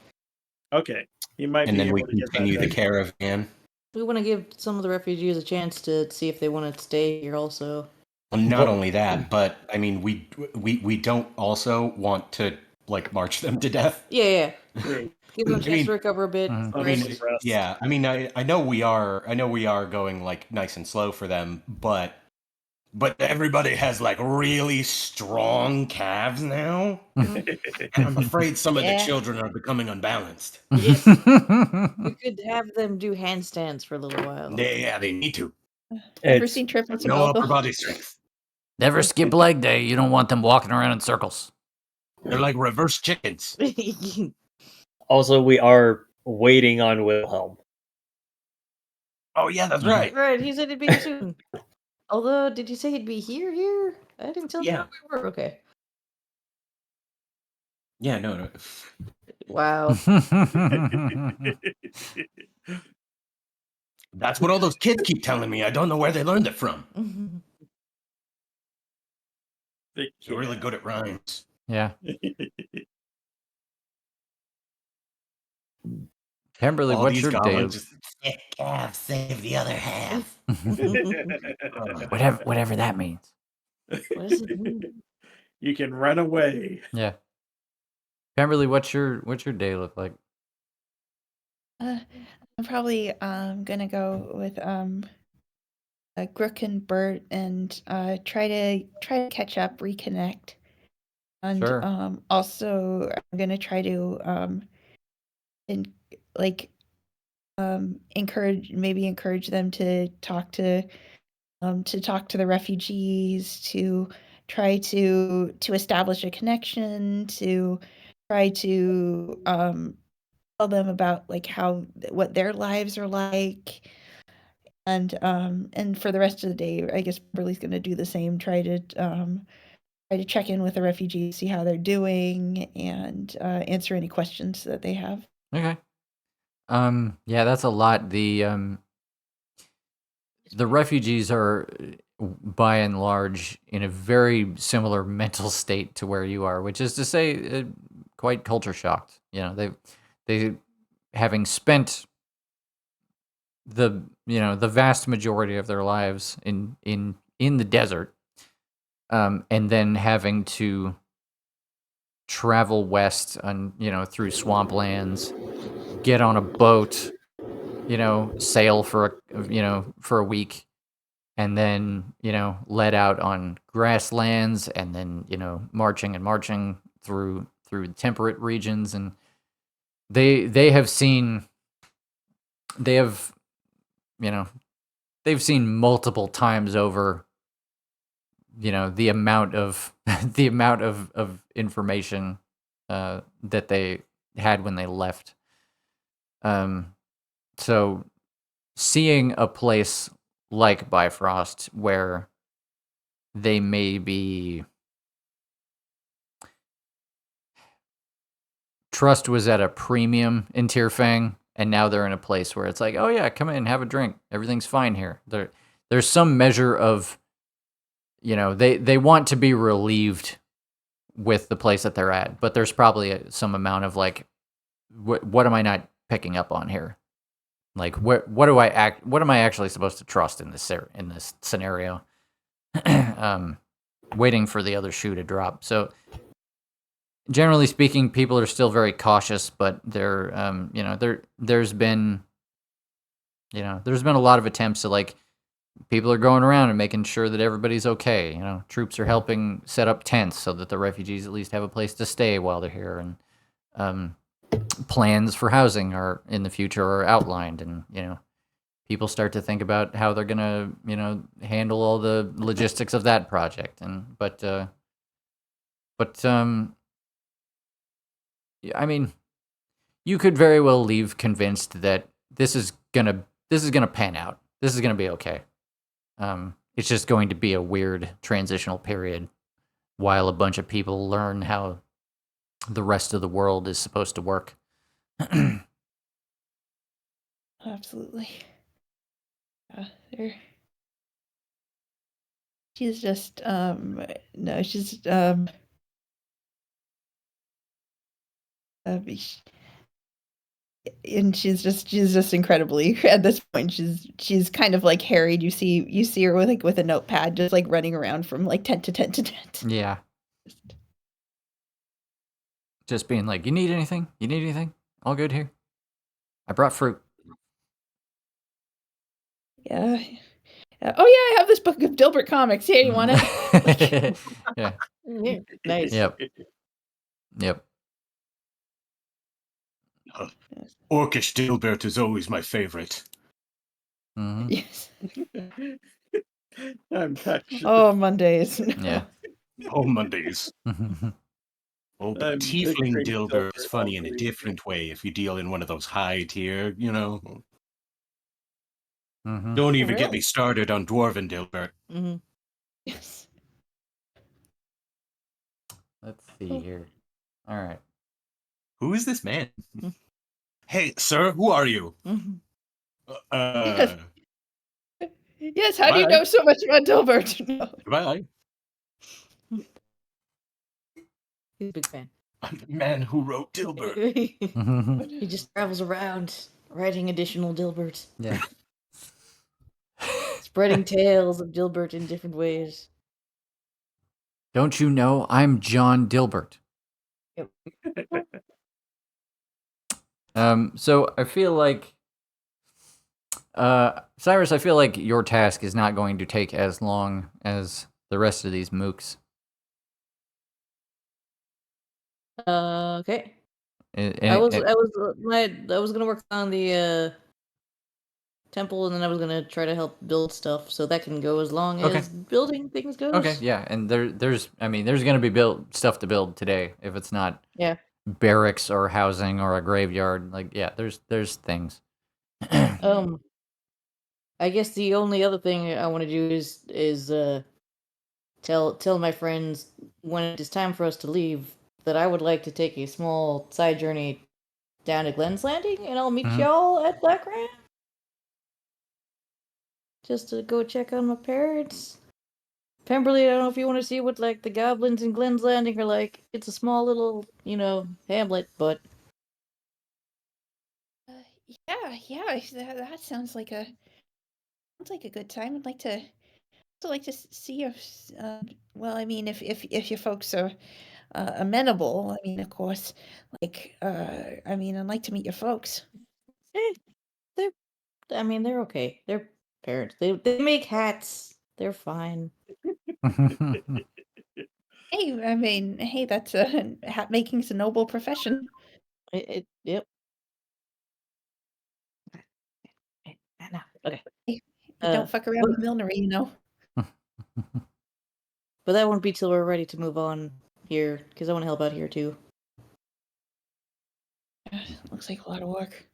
Okay, you might and be then we able to get that continue the done. caravan. We want to give some of the refugees a chance to see if they want to stay here also. Well, not only that, but I mean, we don't also want to like march them to death. Yeah. True. Give them a I chance mean- to recover a bit. Mhm. I Some mean, rest. yeah. I mean, I know we are going like nice and slow for them, but everybody has like really strong calves now, and I'm afraid some of the Yeah. children are becoming unbalanced. Yes. We could have them do handstands for a little while. They need to. Never It's seen triplets No available. upper body strength. Never skip leg day. You don't want them walking around in circles. They're like reverse chickens. also we are waiting on Wilhelm. Oh yeah, that's right. Right, he said he'd be here soon. Although, did you say he'd be here? I didn't tell Yeah. you where we were. Okay. Yeah, no. Wow. That's what all those kids keep telling me. I don't know where they learned it from. They're really good at rhymes. Yeah. Pemberley, All what's these your day? goblins just thick calf, save the other half. Whatever that means. What does it mean? You can run away. Yeah. Pemberley, what's your day look like? I'm probably gonna go with Grook and Bert and try to catch up, reconnect, and Sure. also I'm gonna try to like encourage them to talk to the refugees, to try to establish a connection, to try to tell them about like what their lives are like. And for the rest of the day, I guess Burley's going to do the same. Try to check in with the refugees, see how they're doing, and answer any questions that they have. Okay. Yeah, that's a lot. The refugees are, by and large, in a very similar mental state to where you are, which is to say, quite culture shocked. You know, they having spent the vast majority of their lives in the desert, and then having to travel west on through swamplands, get on a boat, sail for a week, and then let out on grasslands, and then marching through temperate regions, and they have seen they have they've seen multiple times over the amount of information that they had when they left. So seeing a place like Bifrost where they may be trust was at a premium in Tierfang, and now they're in a place where it's like, oh yeah, come in, have a drink, everything's fine here. There's some measure of they want to be relieved with the place that they're at, but there's probably some amount of like, what am I not picking up on here? Like, what am I actually supposed to trust in this scenario? Waiting for the other shoe to drop. So, generally speaking, people are still very cautious, but there's been a lot of attempts to like. People are going around and making sure that everybody's okay. Troops are helping set up tents so that the refugees at least have a place to stay while they're here, and plans for housing are in the future are outlined, and people start to think about how they're gonna handle all the logistics of that project. But I mean, you could very well leave convinced that this is gonna pan out. This is gonna be okay. It's just going to be a weird transitional period while a bunch of people learn how the rest of the world is supposed to work. Absolutely. She's just no, she's and she's just incredibly at this point. She's kind of like harried. You see her with a notepad, just like running around from like tent to tent to tent. Yeah. Just being like, you need anything? You need anything? All good here. I brought fruit. Yeah. Oh yeah, I have this book of Dilbert comics. Here, you want it? Yeah. Yeah, nice. Yep. Orcish Dilbert is always my favorite. Mm-hmm. Yes. I'm touched. Oh, Mondays. Yeah. Oh, Mondays. Oh, but I'm Tiefling picturing Dilbert is Dilbert funny in a already. different way if you deal in one of those high tier, Mm-hmm. Don't even get Really? me started on Dwarven Dilbert. Mm-hmm. Yes. Let's see here. All right. Who is this man? Hey, sir, who are you? Yes. Yes. How do you Bye. know so much about Dilbert? No. Goodbye. He's a big fan. I'm the man who wrote Dilbert. He just travels around writing additional Dilbert, Yeah. spreading tales of Dilbert in different ways. Don't you know I'm John Dilbert? Yep. So I feel like, Cyrus, I feel like your task is not going to take as long as the rest of these mooks. Okay. And I was gonna work on the temple, and then I was gonna try to help build stuff, so that can go as long Okay. as building things goes. Okay, yeah, and there's going to be stuff to build today. If it's not Yeah. barracks or housing or a graveyard, like yeah, there's things. I guess the only other thing I want to do is tell my friends when it is time for us to leave that I would like to take a small side journey down to Glenn's Landing, and I'll meet Mhm. y'all at Blackram. Just to go check on my parents. Pemberley, I don't know if you want to see what like the goblins in Glenn's Landing are like. It's a small little, hamlet, but Yeah. That sounds like a good time. I'd like to see your. Well, I mean, if your folks are amenable, I mean, of course, I mean, I'd like to meet your folks. they're okay. They're parents. They make hats. They're fine. Hey, I mean, hey, that's hat making's a noble profession. Yep. No, okay. Hey, don't fuck around with millinery, you know. But that won't be till we're ready to move on here, because I want to help out here too. Looks like a lot of work.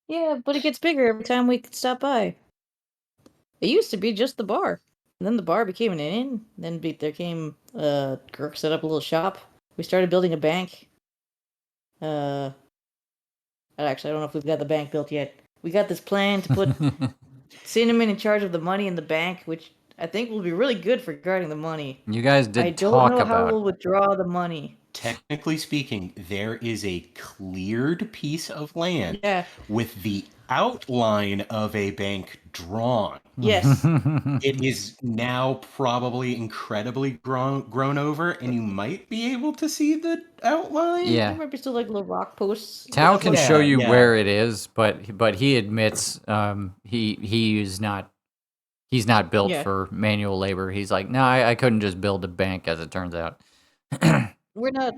Yeah, but it gets bigger every time we stop by. It used to be just the bar. And then the bar became an inn. Then there came Girk set up a little shop. We started building a bank. Actually, I don't know if we've got the bank built yet. We got this plan to put Cinnamon in charge of the money in the bank, which I think will be really good for guarding the money. You guys did I don't talk know how about. we'll withdraw the money. Technically speaking, there is a cleared piece of land Yeah. with the outline of a bank drawn. Yes. It is now probably incredibly grown over, and you might be able to see the outline. Yeah. There might be still like little rock posts. Tao can show you yeah. where it is, but he admits he's not built Yeah. for manual labor. He's like, no, I couldn't just build a bank, as it turns out. We're not.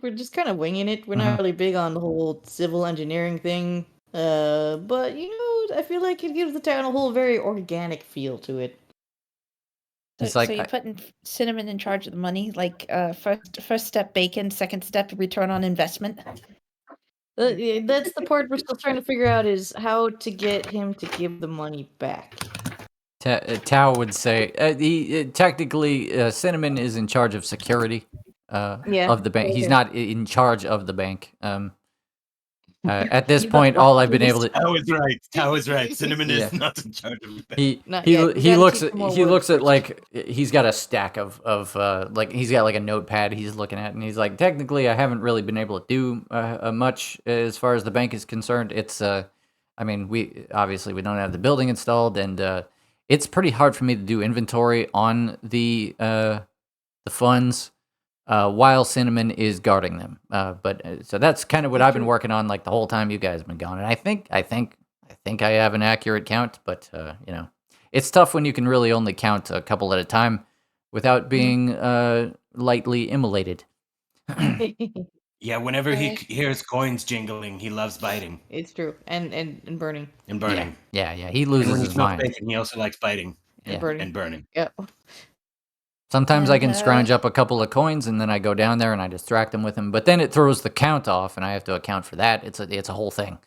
We're just kind of winging it. We're not really big on the whole civil engineering thing. But I feel like it gives the town a whole very organic feel to it. It's So like you're putting Cinnamon in charge of the money, like first step bacon, second step return on investment. That's the part we're still trying to figure out is how to get him to give the money back. Tao would say technically Cinnamon is in charge of security of the bank. He's not in charge of the bank. At this point, all I've been able to. Tao is right. Cinnamon is not in charge of the bank. He looks at like he's got a stack of like he's got like a notepad he's looking at, and he's like, technically I haven't really been able to do much as far as the bank is concerned. It's I mean, we don't have the building installed, and it's pretty hard for me to do inventory on the funds while Cinnamon is guarding them. But so that's kind of what I've been working on like the whole time you guys have been gone, and I think I have an accurate count, but it's tough when you can really only count a couple at a time without being lightly immolated. Yeah, whenever he hears coins jingling, he loves biting. It's true, and burning. And burning. Yeah. He loses his mind. Bacon, he also likes biting. Yeah. And burning. Yep. Sometimes I can scrounge up a couple of coins, and then I go down there and I distract him with them. But then it throws the count off, and I have to account for that. It's a whole thing.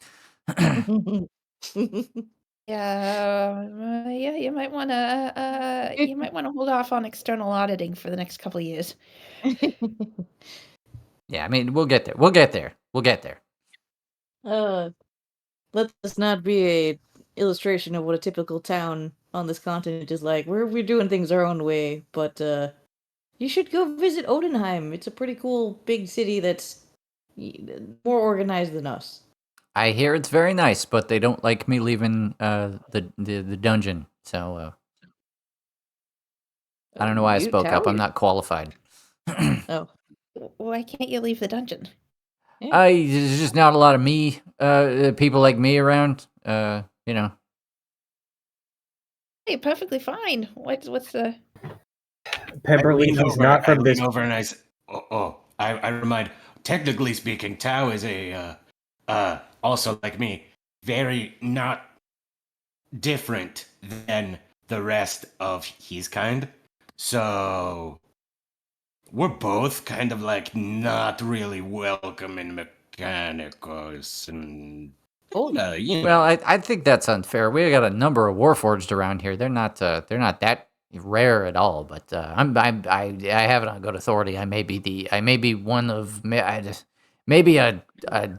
Yeah, you might want to hold off on external auditing for the next couple of years. Yeah, I mean, we'll get there. Let this not be a illustration of what a typical town on this continent is like. We're doing things our own way, but You should go visit Odenheim. It's a pretty cool big city that's more organized than us. I hear it's very nice, but they don't like me leaving the dungeon. So I don't know why I spoke up. I'm not qualified. Oh. Why can't you leave the dungeon? There's just not a lot of people like me around. Hey, perfectly fine. What's the? Pemberley, he's not from this. Over and I remind. Technically speaking, Tao is a also like me, very not different than the rest of his kind. So we're both kind of like not really welcome in Mechanicus and Well, I think that's unfair. We got a number of Warforged around here. They're not that rare at all. But I have it on good authority. I may be one of maybe a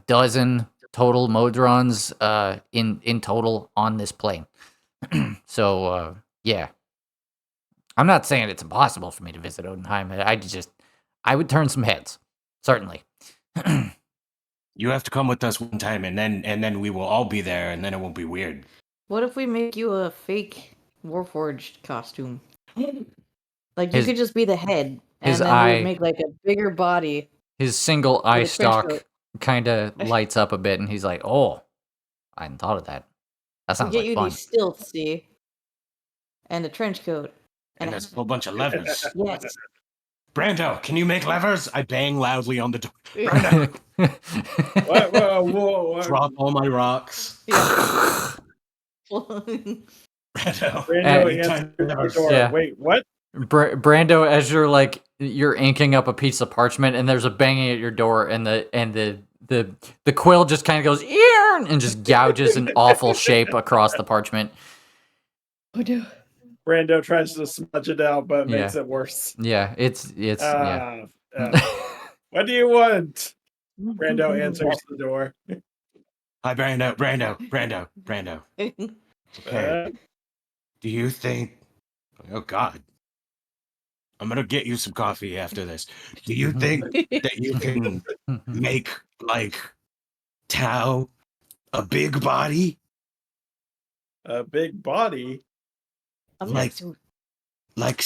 dozen total Modrons in total on this plane. So yeah, I'm not saying it's impossible for me to visit Odenheim. I would turn some heads, certainly. You have to come with us one time, and then we will all be there, and then it won't be weird. What if we make you a fake Warforged costume? Like you could just be the head, and then we would make like a bigger body. His single eye with a trench stalk coat. kind of lights up a bit, and he's like, "Oh, I hadn't thought of that. That We sounds get like you fun." these stilts, see, and a trench coat, And there's a whole bunch of levers. yes. Brando, can you make levers? I bang loudly on the door. Whoa. Drop all my rocks. Brando Brando, answers the levers. door. Yeah. Wait, what? Brando, as you're inking up a piece of parchment, and there's a banging at your door, and the quill just kind of goes ear and just gouges an awful shape across the parchment. Oh no. Brando tries to smudge it out, but Yeah. makes it worse. Yeah, it's yeah. What do you want? Brando answers the door. Hi, Brando. Okay. Do you think... Oh, God. I'm going to get you some coffee after this. Do you think that you can make, like, Tao a big body? A big body? Like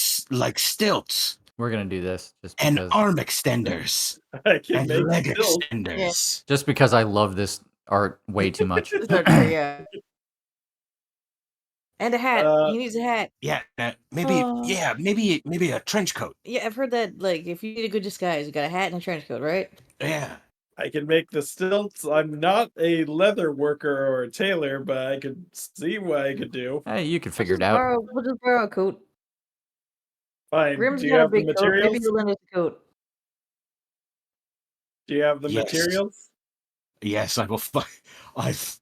stilts. We're gonna do this just and because arm extenders I can and make leg stilts. extenders. just because I love this art way too much. Yeah. And a hat. He needs a hat. Yeah, maybe a trench coat. Yeah, I've heard that. Like, if you need a good disguise, you got a hat and a trench coat, right? Yeah. I can make the stilts. I'm not a leather worker or a tailor, but I could see what I could do. Hey, you can figure it out. We'll just borrow a coat. Fine. Grim's Do you got a have the big coat. Maybe materials? you'll lend us a coat. Do you have the Yes. materials? Yes, I will find. I've.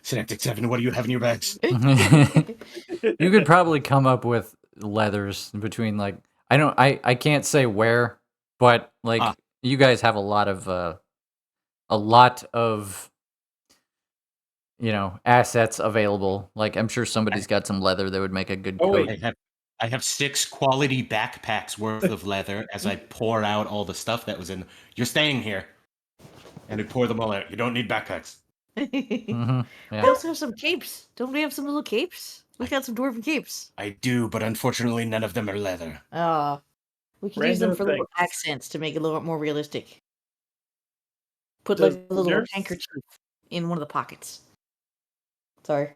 Synaptic 7, what do you have in your bags? You could probably come up with leathers between like I can't say where, but like you guys have a lot of assets available. Like I'm sure somebody's got some leather that would make a good coat. Wait. I have 6 quality backpacks worth of leather as I pour out all the stuff that was in. You're staying here. And I pour them all out. You don't need backpacks. Yeah. We also have some capes. Don't we have some little capes? We got some dwarven capes. I do, but unfortunately none of them are leather. We could use them for little accents to make it a little more realistic. Put like a little handkerchief in one of the pockets. Sorry.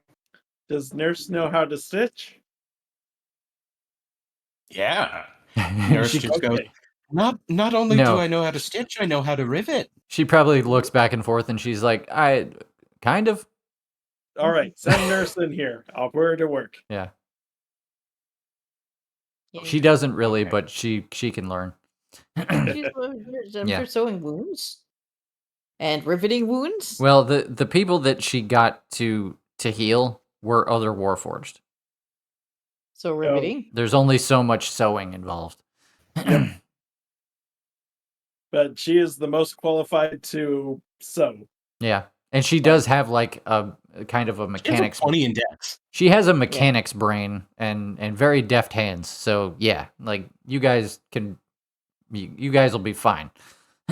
Does Nurse know how to stitch? Yeah. Nurse just goes, not only do I know how to stitch, I know how to rivet. She probably looks back and forth and she's like, I kind of. All right, send Nurse in here. I'll put her to work. Yeah. She doesn't really, but she can learn. For sewing wounds and riveting wounds. Well, the people that she got to heal were other Warforged. So riveting. There's only so much sewing involved. Yep. But she is the most qualified to sew. Yeah, And she does have like a kind of a She has a mechanics. 20 index. She has a mechanics brain and very deft hands. So yeah, like you guys will be fine.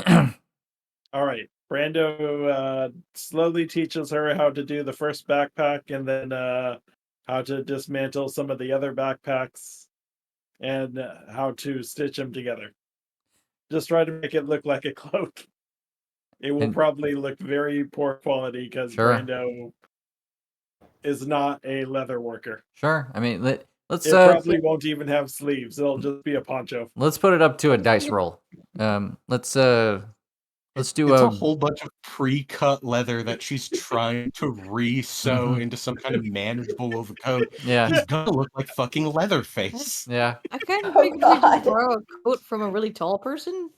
All right. Brando slowly teaches her how to do the first backpack and then how to dismantle some of the other backpacks and how to stitch them together. Just try to make it look like a cloak. It will And- probably look very poor quality because Sure. Brando is not a leather worker. Sure. I mean, let's It probably won't even have sleeves. It'll just be a poncho. let's put it up to a dice roll. Let's do It's a a whole bunch of pre-cut leather that she's trying to re-sew into some kind of manageable overcoat. yeah. He's gonna look like fucking Leatherface. Yeah. I kind of Oh, figured we God. just borrow a coat from a really tall person.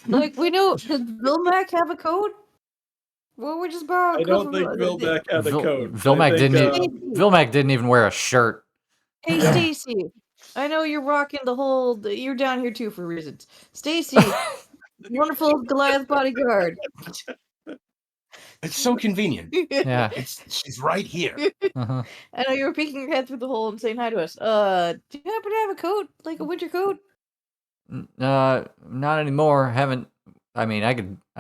Like, we know, does Vilmac have a coat? Well, we just borrow a I coat don't from think Vilmac had a coat. Vilmac I think, Vilmac didn't even wear a shirt. Hey, Stacy. I know you're rocking the whole. You're down here too for reasons. Stacy, wonderful Goliath bodyguard. It's so convenient. Yeah. She's right here. Uh-huh. I know you were peeking your head through the hole and saying hi to us. Do you happen to have a coat, like a winter coat? Not anymore. Haven't. I mean, I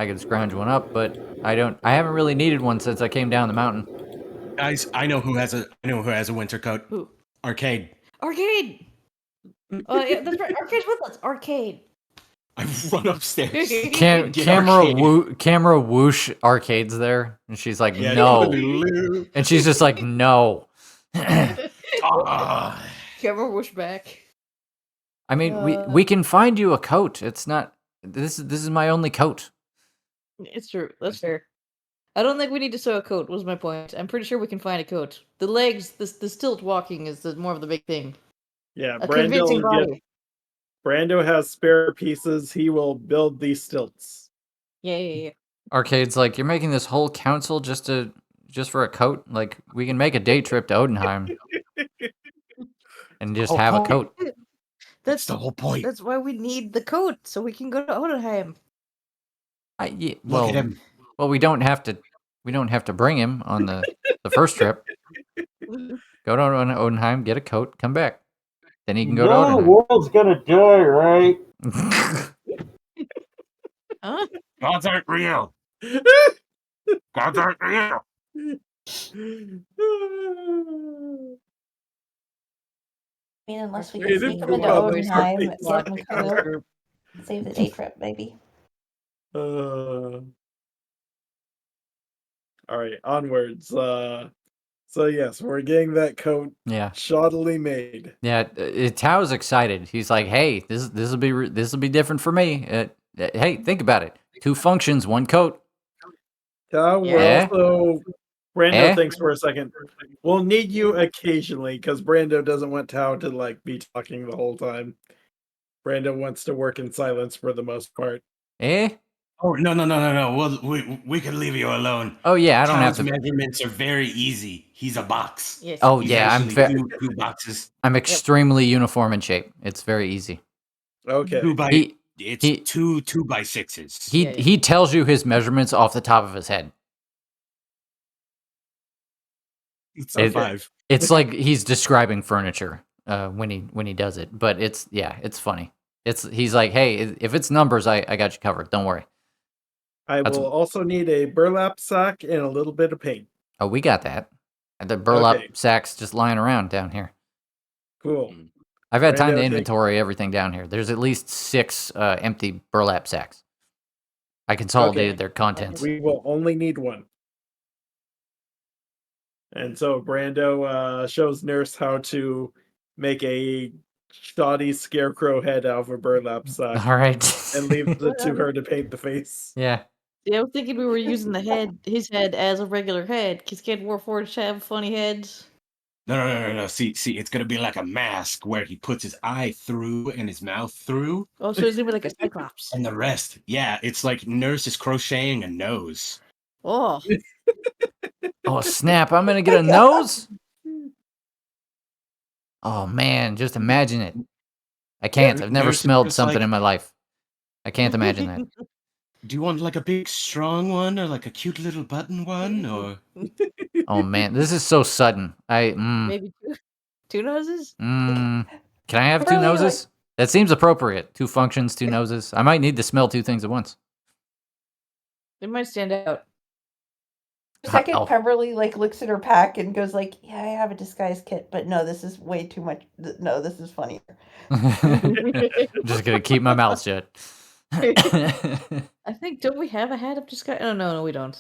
could scrounge one up, but I haven't really needed one since I came down the mountain. Guys, I know who has a winter coat. Who? Arcade. Arcade. Yeah, that's right. Arcade's with us. Arcade. I run upstairs. Camera whoosh Arcade's there, and she's like, Yeah, no, Lulu. and she's just like, no. Ah. Camera whoosh back. I mean, we can find you a coat. It's not. This is my only coat. It's true. That's fair. I don't think we need to sew a coat. Was my point. I'm pretty sure we can find a coat. The legs, the stilt walking is more of the big thing. yeah, A convincing body. Brando has spare pieces. He will build these stilts. Yeah. Arcade's like, you're making this whole council just for a coat. Like, we can make a day trip to Odenheim and just have a coat. That's the whole point. That's why we need the coat, so we can go to Odenheim. Look at him. Well, we don't have to bring him on the first trip. Go to Odenheim, get a coat, come back. Then he can go to The Odenheim. world's gonna die, right? Huh? Gods aren't real. Gods aren't real. I mean, unless we Hey, can this sneak is them into about the Odenheim, Arctic get them cool, save the day trip, maybe. All right, onwards. So yes, we're getting that coat Yeah. shoddily made. Yeah, Tao's excited. He's like, "Hey, this will be different for me. Hey, think about it. 2 functions, 1 coat." Tao, Yeah. Brando thinks for a second. We'll need you occasionally because Brando doesn't want Tao to like be talking the whole time. Brando wants to work in silence for the most part. Oh no! Well, we can leave you alone. Oh yeah, I don't have Tao's to. measurements are very easy. He's a box. Yes. Oh He's yeah, actually two boxes. I'm extremely uniform in shape. It's very easy. Okay. It's two 2x6s. He tells you his measurements off the top of his head. It's a 5. It's like he's describing furniture when he does it, but it's funny. He's like, hey, if it's numbers, I got you covered. Don't worry. I will also need a burlap sack and a little bit of paint. Oh, we got that. The burlap sacks just lying around down here. Cool. I've had time to Brando, inventory everything down here. There's at least 6 empty burlap sacks. I consolidated their contents. We will only need 1. And so Brando shows Nurse how to make a shoddy scarecrow head out of a burlap sack. All right. And leaves it to her to paint the face. Yeah. Yeah, I was thinking we were using his head as a regular head, because Kid Warforged have funny heads. No. See, it's gonna be like a mask where he puts his eye through and his mouth through. Oh, so it's gonna be like a cyclops. And the rest, yeah, it's like Nurse is crocheting a nose. Oh. Oh snap! I'm gonna get a nose. Oh man, just imagine it. I can't. I've never Nurse is smelled just something like- in my life. I can't imagine that. Do you want like a big strong one or like a cute little button one or Oh man, this is so sudden. Maybe two noses? Can I have two Really, like- noses? That seems appropriate. 2 functions, 2 noses. I might need to smell 2 things at once. It might stand out. For a second, I'll- Pemberley like looks at her pack and goes like, "Yeah, I have a disguise kit, but no, this is way too much. No, this is funnier." Just gonna keep my mouth shut. I think, don't we have a hat of disguise? Oh, no, we don't.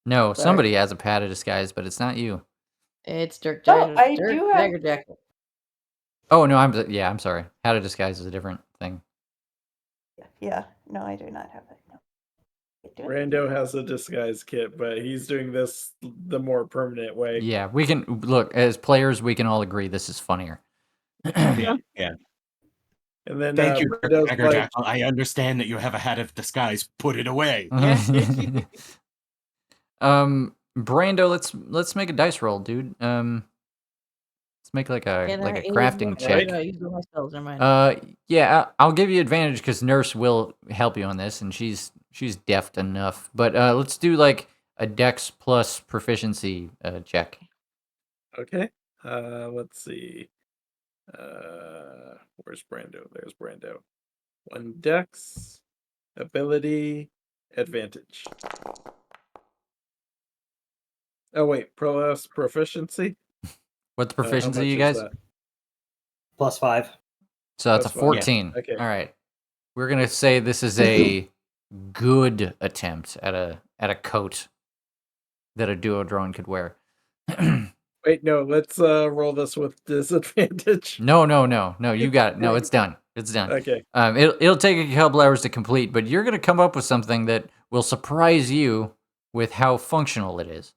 No, Sorry. somebody has a pad of disguise, but it's not you. It's Dirk Oh, Jagger. I Dirk do have- Jagger Jacket. Oh no, I'm sorry. Hat of disguise is a different thing. Yeah, no, I do not have it. No. Do it. Brando has a disguise kit, but he's doing this the more permanent way. Yeah, we can look as players. We can all agree this is funnier. yeah. And then Thank you, Brando's Dagger like, Jackal. I understand that you have a hat of disguise. Put it away. Brando, let's make a dice roll, dude. Let's make like a crafting check. Never mind. Yeah, I'll give you advantage because Nurse will help you on this, and she's deft enough. But let's do like a Dex plus proficiency check. okay, let's see. Where's Brando? There's Brando. 1 Dex, ability, advantage. Oh wait, plus proficiency. What's How proficiency, much you is guys? that? +5. So that's a Plus 5. 14. Yeah, okay. All right. We're gonna say this is a good attempt at a coat that a duodrone could wear. Wait, no, let's roll this with disadvantage. No, you got it. No, it's done. It's done. Okay. It'll take a couple hours to complete, but you're gonna come up with something that will surprise you with how functional it is.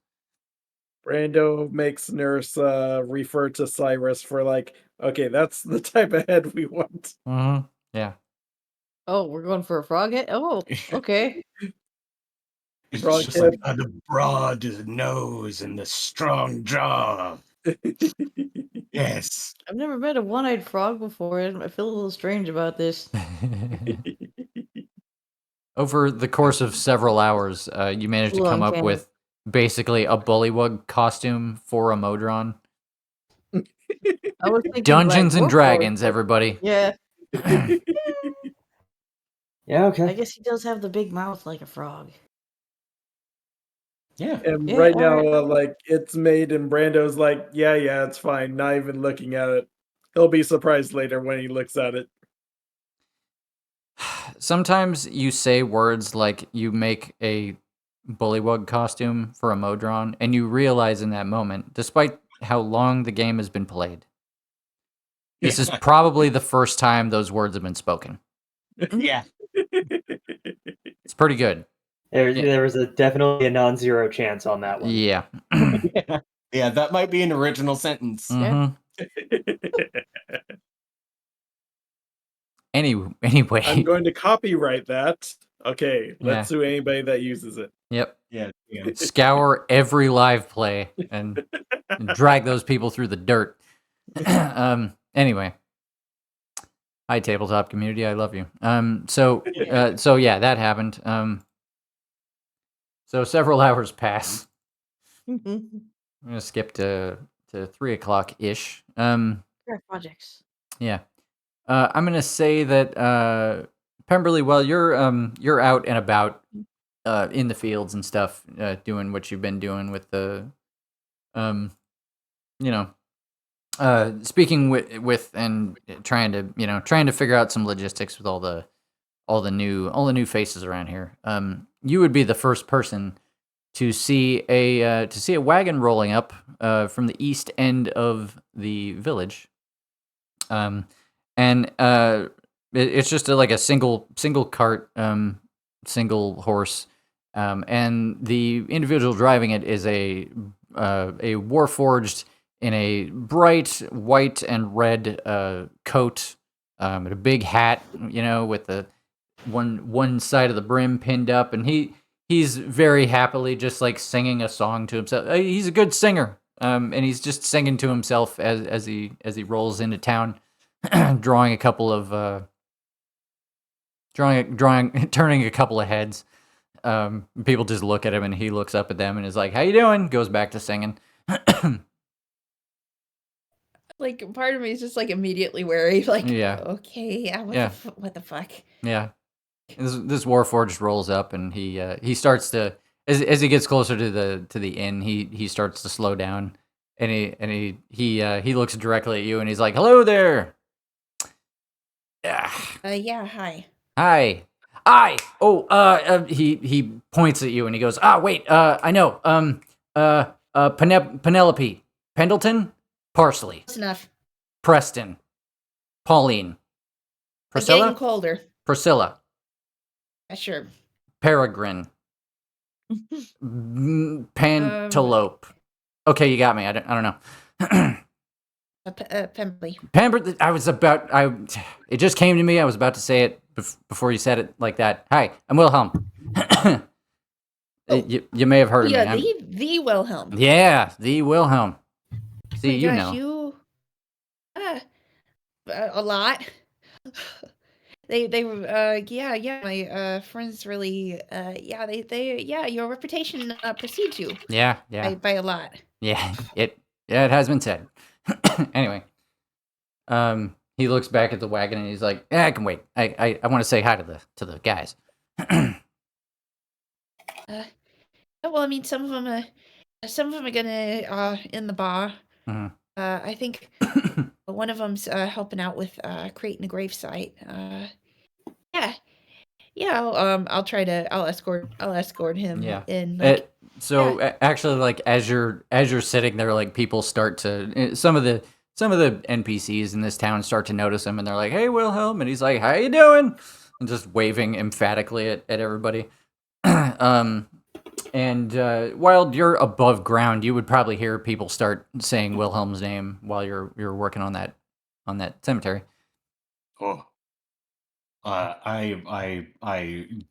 Brando makes Nurse refer to Cyrus for like, okay, that's the type of head we want. Mm-hmm. Yeah. Oh, we're going for a frog head? Oh, okay. It's Frog just like head. the broad nose and the strong jaw. Yes. I've never met a one-eyed frog before. I feel a little strange about this. Over the course of several hours, you managed to Long come up cannon. with basically a bullywug costume for a Modron. I was thinking Dungeons Black and Dwarf Dragons, Lord, but- everybody. Yeah, Yeah, I okay. guess he does have the big mouth like a frog. Yeah. And Yeah, right now, alright. like it's made, and Brando's like, yeah, it's fine. Not even looking at it. He'll be surprised later when he looks at it. Sometimes you say words like you make a bullywug costume for a Modron, and you realize in that moment, despite how long the game has been played, this is probably the first time those words have been spoken. Yeah. It's pretty good. There was definitely a non-zero chance on that one. Yeah. Yeah, that might be an original sentence. Mhm. Anyway. I'm going to copyright that. Okay, let's Yeah. sue anybody that uses it. Yep. Yeah. Scour every live play and drag those people through the dirt. Anyway. Hi, tabletop community. I love you. So yeah, that happened. So several hours pass. I'm gonna skip to 3:00 ish. Projects. Yeah. I'm gonna say that Pemberley, while you're out and about in the fields and stuff, doing what you've been doing with the you know, speaking with and trying to figure out some logistics with all the new faces around here. You would be the first person to see a wagon rolling up from the east end of the village. It's just like a single cart, single horse, and the individual driving it is a warforged in a bright white and red coat, and a big hat, with the one side of the brim pinned up, and he's very happily just like singing a song to himself. He's a good singer, and he's just singing to himself as he rolls into town, drawing a couple of turning a couple of heads. People just look at him, and he looks up at them and is like, "How you doing?" Goes back to singing. Like, part of me is just, like, immediately wary, like, Yeah. okay, yeah, Yeah. what the fuck? Yeah. This Warforged rolls up, and he starts to as he gets closer to the inn, he starts to slow down, and he looks directly at you, and he's like, "Hello there." Yeah. Yeah, hi. Hi. He points at you, and he goes, wait, I know. Penelope, Pendleton, Parsley, Close enough. Preston, Pauline, It's getting Priscilla, colder. Priscilla, Sure. Peregrine, Pantelope. Okay, you got me. I don't know. Pemberley. It just came to me. I was about to say it before you said it like that. Hi, I'm Wilhelm. You may have heard of me. Yeah, the Wilhelm. Yeah, the Wilhelm. See, My you gosh, know. you a lot. They yeah, my friends really yeah, your reputation precedes you Yeah. by a lot. Yeah, it has been said. Anyway, he looks back at the wagon and he's like, "Yeah, I can wait. I want to say hi to the guys." Well, I mean, some of them are gonna in the bar. Mhm. I think one of them's helping out with creating a gravesite. Yeah. I'll escort him Yeah. in. Like, Actually, like as you're sitting there, like people start to some of the NPCs in this town start to notice him, and they're like, "Hey, Wilhelm," and he's like, "How you doing?" and just waving emphatically at everybody. And while you're above ground, you would probably hear people start saying Wilhelm's name while you're working on that cemetery. Oh. I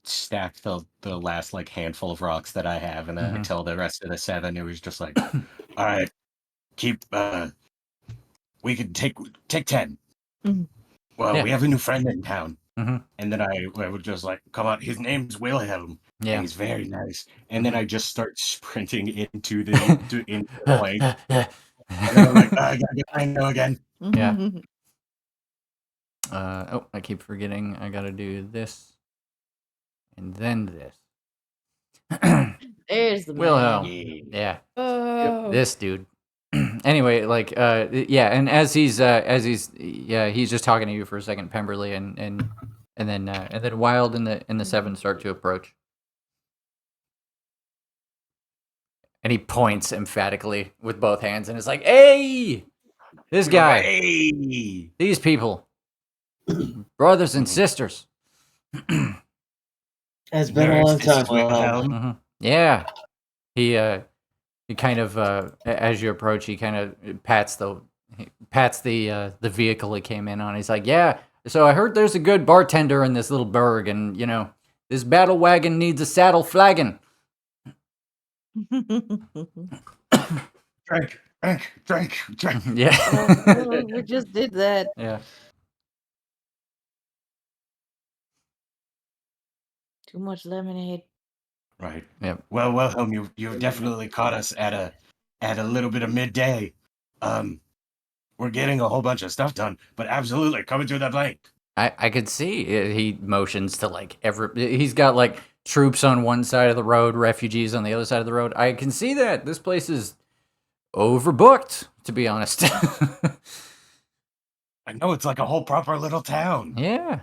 stacked the last like handful of rocks that I have, and then I tell the rest of the 7. It was just like, all right, keep. We could take 10. Mhm. Well, Yeah. we have a new friend in town, Mhm. and then I would just like, come on, his name's Wilhelm, Yeah. and he's very nice. And then I just start sprinting into the plank, and then I'm like, I gotta get I know again. Yeah. I keep forgetting. I gotta do this, and then this. There's the Wilhelm. man. Yeah. oh, This dude. Anyway, like, yeah, and as he's just talking to you for a second, Pemberley, and then Wild and the 7 start to approach, and he points emphatically with both hands, and is like, "Hey, this guy, Hey! these people, brothers and sisters." It's been a long time, Wilhelm. Yeah, he kind of as you approach, he kind of pats the vehicle he came in on. He's like, "Yeah, so I heard there's a good bartender in this little burg, and this battle wagon needs a saddle flagon." Drink. Yeah. We just did that. Yeah. Too much lemonade. Right. Yep. Well, Wilhelm, you've definitely caught us at a little bit of midday. We're getting a whole bunch of stuff done, but absolutely coming through that blank. I could see it. He motions to like he's got like troops on one side of the road, refugees on the other side of the road. I can see that this place is overbooked, to be honest. I know, it's like a whole proper little town. Yeah.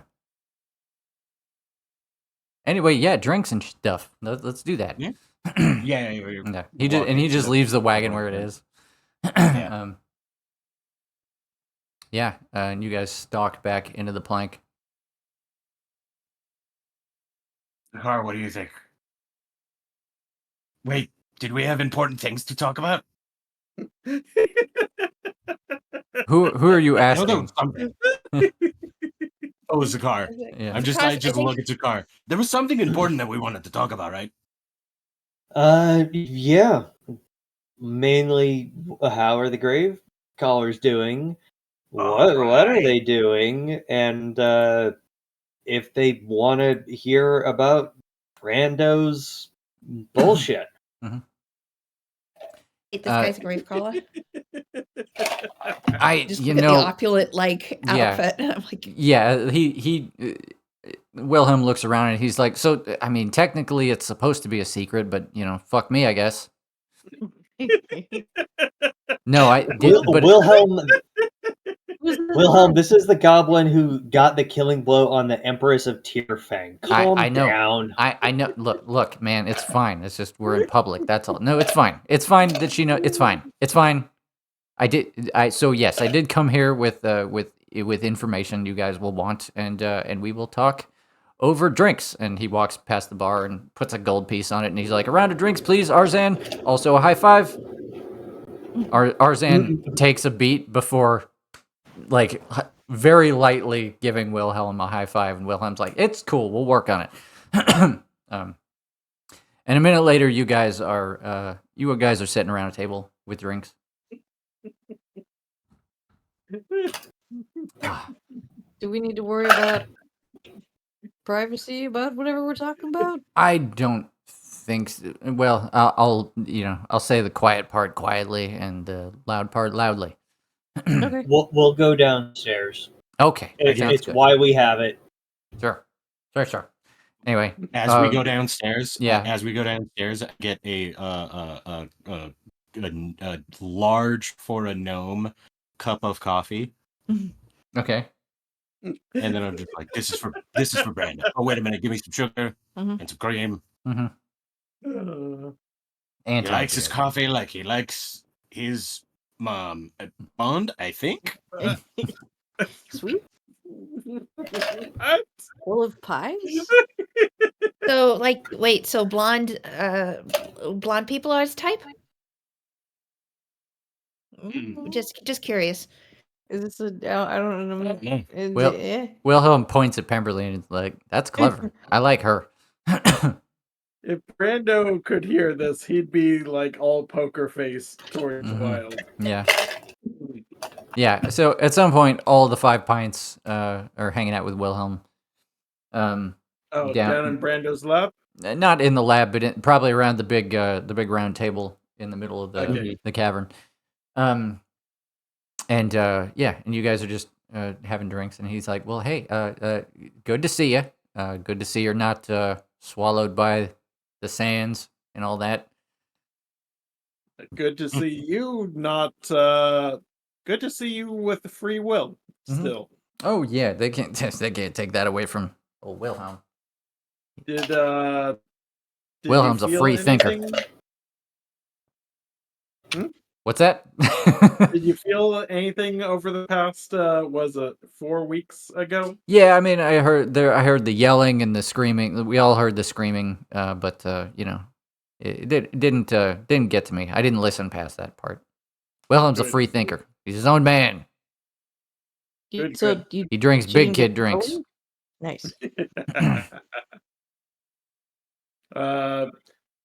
Anyway, yeah, drinks and stuff. Let's do that. Yeah. Yeah. He just leaves the wagon where it is. Yeah. Yeah, and you guys stalk back into the plank. Har, what do you think? Wait, did we have important things to talk about? Who are you I know there asking? was something. Oh, it was Zakar. Yeah. I just look at Zakar. There was something important that we wanted to talk about, right? Yeah. Mainly, how are the grave callers doing? What are they doing? And if they want to hear about Brando's bullshit. This guy's a grave crawler. Just you look at the know, opulent like yeah. outfit. I'm like, Yeah, Wilhelm looks around and he's like, so, I mean, technically it's supposed to be a secret, but, you know, fuck me, I guess. No, I did, but Wilhelm, this is the goblin who got the killing blow on the Empress of Tierfang. Calm I know. down. I know. Look, man, it's fine. It's just we're in public. That's all. No, it's fine. It's fine that she know. It's fine. It's fine. So yes, I did come here with information you guys will want, and we will talk over drinks. And he walks past the bar and puts a gold piece on it, and he's like, "A round of drinks, please, Arzan. Also a high five." Arzan takes a beat before, like, very lightly giving Wilhelm a high five, and Wilhelm's like, "It's cool. We'll work on it." And a minute later, you guys are sitting around a table with drinks. Do we need to worry about privacy about whatever we're talking about? I don't think so. Well, I'll say the quiet part quietly and the loud part loudly. Okay. We'll go downstairs. Okay, It's why we have it. Sure. Anyway, As we go downstairs, yeah. As we go downstairs, I get a large for a gnome cup of coffee. Okay. And then I'm just like, this is for Brandon. Oh, wait a minute, give me some sugar and some cream. He likes his coffee like he likes his mom. Bond, I think. Sweet. Full of pies. so like, wait, so blonde people are his type? Just curious. Is this I don't know. Well, Wilhelm points at Pemberley and is like, "That's clever. I like her." If Brando could hear this, he'd be like all poker face towards Wild. Yeah. So at some point, all the 5 pints are hanging out with Wilhelm. Down in Brando's lab. Not in the lab, but probably around the big round table in the middle of the cavern. And you guys are just having drinks, and he's like, "Well, hey, good to see you. Good to see you're not swallowed by the sands and all that." Good to see you. Not good to see you with the free will still. Oh yeah, they can't take that away from old Wilhelm. Did Wilhelm's a free thinker. What's that? Did you feel anything over the past? Was it 4 weeks ago? Yeah, I mean, I heard the yelling and the screaming. We all heard the screaming, but it didn't get to me. I didn't listen past that part. Wilhelm's a free thinker. He's his own man. He drinks big kid drinks. Nice.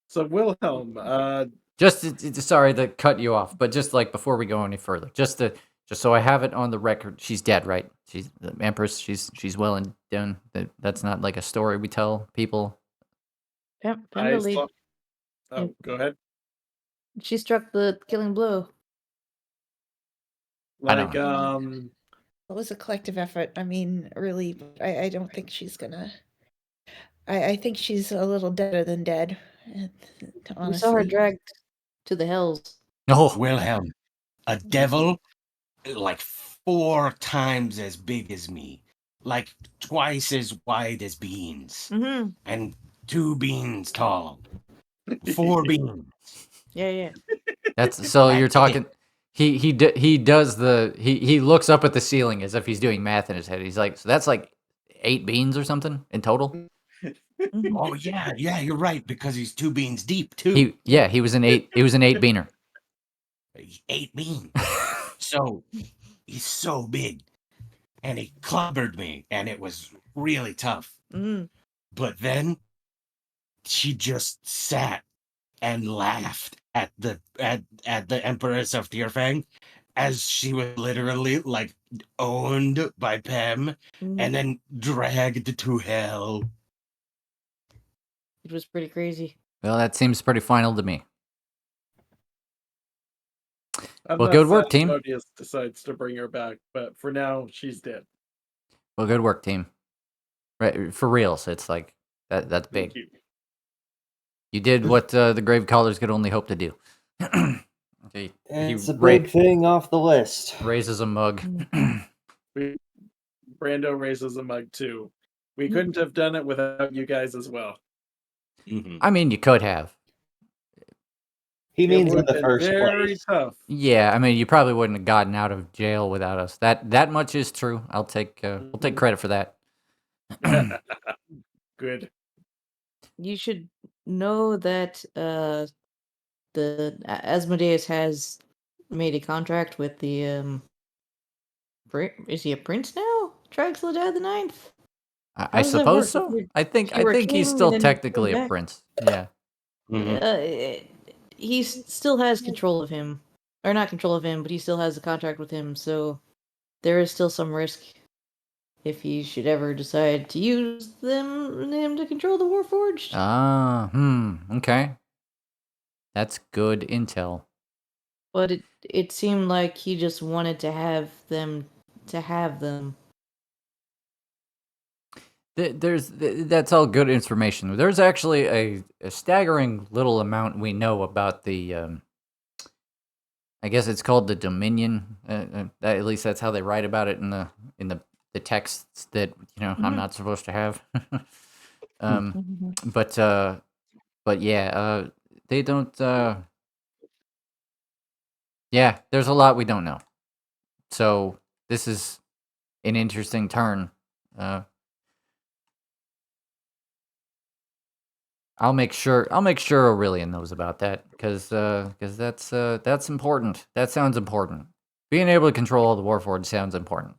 So Wilhelm, just sorry to cut you off, but just like before we go any further, just so I have it on the record, she's dead, right? She's the Empress. She's well and done. That's not like a story we tell people. Pemberley. Oh, go ahead. She struck the killing blow. Like, it was a collective effort. I mean, really, I don't think she's gonna. I think she's a little deader than dead. Honestly. We saw her dragged to the hells. Oh, Wilhelm, a devil, like 4 times as big as me, like twice as wide as beans, and 2 beans tall, 4 beans. Yeah. That's so you're talking. He does he looks up at the ceiling as if he's doing math in his head. He's like, so that's like 8 beans or something in total. Oh yeah, you're right, because he's 2 beans deep too. He was an 8 beaner. 8 beans. So he's so big, and he clobbered me, and it was really tough. But then she just sat and laughed at the Empress of Tierfang, as she was literally like owned by Pem and then dragged to hell. It was pretty crazy. Well, that seems pretty final to me. Well, Unless good work, team. Asmodeus decides to bring her back, but for now, she's dead. Well, good work, team. Right, for reals, it's like that's big. Thank you. You did what the grave callers could only hope to do. Okay, It's a big thing off the list. Raises a mug. Brando raises a mug too. We couldn't have done it without you guys as well. I mean, you could have. He means in would've the been first very place. tough. Yeah, I mean, you probably wouldn't have gotten out of jail without us. That much is true. I'll take credit for that. Good. You should know that the Asmodeus has made a contract with the is he a prince now? Tragslad the Ninth? I How does that suppose work? so. I think If you were he's king still and then technically come a back- prince. Yeah. He still has control of him, or not control of him, but he still has a contract with him. So there is still some risk if he should ever decide to use him to control the Warforged. Okay. That's good intel. But it seemed like he just wanted to have them That's all good information. There's actually a staggering little amount we know about the I guess it's called the Dominion. At least that's how they write about it in the texts that I'm not supposed to have. But yeah, they don't. Yeah, there's a lot we don't know. So this is an interesting turn. I'll make sure Aurelian knows about that because that's important. That sounds important. Being able to control all the Warforged sounds important.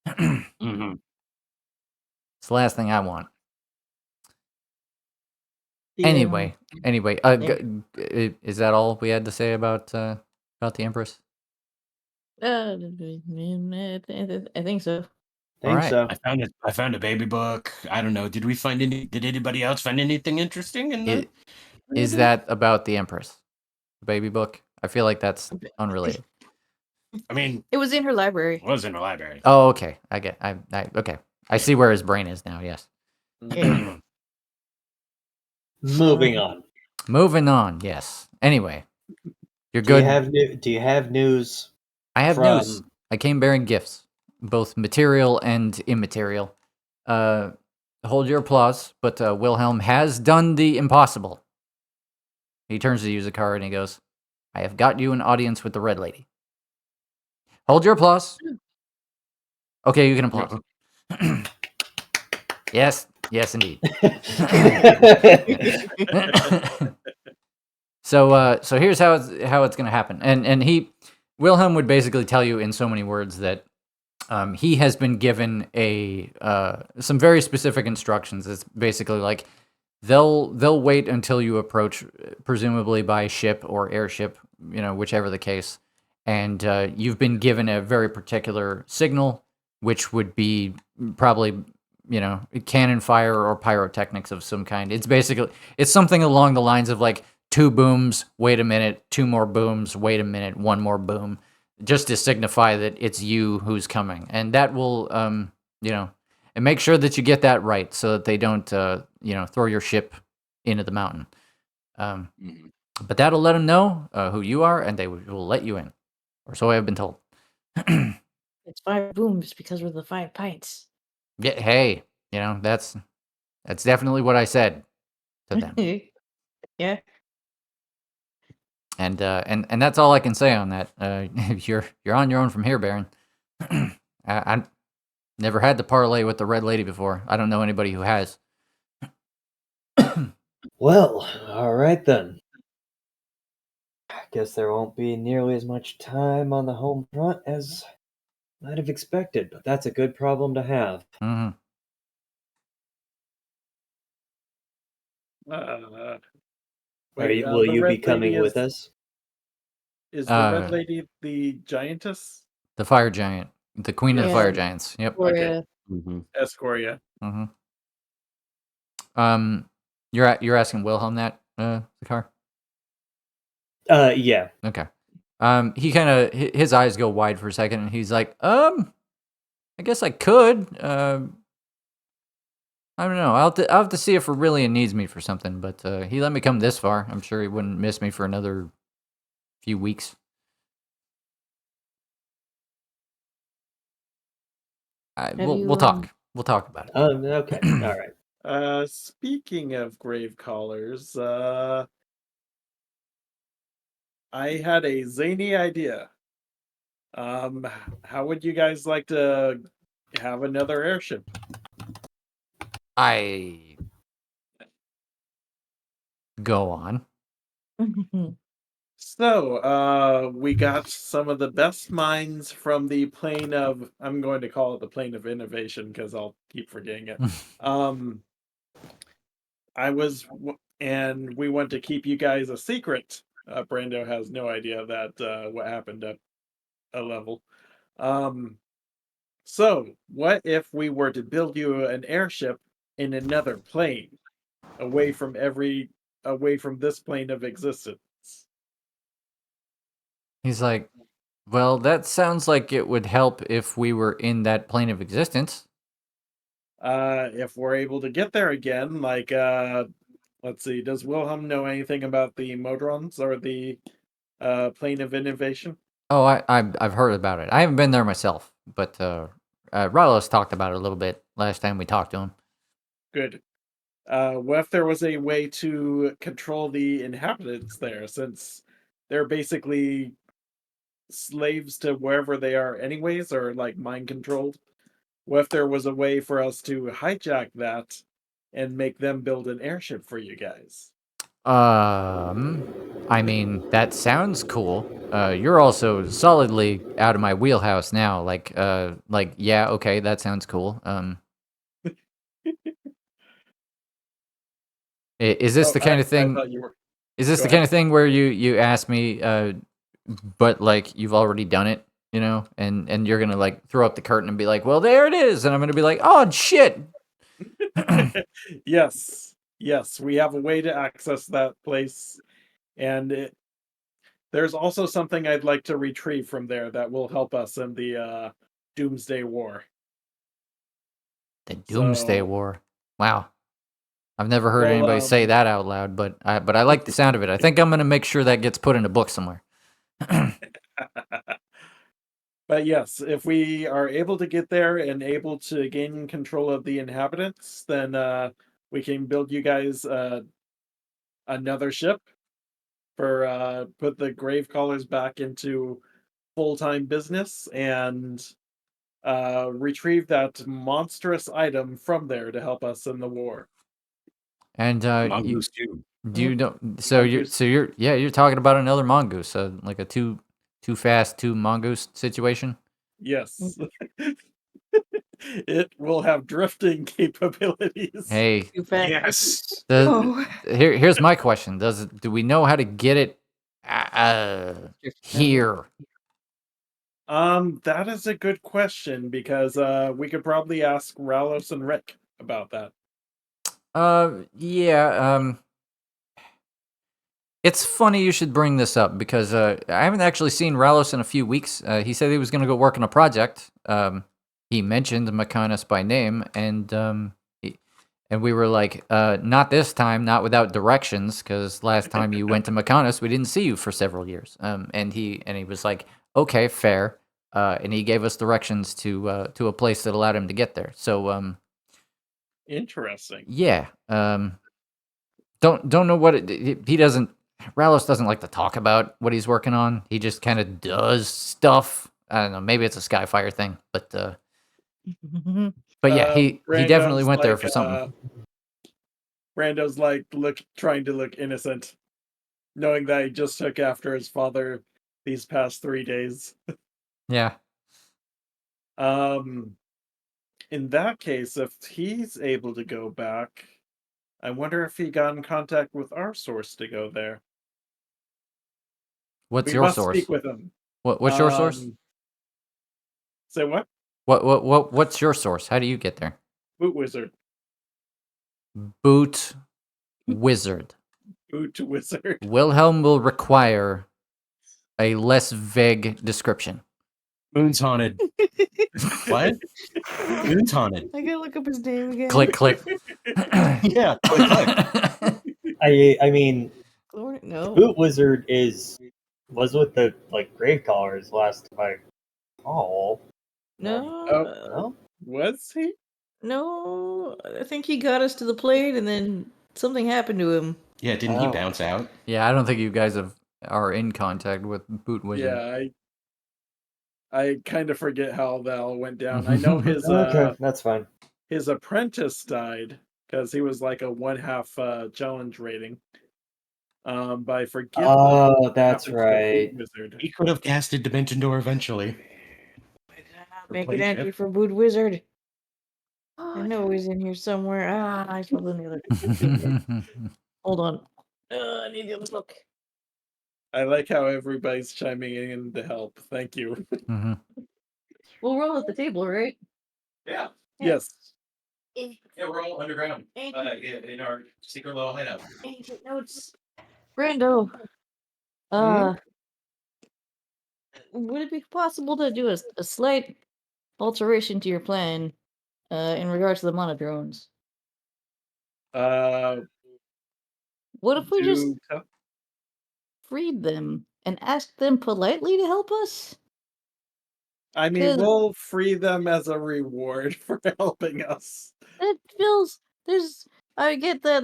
It's the last thing I want. Anyway, is that all we had to say about the Empress? I think so. So. I found a baby book. I don't know. Did anybody else find anything interesting in the Is that about the Empress? The baby book? I feel like that's unrelated. I mean, it was in her library. It was in her library. Oh, okay. Okay. I see where his brain is now. Yes. Moving on. Moving on. Yes. Anyway, you're good. Do you have news? I have news. I came bearing gifts, both material and immaterial. Hold your applause, but Wilhelm has done the impossible. He turns to use a card and he goes, "I have got you an audience with the Red Lady." Hold your applause. Okay, you can applause. Yes, indeed. So here's how it's going to happen. And Wilhelm would basically tell you in so many words that he has been given some very specific instructions. It's basically like they'll wait until you approach, presumably by ship or airship, whichever the case, and you've been given a very particular signal, which would be probably cannon fire or pyrotechnics of some kind. It's something along the lines of like 2 booms, wait a minute, 2 more booms, wait a minute, 1 more boom, just to signify that it's you who's coming. And that will, and make sure that you get that right so that they don't, throw your ship into the mountain. But that'll let them know who you are, and they will let you in. Or so I have been told. It's 5 booms because we're the 5 pints. Yeah, hey, that's definitely what I said to them. Yeah. And that's all I can say on that. You're on your own from here, Baron. I never had to parlay with the Red Lady before. I don't know anybody who has. Well, all right then. I guess there won't be nearly as much time on the home front as I'd have expected, but that's a good problem to have. Mm-hmm. Will you be coming with us? Is the red lady the giantess? The fire giant, the queen of the fire Yeah. giants. Yep. Or Okay. Mm-hmm. Escoria. Mm-hmm. You're asking Wilhelm that, Zakar? Yeah. Okay. He kind of his eyes go wide for a second, and he's like, I guess I could. I don't know. I'll have to see if Aurelian needs me for something, but he let me come this far. I'm sure he wouldn't miss me for another few weeks. We'll talk. We'll talk about it. Okay. All right. Speaking of grave callers, I had a zany idea. How would you guys like to have another airship? I go on. So, we got some of the best minds from the plane of, I'm going to call it the plane of innovation because I'll keep forgetting it. And we want to keep you guys a secret. Brando has no idea that what happened at a level. So what if we were to build you an airship in another plane, away from this plane of existence? He's like, well, that sounds like it would help if we were in that plane of existence. If we're able to get there again, like, let's see, does Wilhelm know anything about the Modrons or the plane of innovation? Oh, I've heard about it. I haven't been there myself, but Rylos talked about it a little bit last time we talked to him. Good. What if there was a way to control the inhabitants there, since they're basically slaves to wherever they are anyways, or like mind controlled? What if there was a way for us to hijack that and make them build an airship for you guys? I mean, that sounds cool. You're also solidly out of my wheelhouse now. Yeah, okay, that sounds cool. Is this the kind of I thing? thought you were. Is this Go the ahead. kind of thing where you ask me, but like you've already done it, and you're gonna like throw up the curtain and be like, well, there it is, and I'm gonna be like, oh shit. Yes, we have a way to access that place, and there's also something I'd like to retrieve from there that will help us in the Doomsday War. The Doomsday So, War. Wow. I've never heard well, anybody say that out loud, but I like the sound of it. I think I'm gonna make sure that gets put in a book somewhere. but yes, if we are able to get there and able to gain control of the inhabitants, then we can build you guys another ship for put the grave callers back into full-time business and retrieve that monstrous item from there to help us in the war. And Mongoose too. you don't. You're talking about another mongoose, like a too fast two mongoose situation. Yes. It will have drifting capabilities. Hey, Too fast. Yes. here's my question: do we know how to get it here? That is a good question because we could probably ask Ralos and Rick about that. Yeah. It's funny you should bring this up because I haven't actually seen Ralos in a few weeks. He said he was going to go work on a project. He mentioned Macanus by name, and we were like, not this time, not without directions, because last time you went to Macanus, we didn't see you for several years. And he was like, okay, fair. And he gave us directions to a place that allowed him to get there. So Interesting. yeah. Don't know what he doesn't. Ralos doesn't like to talk about what he's working on. He just kind of does stuff. I don't know. Maybe it's a Skyfire thing, but yeah, he definitely Brando's went there for something. Brando's like trying to look innocent, knowing that he just took after his father these past 3 days. Yeah. In that case, if he's able to go back, I wonder if he got in contact with our source to go there. What's We your must source? speak with him. What's your source? Say what? What's your source? How do you get there? Boot wizard. Boot wizard. Boot wizard. Wilhelm will require a less vague description. Moon's haunted. What? Moon's haunted. I gotta look up his name again. Click, click. Yeah, click, click. I mean, No. Boot Wizard was with the grave callers last time I recall. No. No? Was he? No. I think he got us to the plate, and then something happened to him. Yeah, didn't he Oh. bounce out? Yeah, I don't think you guys are in contact with Boot Wizard. Yeah, I kind of forget how that all went down. I know his Okay, that's fine. his apprentice died because he was like a 1/2 challenge rating. But I forget. Oh, that's happened to the right. Boot Wizard. He could have casted Dimension Door eventually. Make plate an entry shift. for Boot Wizard. I know he's in here somewhere. I saw the other. Hold on. I need the other book. I like how everybody's chiming in to help. Thank you. Mm-hmm. We'll roll at the table, right? Yeah. Yes. Yeah, we're all underground. In our secret little hideout. Ancient notes. Brando. Would it be possible to do a slight alteration to your plan in regards to the monodrones? What if we just freed them and asked them politely to help us? I mean, we'll free them as a reward for helping us. It feels I get that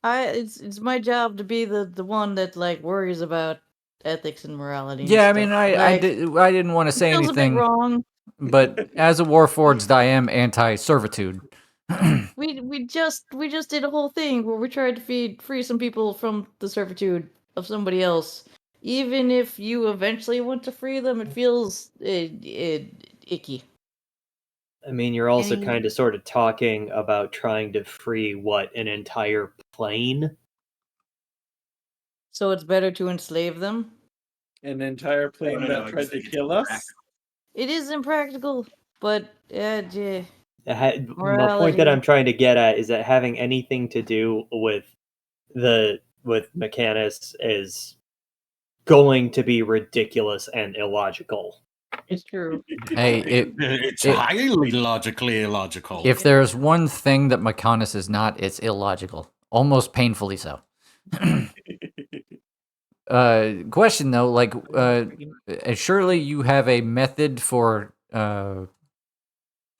it's my job to be the one that worries about ethics and morality. Yeah, I and mean, stuff. I didn't want to say It feels a bit anything, wrong. but as a Warforged, I am anti-servitude. We just did a whole thing where we tried to free some people from the servitude of somebody else. Even if you eventually want to free them, it feels icky. I mean, you're also kind of sort of talking about trying to free an entire plane? So it's better to enslave them? An entire plane that tried to kill us? It is impractical, but My point that I'm trying to get at is that having anything to do with Mechanus is going to be ridiculous and illogical. It's true. Hey, it's highly logically illogical. If there's one thing that Mechanus is not, it's illogical. Almost painfully so. Question though, surely you have a method for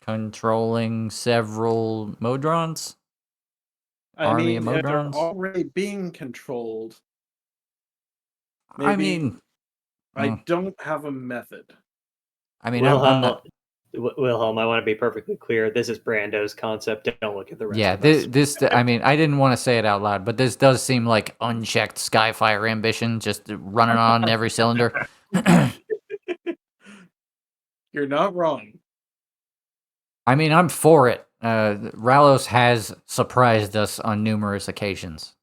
controlling several Modrons? Army of they're Modrons? already being controlled. I mean, I don't have a method. I mean, Wilhelm, I want to be perfectly clear. This is Brando's concept. Don't look at the rest of us. this. I mean, I didn't want to say it out loud, but this does seem like unchecked Skyfire ambition, just running on every cylinder. You're not wrong. I mean, I'm for it. Ralos has surprised us on numerous occasions.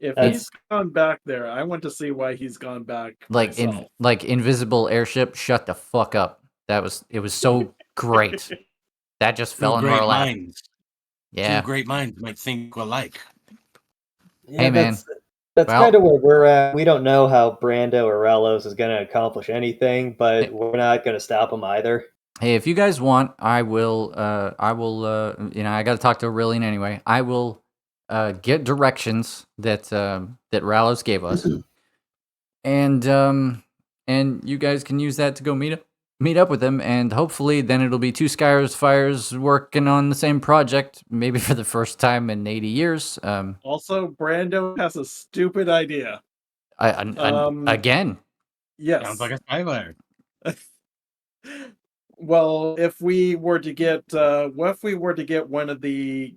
If he's gone back there, I want to see why he's gone back. Invisible airship, shut the fuck up. It was so great. That just fell in our lap. Yeah. Two great minds might think alike. Yeah, hey man. That's kind of where we're at. We don't know how Brando or Ralos is going to accomplish anything, but we're not going to stop them either. Hey, if you guys want, I will, I got to talk to Aurelian anyway. I will get directions that Ralos gave us. And you guys can use that to go meet up with him, and hopefully then it'll be two Skyfires working on the same project, maybe for the first time in 80 years. Also, Brando has a stupid idea. Again? Yes. Sounds like a Skyfire. Well, if we were to get one of the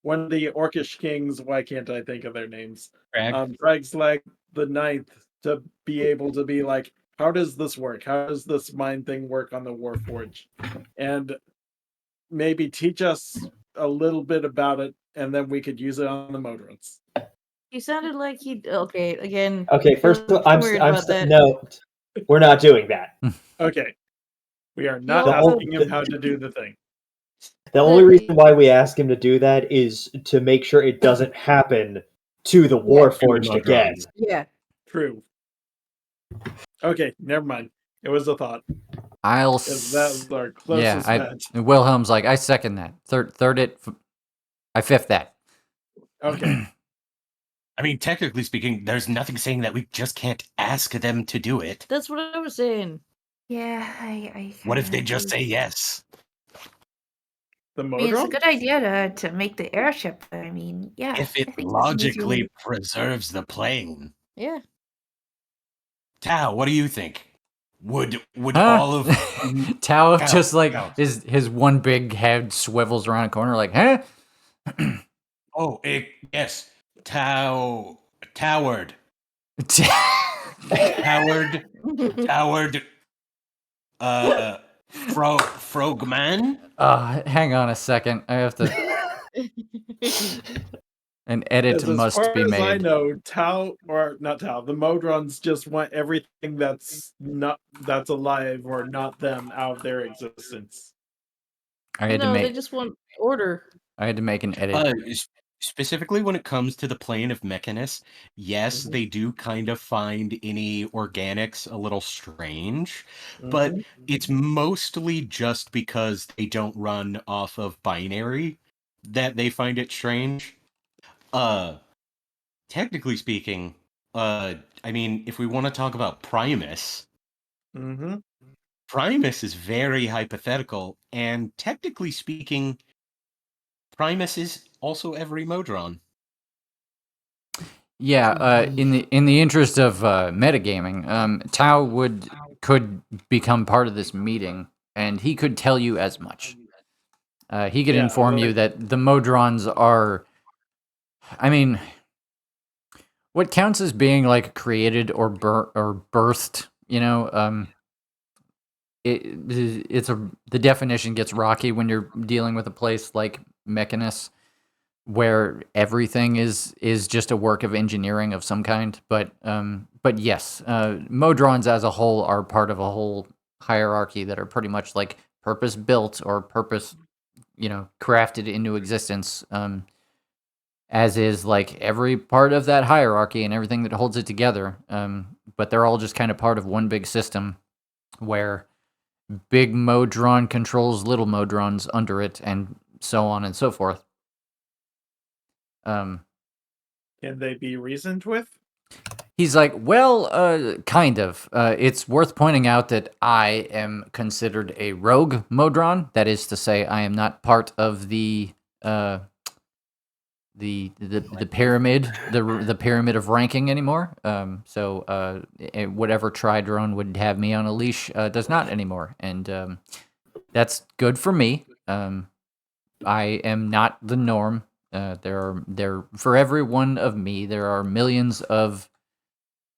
one of the Orcish kings, why can't I think of their names? Dragslag the Ninth, to be able to be like, how does this work? How does this mind thing work on the Warforged? And maybe teach us a little bit about it and then we could use it on the Modrons. He sounded like he. Okay, again. Okay, first of all, I'm weird about that. no, we're not doing that. Okay. We are not also- asking him how to do the thing. The only reason why we ask him to do that is to make sure it doesn't happen to the Warforged again. Yeah. True. Okay, never mind. It was a thought. I'll. 'Cause that was our Yeah, closest match. Wilhelm's like, I second that. Third it. I fifth that. Okay. I mean, technically speaking, there's nothing saying that we just can't ask them to do it. That's what I was saying. Yeah, I What if kinda they just agree. say yes? The I mean, it's a Modron? good idea to make the airship. But I mean, yeah. If I it think that's an easy logically way. preserves the plane. Yeah. Tao, what do you think? Would Huh? all of Tao Tao, just like Tao. his one big head swivels around a corner like, huh? yes, Towered, Frogman. Hang on a second. I have to. An edit 'Cause as must far be as I made. know, not Tau, the Modrons just want everything that's alive or not them out of their existence. I had to No, they make. just want order. I had to make an edit. Specifically when it comes to the plane of Mechanus, yes, Mhm. they do kind of find any organics a little strange, but it's mostly just because they don't run off of binary that they find it strange. Technically speaking, I mean, if we want to talk about Primus, Mm-hmm. Primus is very hypothetical, and technically speaking, Primus is also every Modron. Yeah, in the interest of metagaming, Tao could become part of this meeting, and he could tell you as much. He could Yeah, inform you that the Modrons are. I mean, what counts as being like created or birthed? You know, the definition gets rocky when you're dealing with a place like Mechanus, where everything is just a work of engineering of some kind. But yes, Modrons as a whole are part of a whole hierarchy that are pretty much like purpose built or purpose, crafted into existence. As is like every part of that hierarchy and everything that holds it together. But they're all just kind of part of one big system where big Modron controls little Modrons under it, and so on and so forth. Can they be reasoned with? He's like, well, kind of. It's worth pointing out that I am considered a rogue Modron. That is to say, I am not part of the pyramid, the pyramid of ranking anymore. So whatever Tridrone would have me on a leash does not anymore, and that's good for me. I am not the norm. There for every one of me, there are millions of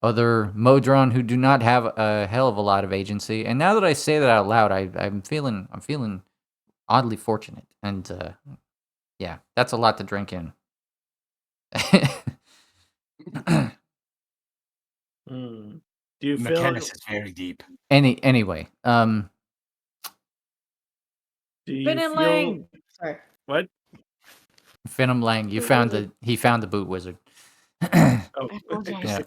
other Modron who do not have a hell of a lot of agency. And now that I say that out loud, I'm feeling oddly fortunate, and yeah, that's a lot to drink in. Do you feel? Mechanus is very deep. Anyway, Do you Finn and feel? Lang. Sorry. What? Phenom Lang, he found the boot wizard. Oh, I apologize. Yeah.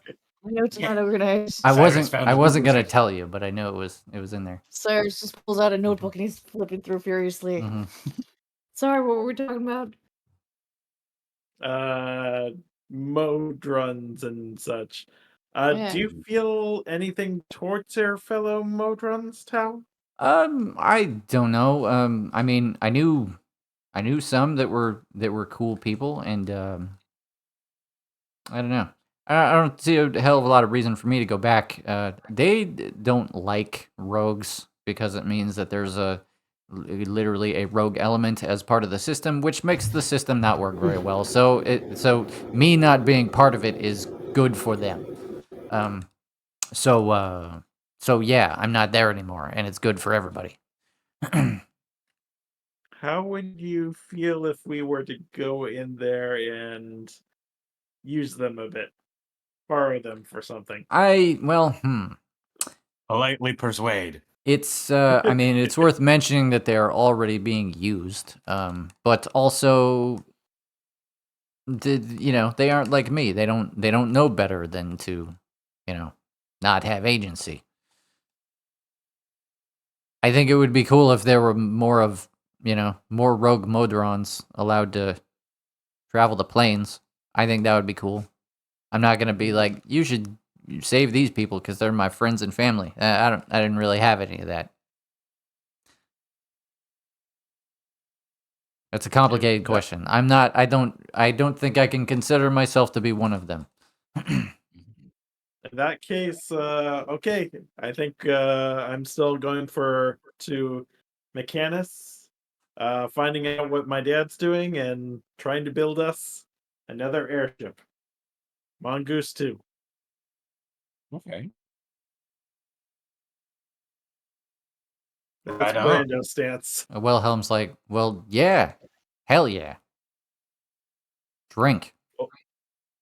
My notes are not organized. I Cyrus found the boot wasn't gonna wizard. tell you, but I know it was in there. Cyrus just pulls out a notebook and he's flipping through furiously. Mhm. Sorry, what were we talking about? Modrons and such. Yeah. Do you feel anything towards your fellow Modrons, Tao? I don't know. I mean, I knew some that were cool people, and I don't know. I don't see a hell of a lot of reason for me to go back. They don't like rogues because it means that there's literally a rogue element as part of the system, which makes the system not work very well. So me not being part of it is good for them. So yeah, I'm not there anymore, and it's good for everybody. how would you feel if we were to go in there and use them a bit? Borrow them for something. Politely persuade. It's I mean, it's worth mentioning that they are already being used. But also they aren't like me. They don't know better than to, not have agency. I think it would be cool if there were more rogue Modrons allowed to travel the planes. I think that would be cool. I'm not gonna be like, you should save these people because they're my friends and family. I didn't really have any of that. That's a complicated question. I don't think I can consider myself to be one of them. In that case, okay. I think I'm still going to Mechanus, finding out what my dad's doing and trying to build us another airship. Mongoose 2. Okay. That's Right on. Brando's stance. Wilhelm's like, well, yeah. Hell yeah. Drink.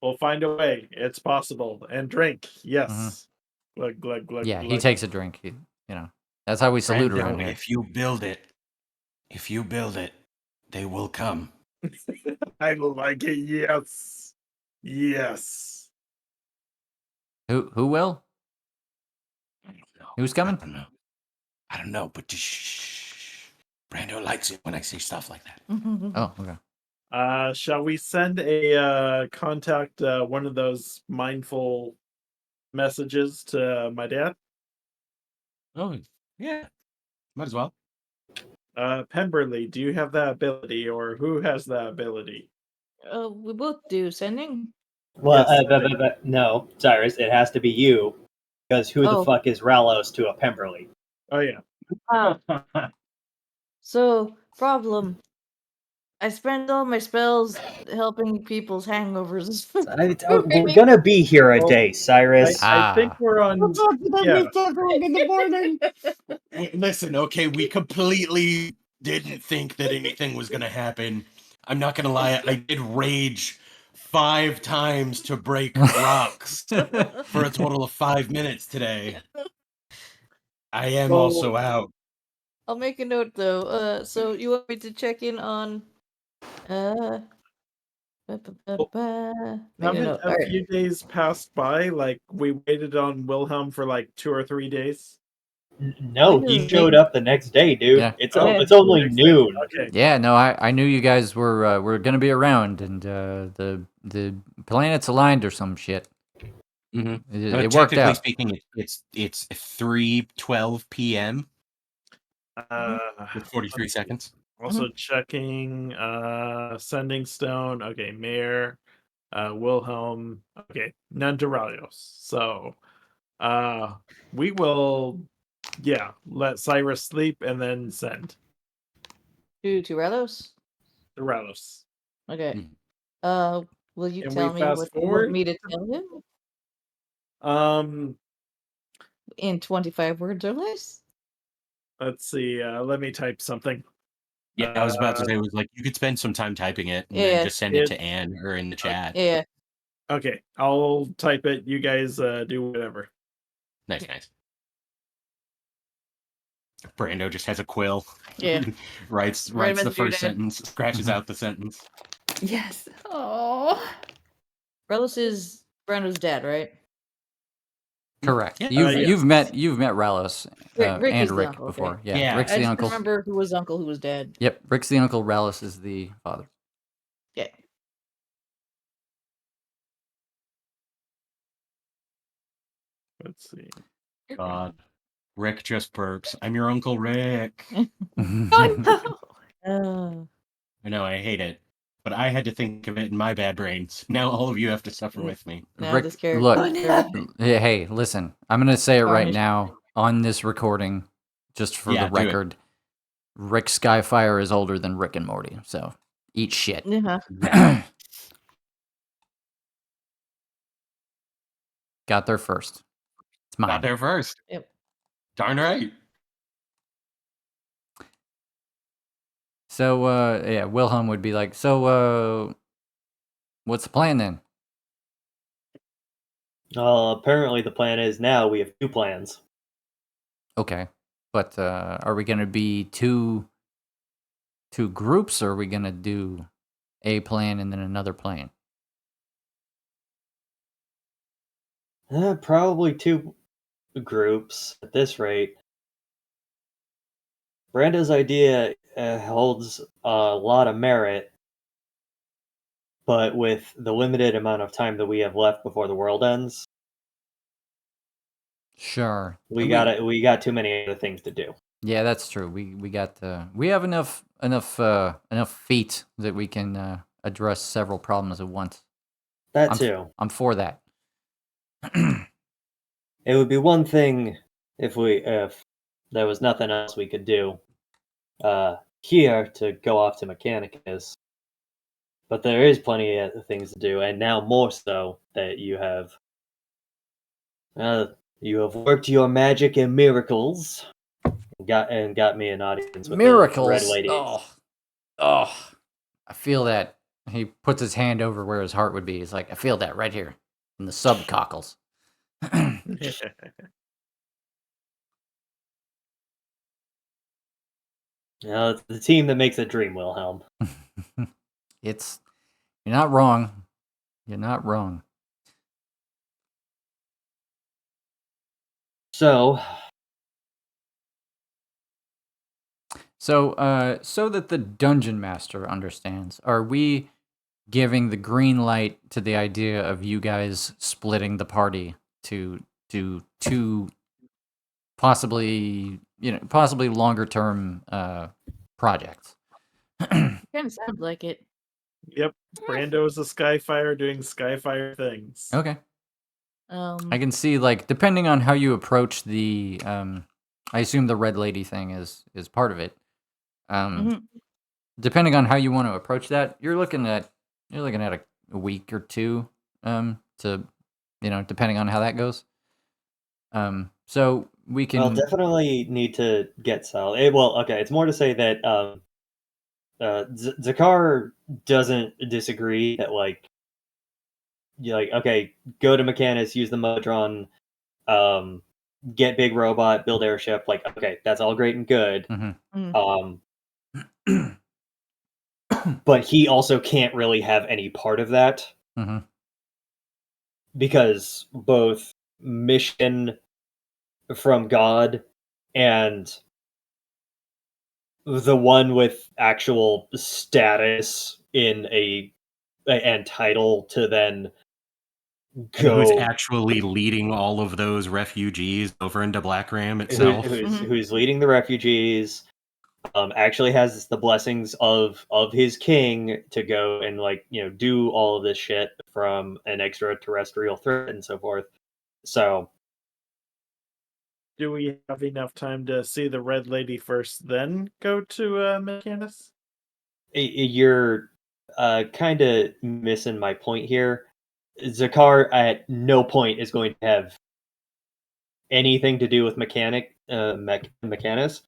We'll find a way. It's possible. And drink. Yes. Glug, glug, glug, Yeah, he glug. takes a drink. That's how we salute around Brando, here. if you build it, they will come. I like it. Yes. Yes. Who will? I don't know. Who's coming? I don't know, but just shh. Brando likes it when I say stuff like that. Oh, okay. Shall we send a contact one of those mindful messages to my dad? Oh, yeah. Might as well. Pemberley, do you have that ability, or who has that ability? We both do sending. Well, Yes, no, Cyrus, it has to be you. Because who the Oh. fuck is Ralos to a Pemberley? Oh yeah. So, problem. I spend all my spells helping people's hangovers. We're gonna be here a Well, day, Cyrus. I think we're on. Yeah. in the morning. Listen, okay, we completely didn't think that anything was gonna happen. I'm not gonna lie, I did rage 5 times to break rocks for a total of 5 minutes today. I am Well, also out. I'll make a note though. So you want me to check in on Make a haven't note. a All right. few days passed by? Like we waited on Wilhelm for like 2 or 3 days. No, When he does showed Nick- up the next day, dude. Yeah. It's Oh, it's only next day. noon. Okay. Yeah, no, I knew you guys were gonna be around, and the planets aligned or some shit. Mm-hmm. It worked Technically out. speaking, it's 3:12 p.m. with 43 seconds. Also checking sending stone. Okay, Mayor, Wilhelm. Okay, none to Ralios. So we will let Cyrus sleep and then send To Ralos? to Ralos. Okay. Mhm. Will you Can tell we me fast what you forward? want me to tell him? In 25 words or less? Let's see. Let me type something. Yeah, I was about to say, it was like, you could spend some time typing it and Yeah. then just send it to Anne or in the chat. Yeah. Okay, I'll type it. You guys do whatever. Nice. Brando just has a quill. Yeah. writes Write a the message to your first dad. sentence, scratches out the sentence. Yes. Oh. Ralos is Brando's dad, right? Correct. Yeah. You've Yes. met Ralos Rick and is the Rick uncle, before. okay. Yeah, Yeah. Rick's I the just uncle. remember who was uncle, who was dad. Yep, Rick's the uncle. Ralos is the father. Yeah. Let's see. God. Rick just burps. I'm your Uncle Rick. Oh no. I know, I hate it. But I had to think of it in my bad brains. Now all of you have to suffer with me. Now Rick, this character. look. Oh no. Hey, listen. I'm gonna say it right Tarnish. now on this recording, just for Yeah, the do it. record. Rick Skyfire is older than Rick and Morty, so eat shit. Uh-huh. Got there first. It's mine. Got there first. Yep. Darn right. So, yeah, Wilhelm would be like, so, what's the plan then? Apparently the plan is now we have 2 plans. Okay. But, are we gonna be two groups, or are we gonna do a plan and then another plan? Probably 2 groups at this rate. Brando's idea holds a lot of merit, but with the limited amount of time that we have left before the world ends, Sure. we got too many other things to do. Yeah, that's true. We have enough feet that we can address several problems at once. That too. I'm for that. It would be one thing if there was nothing else we could do here to go off to Mechanicus. But there is plenty of things to do, and now more so that you have worked your magic and miracles and got me an audience with Miracles. the red lady. Oh, I feel that. He puts his hand over where his heart would be. He's like, I feel that right here in the subcockles. It's the team that makes a dream, Wilhelm. You're not wrong. You're not wrong. So that the dungeon master understands, are we giving the green light to the idea of you guys splitting the party to two possibly longer term projects? Kind of sounds like it. Yep, Brando is a Skyfire doing Skyfire things. Okay. Um, I can see, like, depending on how you approach the I assume the red lady thing is part of it. mhm. Depending on how you want to approach that, you're looking at a week or two, to, depending on how that goes. So we I'll can. definitely need to get Sal. Well, okay, it's more to say that Zakar doesn't disagree that okay, go to Mechanus, use the Modron, get big robot, build airship. Like, okay, that's all great and good. Mhm. But he also can't really have any part of that Mhm. because both mission from God and the one with actual status and title to then And who's go actually leading all of those refugees over into Black Ram itself? who's leading the refugees, actually has the blessings of his king to go and do all of this shit from an extraterrestrial threat and so forth. So Do we have enough time to see the red lady first, then go to Mechanus? you're kind of missing my point here. Zakar at no point is going to have anything to do with Mechanus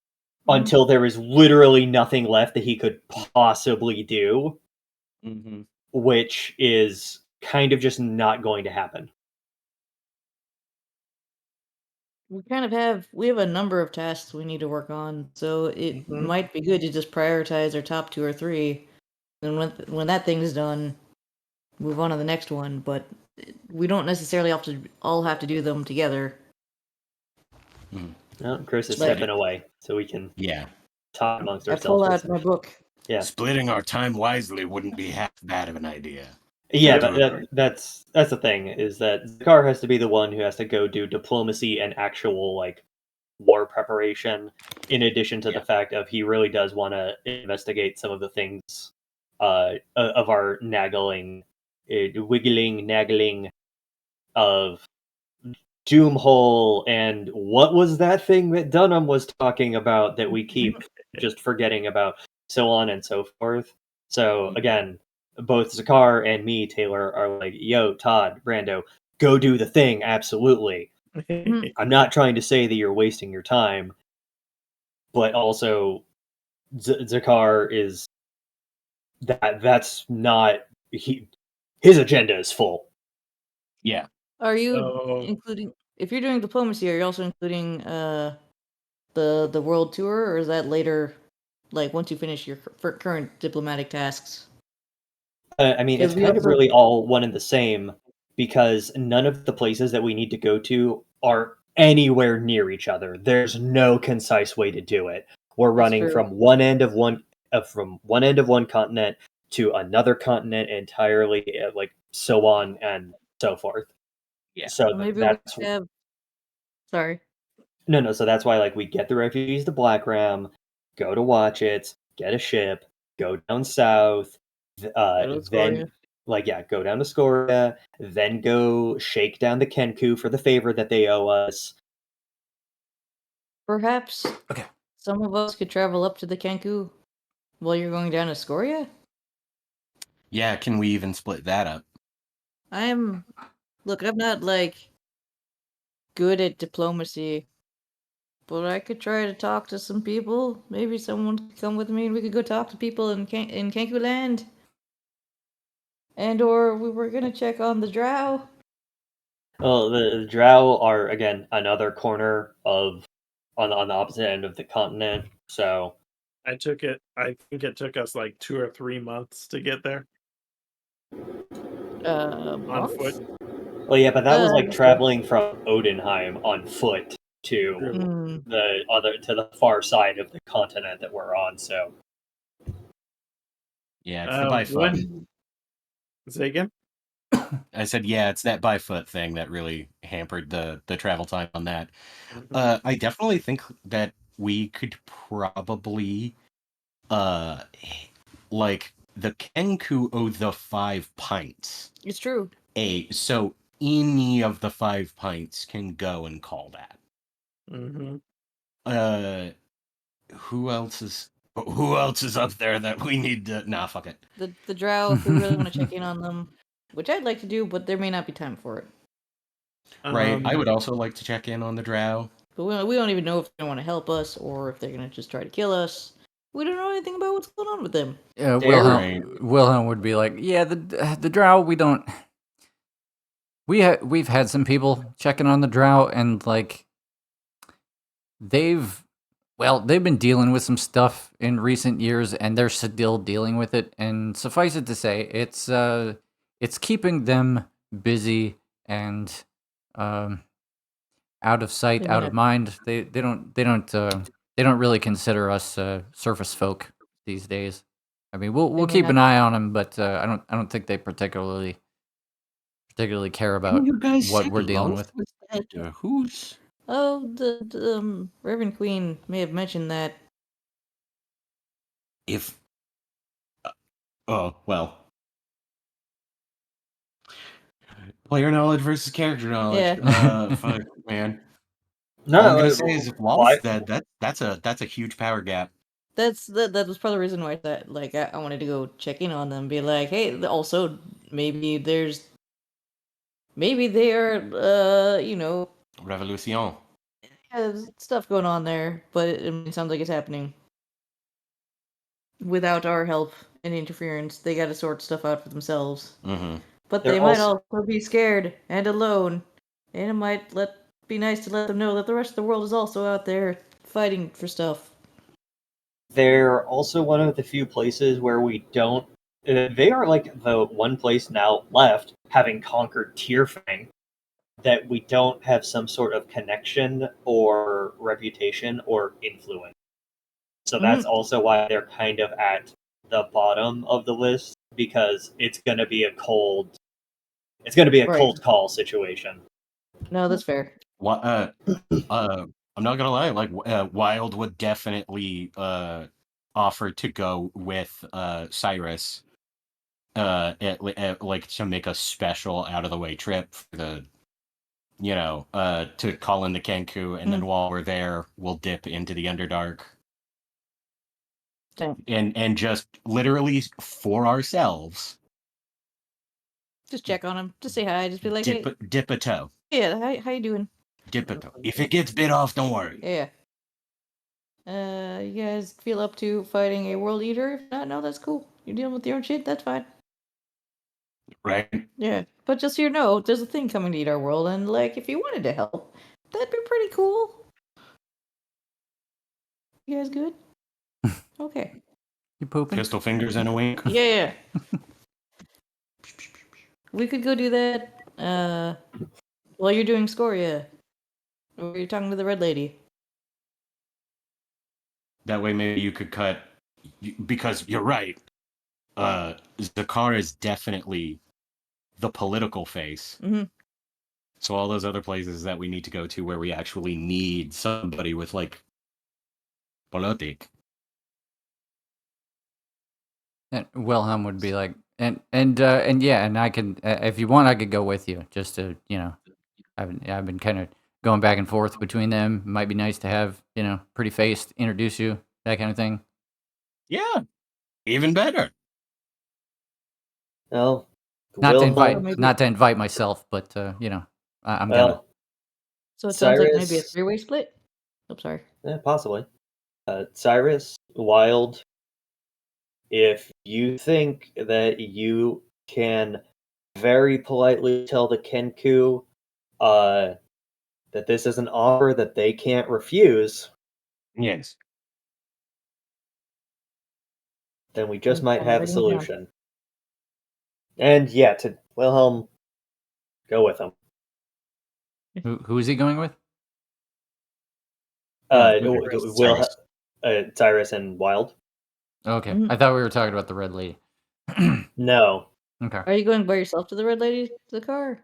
until there is literally nothing left that he could possibly do, which is kind of just not going to happen. We have a number of tasks we need to work on, so it might be good to just prioritize our top 2 or 3. Then when that thing's done, move on to the next one. But we don't necessarily all have to do them together. Well, Chris is stepping away, so we can talk amongst I ourselves. pull out my book. Yeah, Splitting our time wisely wouldn't be half bad of an idea. yeah. That's the thing, is that Zakar has to be the one who has to go do diplomacy and actual war preparation, in addition to the fact of he really does want to investigate some of the things of our naggling of Doomhole and what was that thing that Dunham was talking about that we keep just forgetting about, so on and so forth. So again, both Zakar and me, Taylor, are like, yo, Todd, Brando, go do the thing, absolutely. I'm not trying to say that you're wasting your time, but also Zakar is that's not his agenda is full. Yeah. Are you So including, if you're doing diplomacy, are you also including the world tour, or is that later, like once you finish your current diplomatic tasks? I mean, it's Because we kind of also really all one and the same because none of the places that we need to go to are anywhere near each other. There's no concise way to do it. We're That's running true. from one end of one continent to another continent entirely, like so on and so forth. Yeah. So Well, maybe we that's could have. Sorry. no. So that's why like we get the refugees to Black Ram, go to watch it, get a ship, go down south, Go to then Scoria. like yeah, go down to Scoria, then go shake down the Kenku for the favor that they owe us. Perhaps Okay. some of us could travel up to the Kenku while you're going down to Scoria? Yeah, can we even split that up? Look, I'm not like good at diplomacy, but I could try to talk to some people. Maybe someone could come with me and we could go talk to people in Kenku Land. And or we were gonna check on the drow. Well, the Drow are again another corner of on the opposite end of the continent. So I think it took us like 2 or 3 months to get there on foot. Month? well, yeah, but that was like That's true. traveling from Odenheim on foot to True. the far side of the continent that we're on. So Yeah, it's the by foot. Say again? I said, yeah, it's that by foot thing that really hampered the travel time on that. Mhm. I definitely think that we could probably, like the Kenku owe the 5 pints. It's true. So any of the 5 pints can go and call that. Mhm. Who else is up there that we need to? Nah, fuck it. The drow, if we really want to check in on them, which I'd like to do, but there may not be time for it. Right. I Um, would also like to check in on the drow. But we don't even know if they want to help us or if they're gonna just try to kill us. We don't know anything about what's going on with them. They're- Wilhelm would be like, yeah, the drow, we don't. We've had some people checking on the drow, and like they've been dealing with some stuff in recent years, and they're still dealing with it. And suffice it to say, it's keeping them busy and out of sight, They may out of not. mind. They don't really consider us surface folk these days. I mean, we'll They may keep not. an eye on them, but I don't think they particularly care about you guys what say we're dealing with. Was that who's? Oh, the Reverend Queen may have mentioned that. If oh well, player knowledge versus character knowledge. Yeah. Fuck, man. no, All I'm gonna say is if Wall's why? dead, that's a huge power gap. That was part of the reason why I wanted to go check in on them, be like, hey, also maybe they are Revolution. has stuff going on there, but it sounds like it's happening without our help and interference. They got to sort stuff out for themselves. Mm-hmm. But They're they might also also be scared and alone, and it might be nice to let them know that the rest of the world is also out there fighting for stuff. they're also one of the few places where we don't. They are like the one place now left, having conquered Tierfang, that we don't have some sort of connection or reputation or influence. So that's also why they're kind of at the bottom of the list because it's going to be a cold Right. call situation. No, that's fair. What? I'm not gonna lie. Like, Wild would definitely offer to go with Cyrus. Like to make a special out of the way trip for the, to call in the Kenku, and then while we're there, we'll dip into the Underdark. And just literally for ourselves, just check on them, just say hi, just be like, hey, dip a toe. yeah, how you doing? Dip a toe. If it gets bit off, don't worry. Yeah. You guys feel up to fighting a world eater? If not, no, that's cool. You're dealing with your own shit, that's fine. Right? Yeah, but just so you know, there's a thing coming to eat our world, and like, if you wanted to help, that'd be pretty cool. You guys good? Okay. You pooping? Pistol fingers and a wink. Yeah. We could go do that. While you're doing Scoria, or you're talking to the red lady. That way, maybe you could cut. Because you're right. Zakar is definitely the political face. Mhm. So all those other places that we need to go to where we actually need somebody with like politic. And Wilhelm would be like, and yeah, and I can, if you want, I could go with you, just to, I've been kind of going back and forth between them. Might be nice to have, pretty face introduce you, that kind of thing. Yeah, even better. Well, Not to Wilhelm, invite, not to invite myself, but I'm gonna. well, So it sounds like maybe a Cyrus, three-way split. Oh, sorry. possibly. Cyrus, Wild, if you think that you can very politely tell the Kenku that this is an offer that they can't refuse, Yes. then we just might I'm have a writing it down. solution. And yeah, to Wilhelm, go with him. Who is he going with? Cyrus. Cyrus and Wild. Okay, Mhm. I thought we were talking about the red lady. No. Okay. Are you going by yourself to the red lady to the car?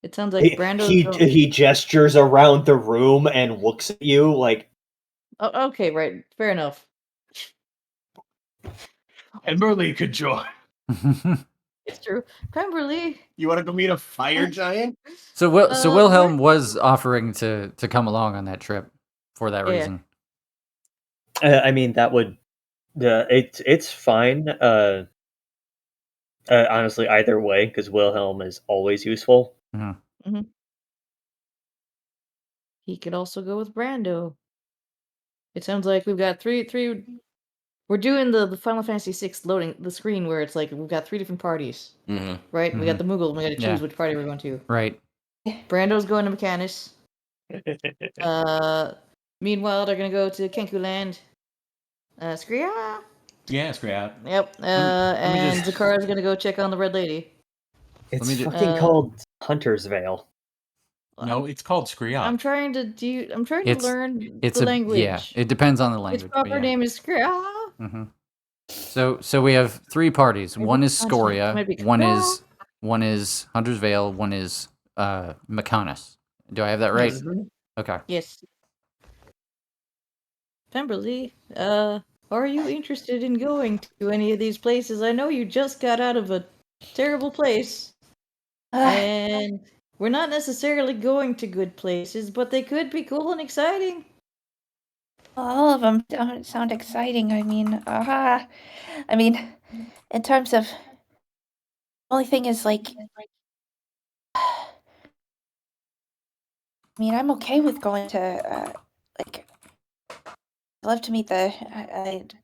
It sounds like He, Brando's he going. he gestures around the room and looks at you like, Oh, okay, right. Fair enough. And Merlin could join. It's true. Pemberley. You want to go meet a fire giant? So Uh, Wilhelm what- was offering to come along on that trip for that Yeah. reason. I mean, that would, it's fine. Honestly, either way, because Wilhelm is always useful. He could also go with Brando. It sounds like we've got three. We're doing the Final Fantasy VI loading the screen where it's like we've got three different parties, Mm-hmm. right? We got the Moogle. And we got to choose Yeah. which party we're going to. Right. Brando's going to Mechanus. Meanwhile, they're gonna go to Kenku Land. Skria. Yeah, screw out. Yep. me And just- Zakara's gonna go check on the red lady. It's me just- fucking called Hunter's Veil. No, it's called screw out. I'm trying to learn It's the a language. yeah. It depends on the Its language. but proper yeah. name is Skria. Mm-hmm. So we have three parties. Maybe One is consonant. Scoria. Maybe One is Hunter's Vale. One is Mechanus. Do I have that right? Yes. Okay. Yes. Pemberley, are you interested in going to any of these places? I know you just got out of a terrible place, and we're not necessarily going to good places, but they could be cool and exciting. All of them don't sound exciting. I mean, in terms of, only thing is like, I mean, I'm okay with going to like. I'd love to meet I'd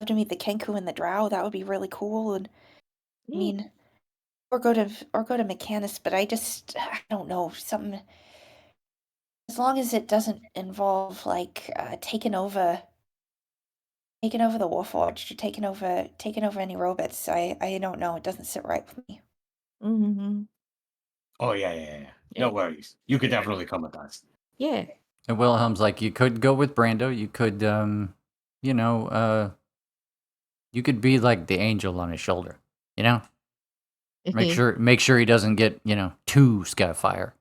love to meet the Kenku and the Drow. That would be really cool. And I mean, or go to Mechanus, but I don't know, something, as long as it doesn't involve like taking over the Warforged or taking over any robots. I don't know. It doesn't sit right with me. Mm-hmm. Oh, yeah. No worries. You could definitely come with us. Yeah. And Wilhelm's like, you could go with Brando. You could, you could be like the angel on his shoulder. You know, make sure he doesn't get too Skyfire.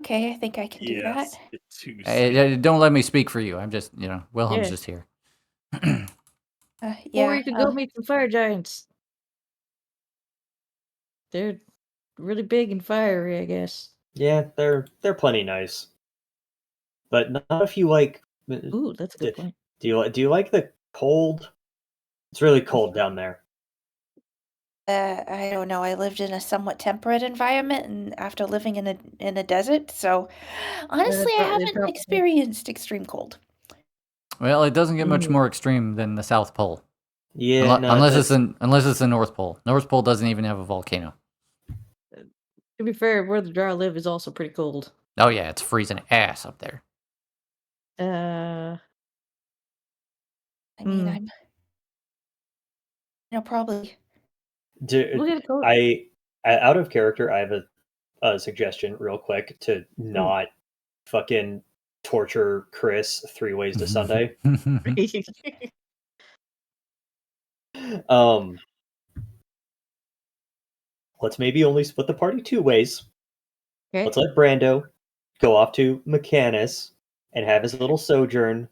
Okay, I think I can do that. Don't let me speak for you. I'm just, Wilhelm's Yeah. just here. Yeah. Or you could go meet some fire giants. They're really big and fiery, I guess. Yeah, they're plenty nice, but not if you like. Ooh, that's a good point. Do you like the cold? It's really cold down there. I don't know. I lived in a somewhat temperate environment, and after living in a desert, so honestly, I They haven't probably. experienced extreme cold. Well, it doesn't get much Mm. more extreme than the South Pole. Yeah, no, unless that's it's the North Pole. North Pole doesn't even have a volcano. To be fair, where the drow live is also pretty cold. Oh yeah, it's freezing ass up there. I mean, Hmm. I'm, probably. We'll get a cold. out of character. I have a suggestion, real quick, to not fucking torture Chris 3 ways to Sunday. Let's maybe only split the party 2 ways. Okay. Let's let Brando go off to Mechanus and have his little sojourn.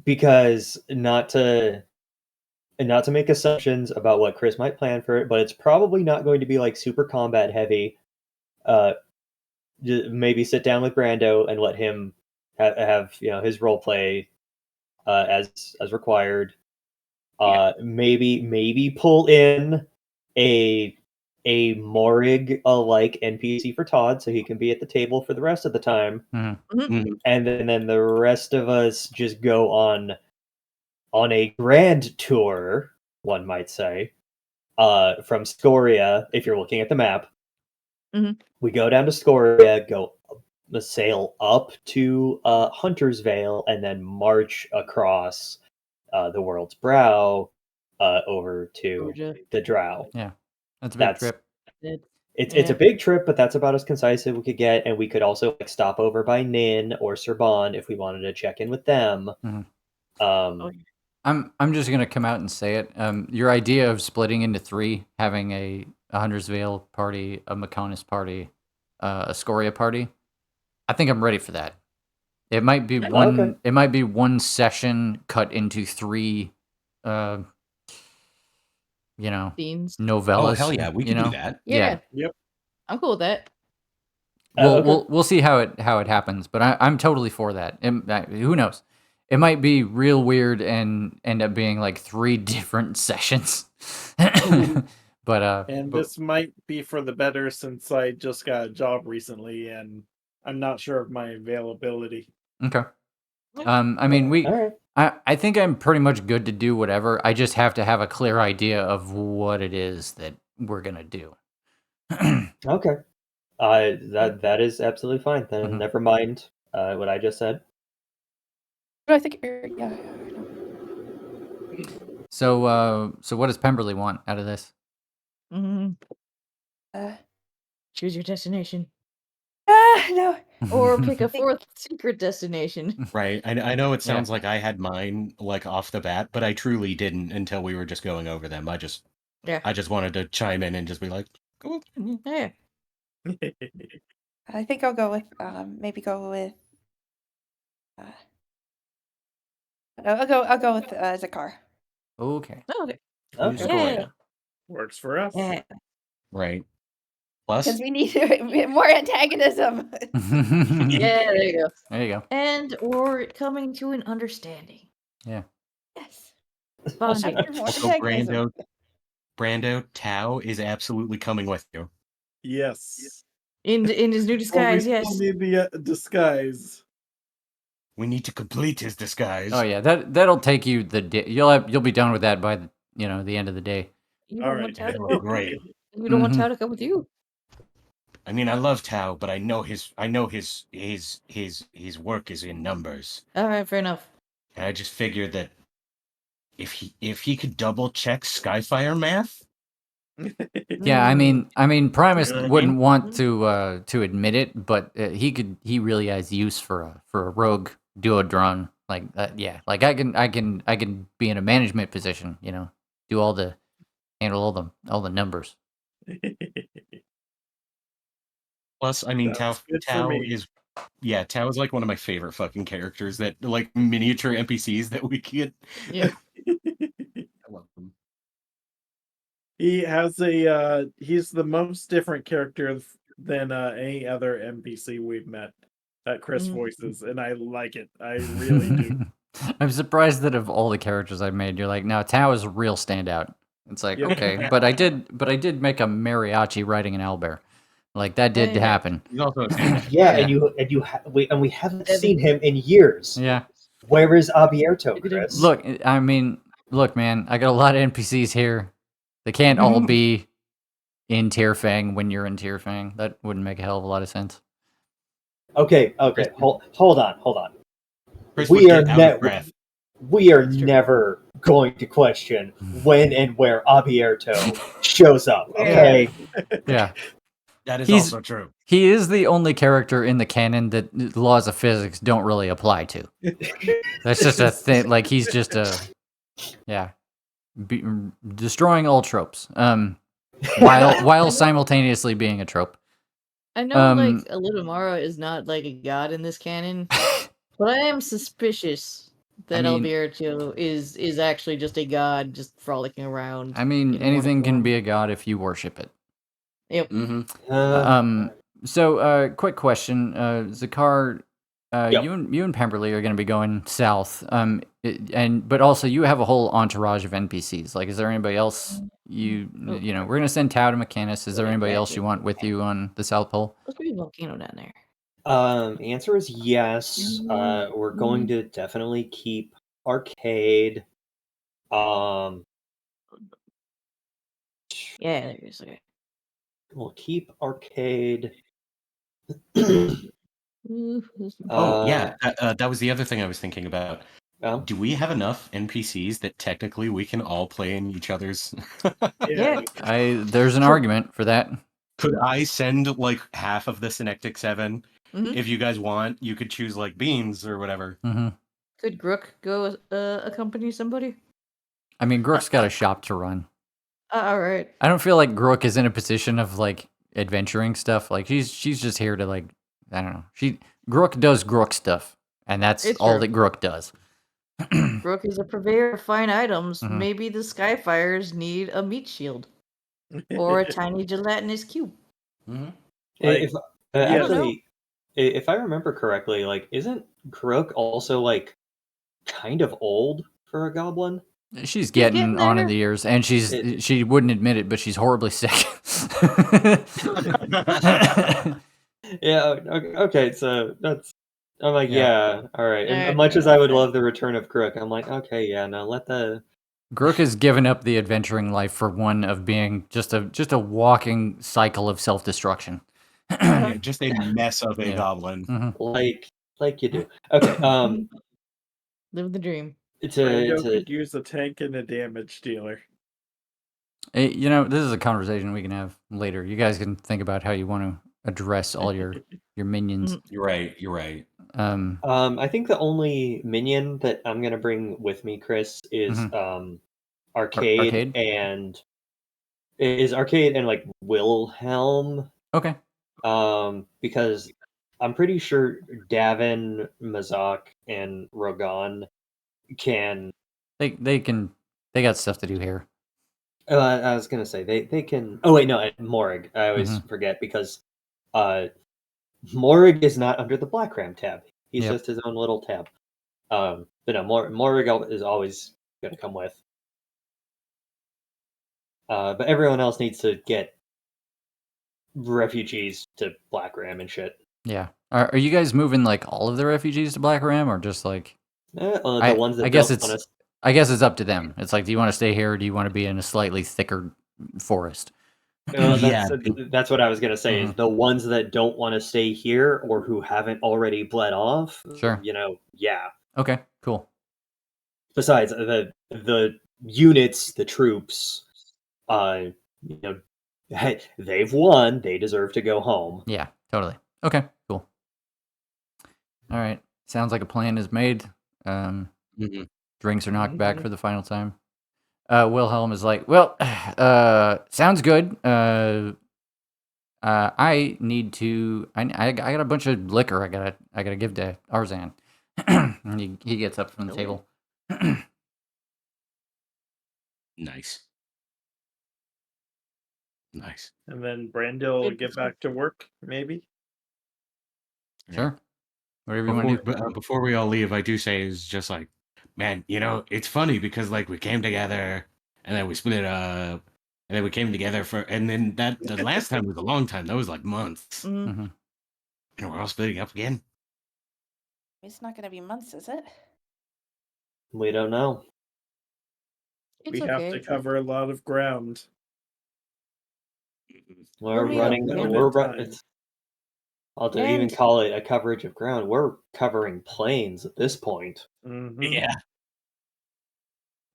Because not to make assumptions about what Chris might plan for it, but it's probably not going to be like super combat heavy. Maybe sit down with Brando and let him have his role play as required. Maybe pull in a Morig like NPC for Todd so he can be at the table for the rest of the time. Mhm. And then the rest of us just go on a grand tour, one might say, from Scoria. If you're looking at the map, we go down to Scoria, go sail up to Hunter's Vale, and then march across the world's brow over to Georgia. the Drow. Yeah, that's a big trip. It's a big trip, but that's about as concise as we could get, and we could also like, stop over by Nin or Serban if we wanted to check in with them. I'm just gonna come out and say it. Your idea of splitting into 3, having a Hunter's Vale party, a Mechonis party, a Scoria party, I think I'm ready for that. It might be one. Okay. It might be one session cut into 3. Scenes. Novellas. Oh hell yeah, we can do that. Yeah. Yep. I'm cool with that. We'll see how it happens, but I'm totally for that. Who knows? It might be real weird and end up being like 3 different sessions. but this might be for the better since I just got a job recently and I'm not sure of my availability. Okay. I mean, All right. I think I'm pretty much good to do whatever. I just have to have a clear idea of what it is that we're gonna do. Okay. That is absolutely fine. Then never mind what I just said. I think yeah. So what does Pemberley want out of this? Choose your destination. No. Or pick a 4th secret destination. Right. I know it sounds like I had mine like off the bat, but I truly didn't until we were just going over them. I just wanted to chime in and just be like, go. Yeah. I think I'll go with maybe go with. I'll go with Zakar. Okay. Okay. Okay. Works for us. Yeah. Right. Plus, Because we need more antagonism. Yeah, there you go. There you go. And or coming to an understanding. Yeah. Yes. Bonding. also Brando, Tao is absolutely coming with you. Yes. In his new disguise, we yes. still need the disguise. We need to complete his disguise. Oh yeah, that'll take you the day. You'll be done with that by the end of the day. You All don't right. want Tao to Great. You don't want Tao to come with you. I mean, I love Tao, but I know his work is in numbers. All right, fair enough. And I just figured that if he could double check Skyfire math. Yeah, I mean, Primus You know what I wouldn't mean? want to admit it, but he really has use for a rogue duodrone like that. Yeah, like I can be in a management position, do handle all the numbers. Plus, I mean, Tao Sounds good for me. Tao is like one of my favorite fucking characters that like miniature NPCs that we get. Yeah. I love them. He has he's the most different character than any other NPC we've met that Chris voices, and I like it. I really do. I'm surprised that of all the characters I made, you're like, no, Tao is a real standout. It's like, Yep. okay, but I did make a mariachi riding an owlbear. Like that did Yeah. happen. He's also a standout. Yeah, Yeah. we haven't Devin. seen him in years. Yeah. Where is Abierto, Chris? Look, I mean, look, man, I got a lot of NPCs here. They can't all be in Tierfang when you're in Tierfang. That wouldn't make a hell of a lot of sense. Okay, hold on. Chris We would are get out of breath. we are never going to question when and where Abierto shows up. Okay, Yeah. That is He's- also true. He is the only character in the canon that laws of physics don't really apply to. That's just a thing. Like he's just a, yeah, destroying all tropes. While simultaneously being a trope. I know, like, Aludamara is not like a god in this canon, but I am suspicious that Alberto is actually just a god, just frolicking around. I mean, in anything mortal can form. be a god if you worship it. Yep. So, quick question, Zakar. Yep. You and Pemberley are going to be going south. But also you have a whole entourage of NPCs. Like, is there anybody else you know? We're going to send Tao to Mechanus. Is there anybody else you want with you on the South Pole? Let's be a volcano down there. Answer is yes. We're going to definitely keep Arcade. Yeah, there is. Okay. We'll keep Arcade. That was the other thing I was thinking about. Oh. Do we have enough NPCs that technically we can all play in each other's? Yeah. There's an argument for that. Could I send like half of the Synectic 7? Mhm. If you guys want, you could choose like beams or whatever. Mm-hmm. Could Grook go accompany somebody? I mean, Grook's got a shop to run. All right. I don't feel like Grook is in a position of like adventuring stuff. Like she's just here to like, I don't know. Grook does Grook stuff, and that's It's all true. that Grook does. Grook is a purveyor of fine items. Mhm. Maybe the Skyfires need a meat shield or a tiny gelatinous cube. Mm-hmm. If I don't know. actually, if I remember correctly, like isn't Grook also like kind of old for a goblin? She's getting getting on in there. the years, and she wouldn't admit it, but she's horribly sick. Yeah. Okay. So that's. I'm like, Yeah. yeah. All right. And Alright, much as I would love the return of Grook, I'm like, okay, yeah. No, let the. Grook has given up the adventuring life for one of being just a walking cycle of self-destruction. Yeah, just a mess of a Yeah. goblin. Mhm. Like you do. Okay. Live the dream. Brando could use a tank and a damage dealer. You know, this is a conversation we can have later. You guys can think about how you want to address all your minions. You're right. I think the only minion that I'm gonna bring with me, Chris, is Arcade and like Wilhelm. Okay. Because I'm pretty sure Davin, Mazak, and Rogan can. They got stuff to do here. I was gonna say they can. Oh wait, no, Morrig. I always forget because Morrig is not under the Black Ram tab. He's just his own little tab. But no, Morrig is always gonna come with. But everyone else needs to get refugees to Black Ram and shit. Yeah. Are you guys moving like all of the refugees to Black Ram, or just like The ones that I guess don't it's want us. I guess it's up to them. It's like, do you want to stay here, or do you want to be in a slightly thicker forest? That's what I was gonna say. Is the ones that don't want to stay here or who haven't already bled off. Sure. Yeah. Okay. Cool. Besides the units, the troops, they've won. They deserve to go home. Yeah. Totally. Okay. Cool. All right. Sounds like a plan is made. Drinks are knocked back for the final time. Wilhelm is like, well, sounds good. I need to. I got a bunch of liquor. I gotta give to Arzan. And he gets up from the table. Nice. And then Brando will get back to work, maybe. Sure. Whatever you want to do. Before we all leave, I do say is just like Man, it's funny because like we came together and then we split up and then we came together and then the last time was a long time. That was like months. Mhm. And we're all splitting up again. It's not gonna be months, is it? We don't know. It's We have to okay. cover a lot of ground. We're meet running. up again. We're Time. I'll to even And- call it a coverage of ground. We're covering plains at this point. Mhm. Yeah.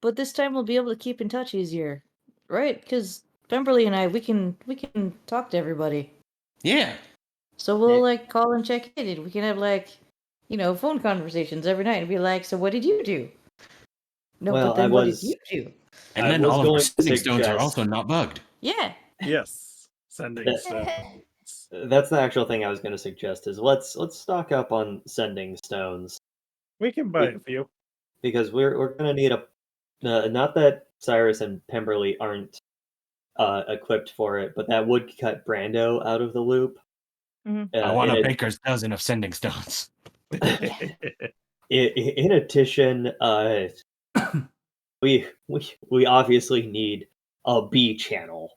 But this time we'll be able to keep in touch easier, right? Because Pemberley and I, we can talk to everybody. Yeah. So we'll Yeah. like call and check in. And we can have like, phone conversations every night and be like, "So what did you do?" No, Well, but then I what did was- you do? And I then was all of our going to sending stones are suggest- also not bugged. Yeah. Yes, sending Yeah. stones. That's the actual thing I was going to suggest. Is let's stock up on sending stones We can buy a few. because we're going to need a. Not that Cyrus and Pemberley aren't equipped for it, but that would cut Brando out of the loop. I want in a a- baker's dozen of sending stones. In addition, we obviously need a B channel.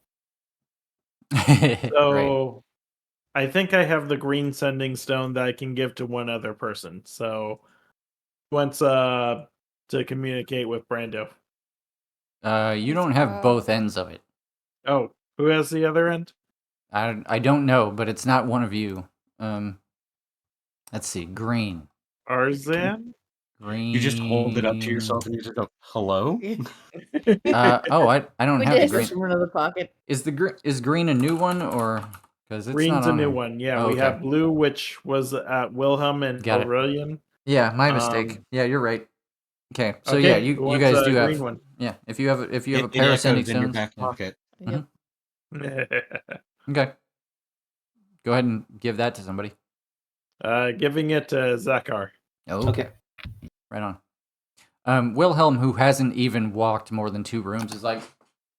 Right. So I think I have the green sending stone that I can give to one other person. So once to communicate with Brando. You don't have both ends of it. Oh, who has the other end? I don't know, but it's not one of you. Let's see. Green. Arzan? Green. You just hold it up to yourself and you just go, "Hello." Oh, I don't We have the did. green. Just from another pocket. Is green a new one or because it's Green's not a on new here. one. Yeah, Oh, we okay. have blue, which was at Wilhelm and Got it. Aurelian. Yeah, my mistake. Yeah, you're right. Okay, so Okay, yeah, who you wants guys a do green have. one? Yeah, if you have a It pair of echoes sending in your stones. back Yeah. pocket. Yep. Okay. Go ahead and give that to somebody. Giving it to Zakar. Okay. Right on. Wilhelm, who hasn't even walked more than 2 rooms, is like,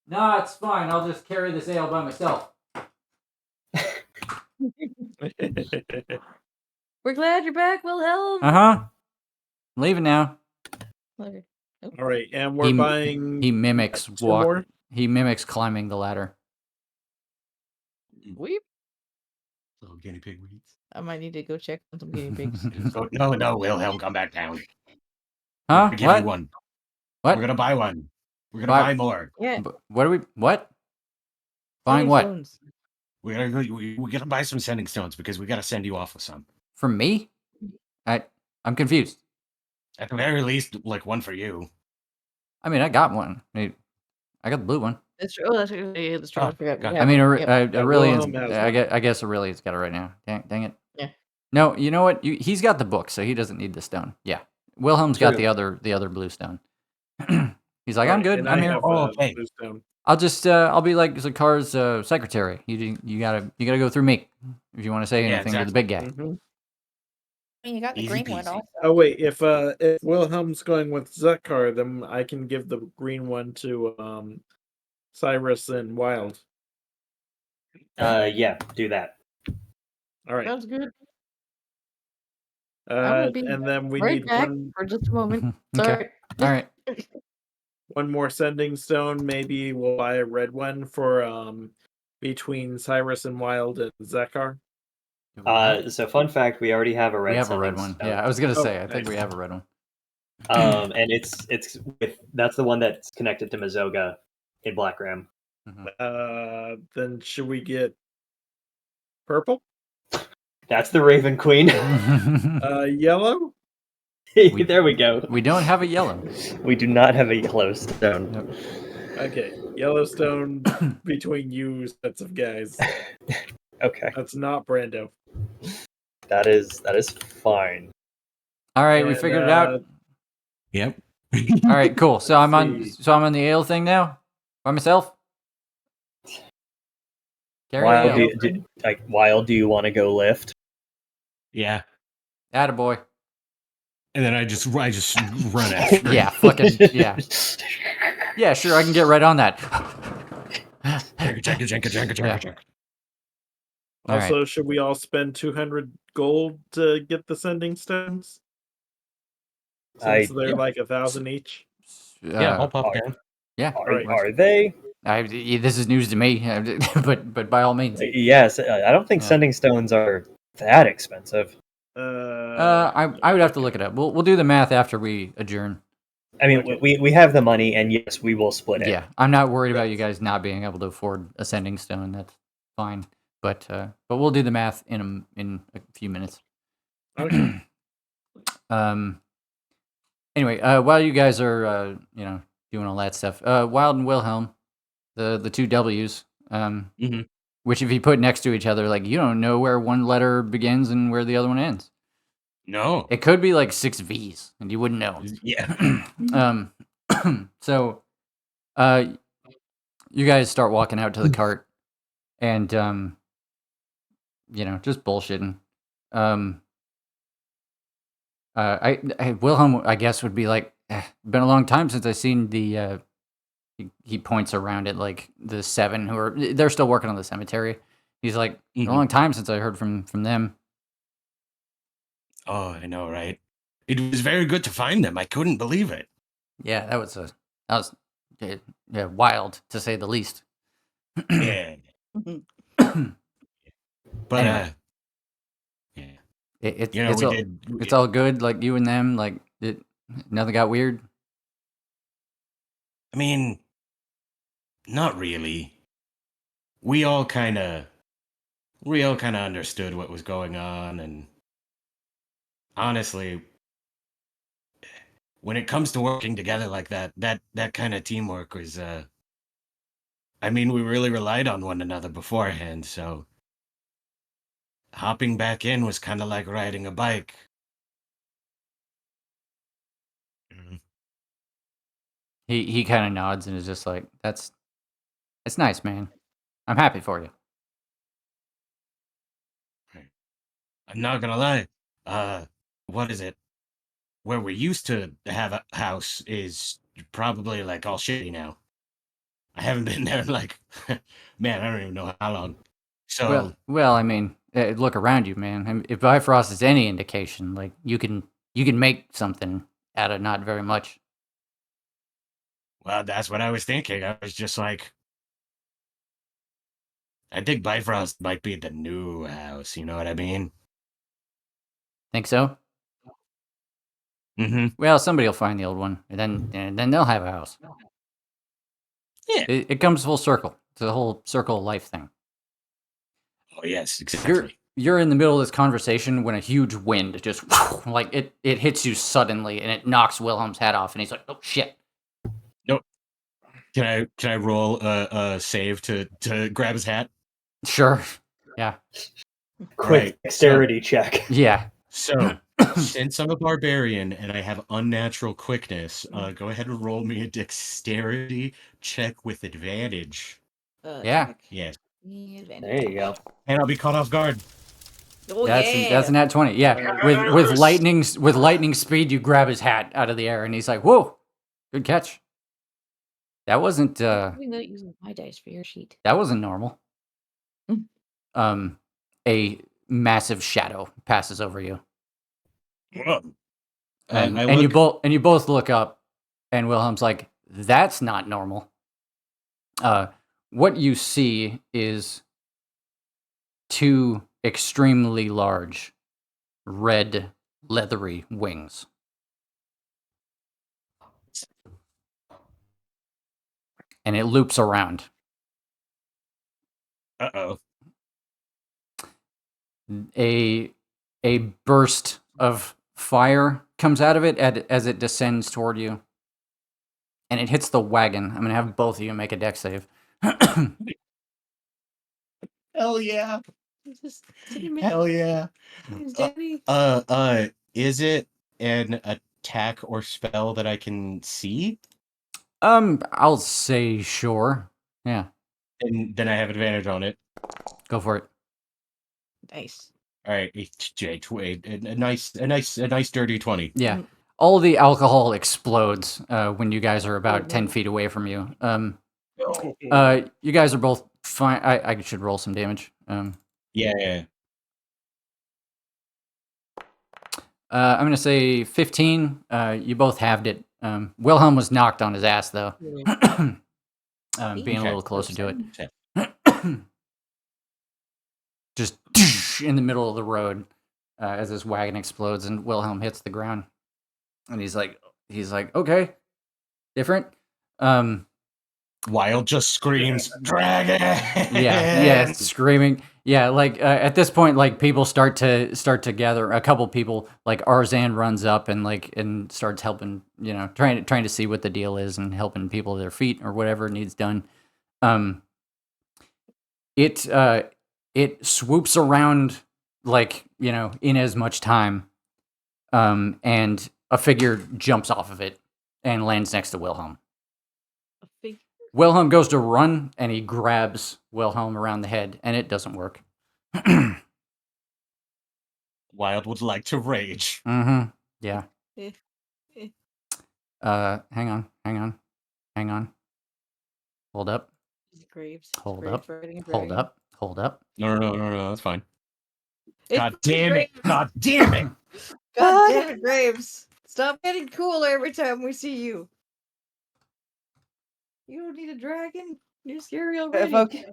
nah, it's fine. I'll just carry this ale by myself. We're glad you're back, Wilhelm. I'm leaving now. Okay. All right, and we're buying. He mimics 2 more. He mimics climbing the ladder. Weep. Little guinea pig weeds. I might need to go check on some guinea pigs. No, Wilhelm, come back down. Huh? We're gonna give What? you one. What? We're gonna buy one. We're gonna Buy- buy more. Yeah. What are we? What? Buying sending what? stones. We're gonna buy some sending stones because we gotta send you off with some. From me? I'm confused. At the very least, like one for you. I mean, I got one. I got the blue one. That's true. Oh, that's true. Yeah, that's true. I Oh, forgot. God. Yeah, I mean, yep. Aurelian's. Wilhelm has I guess Aurelian's got it right now. Dang it. Yeah. No, you know what? He's got the book, so he doesn't need the stone. Yeah. Wilhelm's got True. the other blue stone. He's like, All I'm right, good. and I'm I here. have, okay. blue stone. I'll just I'll be like Zakar's secretary. You gotta go through me if you want to say Yeah, anything to the exactly. big guy. Mhm. You got the Easy green one peasy. also. Oh wait, if Wilhelm's going with Zakar, then I can give the green one to Cyrus and Wild. Yeah, do that. All right. Sounds good. I'm gonna be And then we right need back one for just a moment. Okay. Sorry. All right. one more sending stone. Maybe we'll buy a red one for between Cyrus and Wild and Zakar. So fun fact, we already have a red. we have a sending red one. stone. Yeah, I was gonna say. I nice. think we have a red one. And it's that's the one that's connected to Mazoga in Black Ram. Then should we get purple? That's the Raven Queen. Yellow? There we go. We don't have a yellow. We do not have a yellow stone. Nope. Okay, Yellowstone between you sets of guys. Okay, That's not Brando. that is fine. All right, we And, figured it out. Yep. All right, cool. So I'm on. see. So I'm on the ale thing now, by myself. Carry Wild, ale. Wild, do you want to go lift? Yeah. Attaboy. And then I just run after. Yeah, fucking yeah. Yeah, sure. I can get right on that. Jenka. All right. Also, should we all spend 200 gold to get the sending stones? Since they're like 1,000 each. Yeah, I'll pop are- down. Yeah. Are they? This is news to me, but by all means. Yes, I don't think Yeah. sending stones are that expensive. I would have to look it up. We'll do the math after we adjourn. I mean, Okay. we have the money, and yes, we will split it. Yeah, I'm not worried about you guys not being able to afford a sending stone. That's fine. But we'll do the math in a few minutes. Okay. Anyway, while you guys are doing all that stuff, Wild and Wilhelm, the two W's, Mhm. which if you put next to each other, like you don't know where one letter begins and where the other one ends. No. It could be like 6 V's, and you wouldn't know. Yeah. So, you guys start walking out to the cart, and just bullshitting. Wilhelm, I guess, would be like, been a long time since I seen the. He points around at like the 7 they're still working on the cemetery. He's like, been a long time since I heard from them. Oh, I know, right? It was very good to find them. I couldn't believe it. Yeah, that was wild to say the least. Yeah. But Anyway. yeah. It's all good. Like you and them, like nothing got weird. I mean, not really. We all kind of understood what was going on, and honestly, when it comes to working together like that kind of teamwork was, I mean, we really relied on one another beforehand, so hopping back in was kind of like riding a bike. He kind of nods and is just like, it's nice, man. I'm happy for you. I'm not gonna lie. What is it? Where we used to have a house is probably like all shitty now. I haven't been there in like, man, I don't even know how long. So Well, I mean, look around you, man. I mean, if Bifrost is any indication, like you can make something out of not very much. well, that's what I was thinking. I was just like, I think Bifrost might be the new house. You know what I mean? Think so? Mm-hmm. Well, somebody will find the old one, and then they'll have a house. Yeah. It comes full circle. It's a whole circle of life thing. Oh yes, exactly. You're in the middle of this conversation when a huge wind just like it hits you suddenly and it knocks Wilhelm's hat off and he's like, "Oh shit!" Nope. Can I roll a save to grab his hat? Sure. Yeah. Quick dexterity check. Yeah. So since I'm a barbarian and I have unnatural quickness, go ahead and roll me a dexterity check with advantage. Yeah. Yes. There you go. And I'll be caught off guard. Oh, That's a nat 20. Yeah. With lightning speed, you grab his hat out of the air and he's like, "Whoa, good catch." That wasn't I'm not using my dice for your sheet. that wasn't normal. A massive shadow passes over you. And you both look up, and Wilhelm's like, "That's not normal." What you see is 2 extremely large, red, leathery wings. And it loops around. Uh-oh. A burst of fire comes out of it as it descends toward you. And it hits the wagon. I'm going to have both of you make a dex save. Hell yeah. Hell yeah. Is it an attack or spell that I can see? I'll say sure. Yeah. And then I have advantage on it. Go for it. Nice. All right, a nice dirty 20. Yeah. All the alcohol explodes when you guys are about 10 feet away from you. You guys are both fine. I should roll some damage. Yeah. I'm gonna say 15. You both halved it. Wilhelm was knocked on his ass though, being a little closer to it. Just in the middle of the road as this wagon explodes and Wilhelm hits the ground, and he's like, okay, different. Wild just screams, "Dragon!" Yeah, screaming. Yeah, like at this point, like people start to gather. A couple people, like Arzan, runs up and starts helping. Trying to see what the deal is and helping people to their feet or whatever needs done. It swoops around in as much time, and a figure jumps off of it and lands next to Wilhelm. Wilhelm goes to run, and he grabs Wilhelm around the head, and it doesn't work. Wild would like to rage. Mm-hmm. Yeah. Hang on. Hold up. Graves. Hold up. No, that's fine. It's God damn it! Graves. God damn it! God damn it, Graves! Stop getting cooler every time we see you. You don't need a dragon. You're scary already. Focus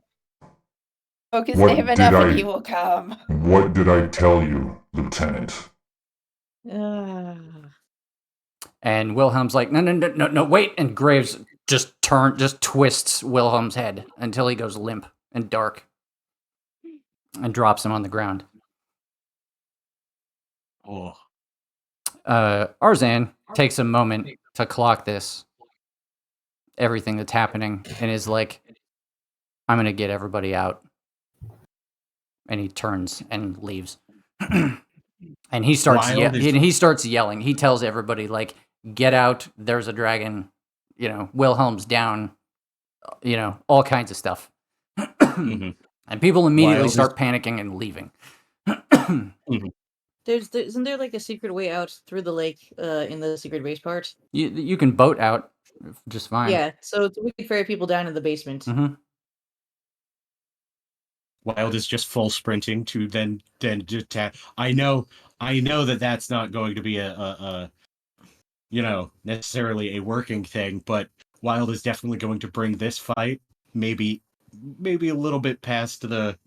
What him did enough I- and he will come. What did I tell you, Lieutenant? And Wilhelm's like, no, wait! And Graves just twists Wilhelm's head until he goes limp and dark, and drops him on the ground. Oh. Arzan takes a moment to clock everything that's happening, and is like, I'm gonna get everybody out. And he turns and leaves. And he starts yelling. He tells everybody, like, get out, there's a dragon, Wilhelm's down, all kinds of stuff. Mm-hmm. And people immediately start panicking and leaving. Mm-hmm. Isn't there like a secret way out through the lake in the secret base part? You can boat out just fine. Yeah, so we can ferry people down in the basement. Mm-hmm. Wild is just full sprinting to then just I know that's not going to be a necessarily a working thing, but Wild is definitely going to bring this fight maybe a little bit past the